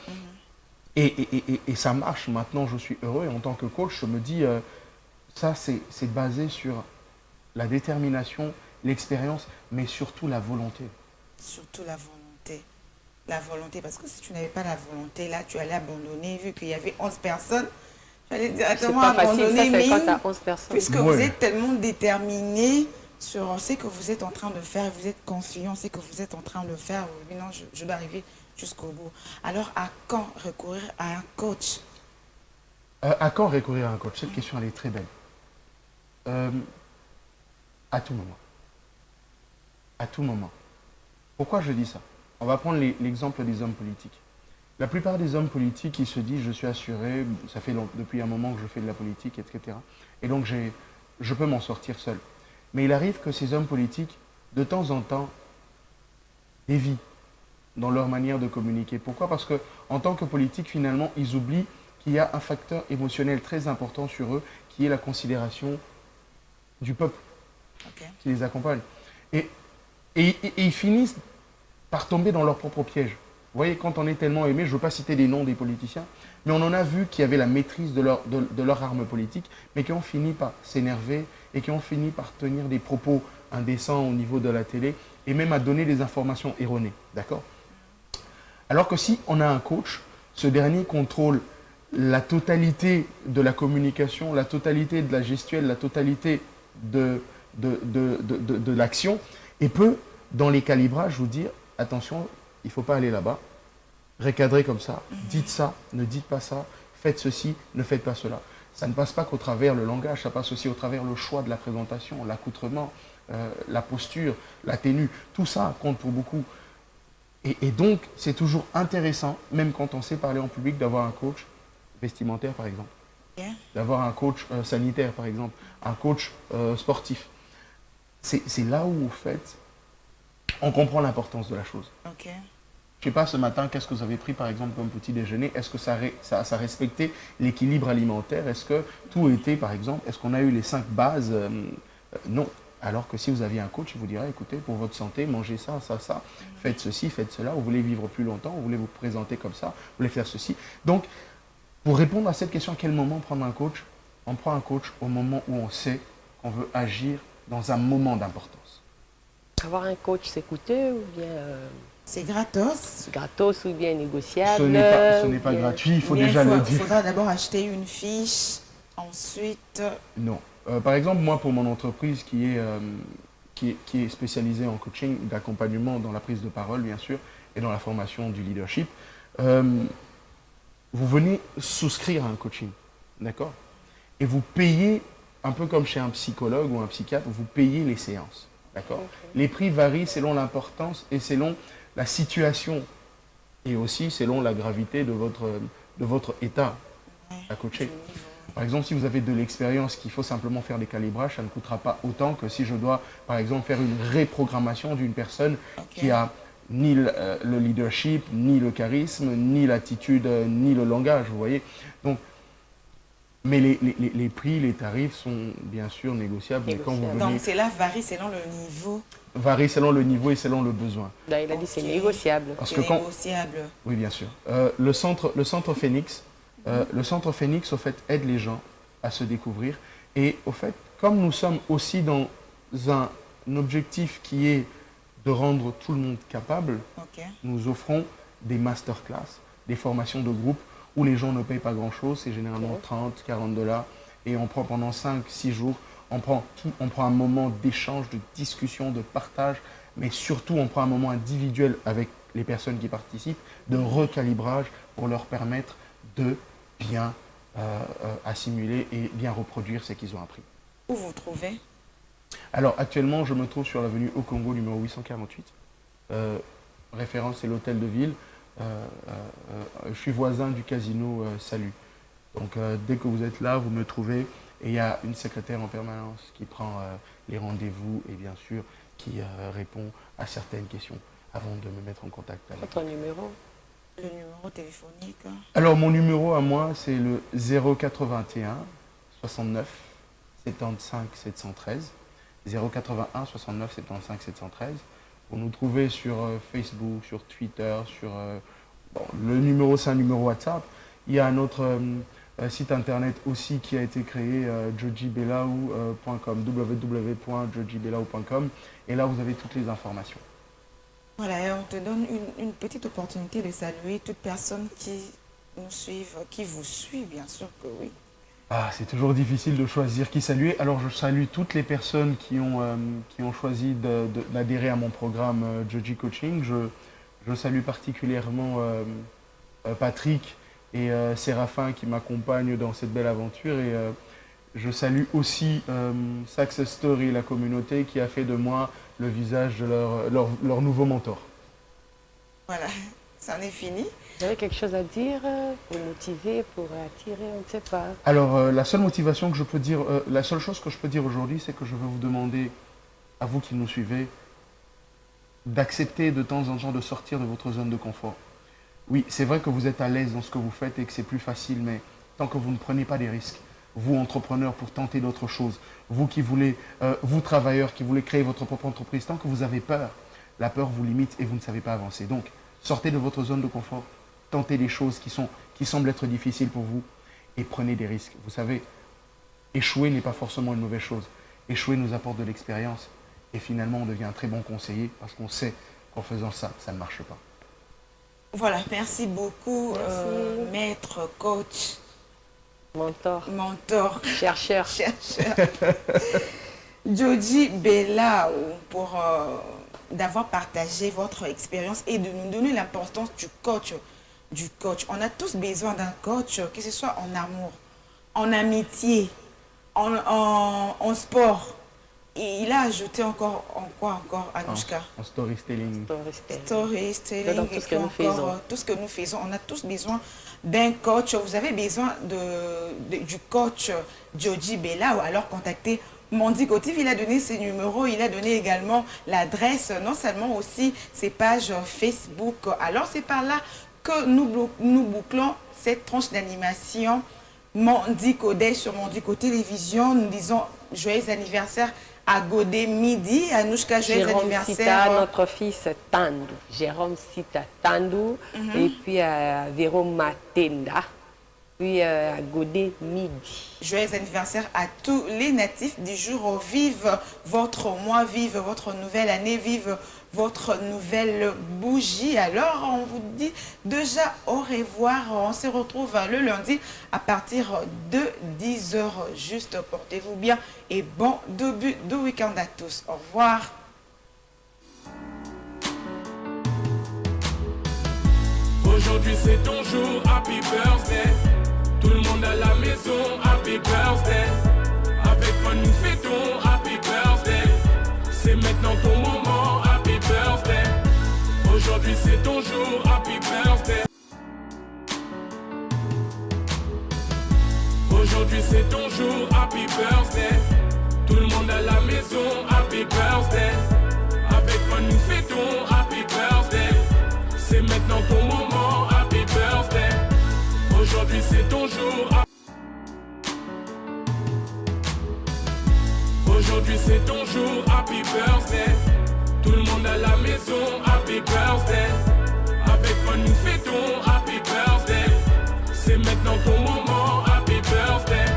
Et ça marche. Maintenant, je suis heureux. Et en tant que coach, je me dis, ça, c'est basé sur la détermination, l'expérience, mais surtout la volonté. Surtout la volonté. La volonté, parce que si tu n'avais pas la volonté, là, tu allais abandonner, vu qu'il y avait 11 personnes. Tu allais directement abandonner, mais puisque vous êtes tellement déterminé sur ce que vous êtes en train de faire, vous êtes confiant, ce que vous êtes en train de faire, oui, non, je dois arriver jusqu'au bout. Alors, à quand recourir à un coach? À quand recourir à un coach? Cette question, elle est très belle. À tout moment. À tout moment. Pourquoi je dis ça? On va prendre l'exemple des hommes politiques. La plupart des hommes politiques, ils se disent, je suis assuré, ça fait depuis un moment que je fais de la politique, etc. Et donc, je peux m'en sortir seul. Mais il arrive que ces hommes politiques, de temps en temps, dévient dans leur manière de communiquer. Pourquoi? Parce qu'en tant que politique, finalement, ils oublient qu'il y a un facteur émotionnel très important sur eux, qui est la considération du peuple qui les accompagne. Et ils finissent par tomber dans leur propre piège. Vous voyez, quand on est tellement aimé, je ne veux pas citer des noms des politiciens, mais on en a vu qui avaient la maîtrise de leur arme politique, mais qui ont fini par s'énerver et qui ont fini par tenir des propos indécents au niveau de la télé et même à donner des informations erronées. D'accord? Alors que si on a un coach, ce dernier contrôle la totalité de la communication, la totalité de la gestuelle, la totalité de l'action et peut, dans les calibrages, vous dire attention, il ne faut pas aller là-bas, recadrer comme ça, dites ça, ne dites pas ça, faites ceci, ne faites pas cela. Ça ne passe pas qu'au travers le langage, ça passe aussi au travers le choix de la présentation, l'accoutrement, la posture, la tenue, tout ça compte pour beaucoup. Et donc, c'est toujours intéressant, même quand on sait parler en public, d'avoir un coach vestimentaire, par exemple, d'avoir un coach sanitaire, par exemple, un coach sportif. C'est là où, en fait, on comprend l'importance de la chose. Je ne sais pas, ce matin, qu'est-ce que vous avez pris, par exemple, comme petit déjeuner? Est-ce que ça respectait l'équilibre alimentaire? Est-ce que tout était, par exemple, est-ce qu'on a eu les 5 bases? Non. Alors que si vous aviez un coach, il vous dirait, écoutez, pour votre santé, mangez ça, ça, ça, faites ceci, faites cela, vous voulez vivre plus longtemps, vous voulez vous présenter comme ça, vous voulez faire ceci. Donc, pour répondre à cette question, à quel moment prendre un coach? On prend un coach au moment où on sait qu'on veut agir dans un moment d'importance. Avoir un coach, c'est coûteux ou bien... C'est gratos. C'est gratos ou bien négociable. Ce n'est pas gratuit, il faut déjà le dire. Il faudra d'abord acheter une fiche, ensuite... Non. Par exemple, moi, pour mon entreprise qui est spécialisée en coaching, d'accompagnement dans la prise de parole, bien sûr, et dans la formation du leadership, vous venez souscrire à un coaching, d'accord? Et vous payez, un peu comme chez un psychologue ou un psychiatre, vous payez les séances, d'accord? Les prix varient selon l'importance et selon la situation, et aussi selon la gravité de votre état à coacher. Par exemple, si vous avez de l'expérience qu'il faut simplement faire des calibrages, ça ne coûtera pas autant que si je dois, par exemple, faire une reprogrammation d'une personne qui a ni le leadership, ni le charisme, ni l'attitude, ni le langage, vous voyez. Donc, mais les prix, les tarifs sont bien sûr négociables. Mais quand vous venez, donc cela varie selon le niveau. Varie selon le niveau et selon le besoin. Là, il a dit c'est négociable. Négociable. Oui, bien sûr. Le centre Phoenix, au fait, aide les gens à se découvrir. Et au fait, comme nous sommes aussi dans un objectif qui est de rendre tout le monde capable, nous offrons des masterclass, des formations de groupe où les gens ne payent pas grand-chose, c'est généralement 30, 40 $, et on prend pendant 5-6 jours, on prend un moment d'échange, de discussion, de partage, mais surtout on prend un moment individuel avec les personnes qui participent, de recalibrage pour leur permettre de bien assimiler et bien reproduire ce qu'ils ont appris. Où vous trouvez? Alors actuellement, je me trouve sur l'avenue Au Congo numéro 848. Référence, c'est l'hôtel de ville. Je suis voisin du casino Salut. Donc dès que vous êtes là, vous me trouvez. Et il y a une secrétaire en permanence qui prend les rendez-vous et bien sûr qui répond à certaines questions avant de me mettre en contact avec. Votre numéro? Le numéro téléphonique? Alors mon numéro à moi, c'est le 081 69 75 713. 081 69 75 713. Vous nous trouvez sur Facebook, sur Twitter, sur... le numéro, c'est un numéro WhatsApp. Il y a notre site internet aussi qui a été créé, jojibelao.com, www.jojibelao.com. Et là, vous avez toutes les informations. Voilà, et on te donne une petite opportunité de saluer toute personne qui nous suit, qui vous suit, bien sûr que oui. Ah, c'est toujours difficile de choisir qui saluer. Alors, je salue toutes les personnes qui ont choisi d'adhérer à mon programme Joji Coaching. Je salue particulièrement Patrick et Séraphin qui m'accompagnent dans cette belle aventure. Et je salue aussi Success Story, la communauté qui a fait de moi le visage de leur nouveau mentor. Voilà, ça en est fini. Vous avez quelque chose à dire pour motiver, pour attirer, on ne sait pas. Alors, la seule motivation que je peux dire, la seule chose que je peux dire aujourd'hui, c'est que je veux vous demander, à vous qui nous suivez, d'accepter de temps en temps de sortir de votre zone de confort. Oui, c'est vrai que vous êtes à l'aise dans ce que vous faites et que c'est plus facile, mais tant que vous ne prenez pas des risques, vous entrepreneurs pour tenter d'autres choses, vous qui voulez, vous travailleurs qui voulez créer votre propre entreprise, tant que vous avez peur, la peur vous limite et vous ne savez pas avancer. Donc, sortez de votre zone de confort. Tentez des choses qui semblent être difficiles pour vous et prenez des risques. Vous savez, échouer n'est pas forcément une mauvaise chose. Échouer nous apporte de l'expérience et finalement on devient un très bon conseiller parce qu'on sait qu'en faisant ça, ça ne marche pas. Voilà, merci beaucoup, maître, coach, mentor, chercheur. Joji Belao, pour d'avoir partagé votre expérience et de nous donner l'importance du coach. On a tous besoin d'un coach, que ce soit en amour, en amitié, en sport. Et il a ajouté encore, en quoi encore, Anouchka? En storytelling. Storytelling, et puis encore tout ce que nous faisons. On a tous besoin d'un coach. Vous avez besoin du coach Joji Belao, alors contactez Mandiko TV. Il a donné ses numéros, il a donné également l'adresse, non seulement aussi ses pages Facebook. Alors c'est par là que nous bouclons cette tranche d'animation Mandiko Day sur Mandiko Télévision. Nous disons joyeux anniversaire à Godé Midi, à Anouchka, joyeux anniversaire. Sita, notre fils Tandou, Jérôme Sita Tandou, et puis à Véro Matenda, puis à Godé Midi. Joyeux anniversaire à tous les natifs du jour. Vive votre mois, vive votre nouvelle année, vive votre nouvelle bougie. Alors, on vous dit déjà au revoir. On se retrouve le lundi à partir de 10 h. Juste portez-vous bien et bon début de week-end à tous. Au revoir. Aujourd'hui c'est ton jour, happy birthday. Tout le monde à la maison, happy birthday. Avec moi nous fêtons, happy birthday. C'est maintenant ton moment, happy birthday. Aujourd'hui c'est ton jour, happy birthday. Aujourd'hui c'est ton jour, happy birthday. Tout le monde à la maison, happy birthday. Avec moi nous fêtons, happy birthday. C'est maintenant ton moment, happy birthday. Aujourd'hui c'est ton jour. Aujourd'hui c'est ton jour, happy birthday. Tout le monde à la maison, happy birthday. Avec moi nous fêtons, happy birthday. C'est maintenant ton moment, happy birthday.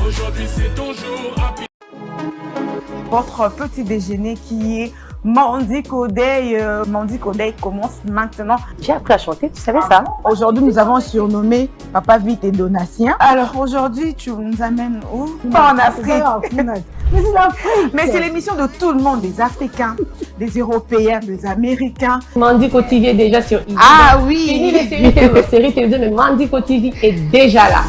Aujourd'hui c'est ton jour, happy. Votre petit déjeuner qui est Mandiko Day. Mandiko Day commence maintenant. J'ai appris à chanter, tu savais ça? Aujourd'hui, nous avons surnommé Papa Vite et Donatien. Alors aujourd'hui, tu nous amènes où? Pas en Afrique. Mais c'est l'Afrique. Mais c'est l'émission de tout le monde, des Africains, des Européens, des Américains. Mandiko TV est déjà sur Ah oui. Fini les séries télévisées, mais Mandiko TV est déjà là.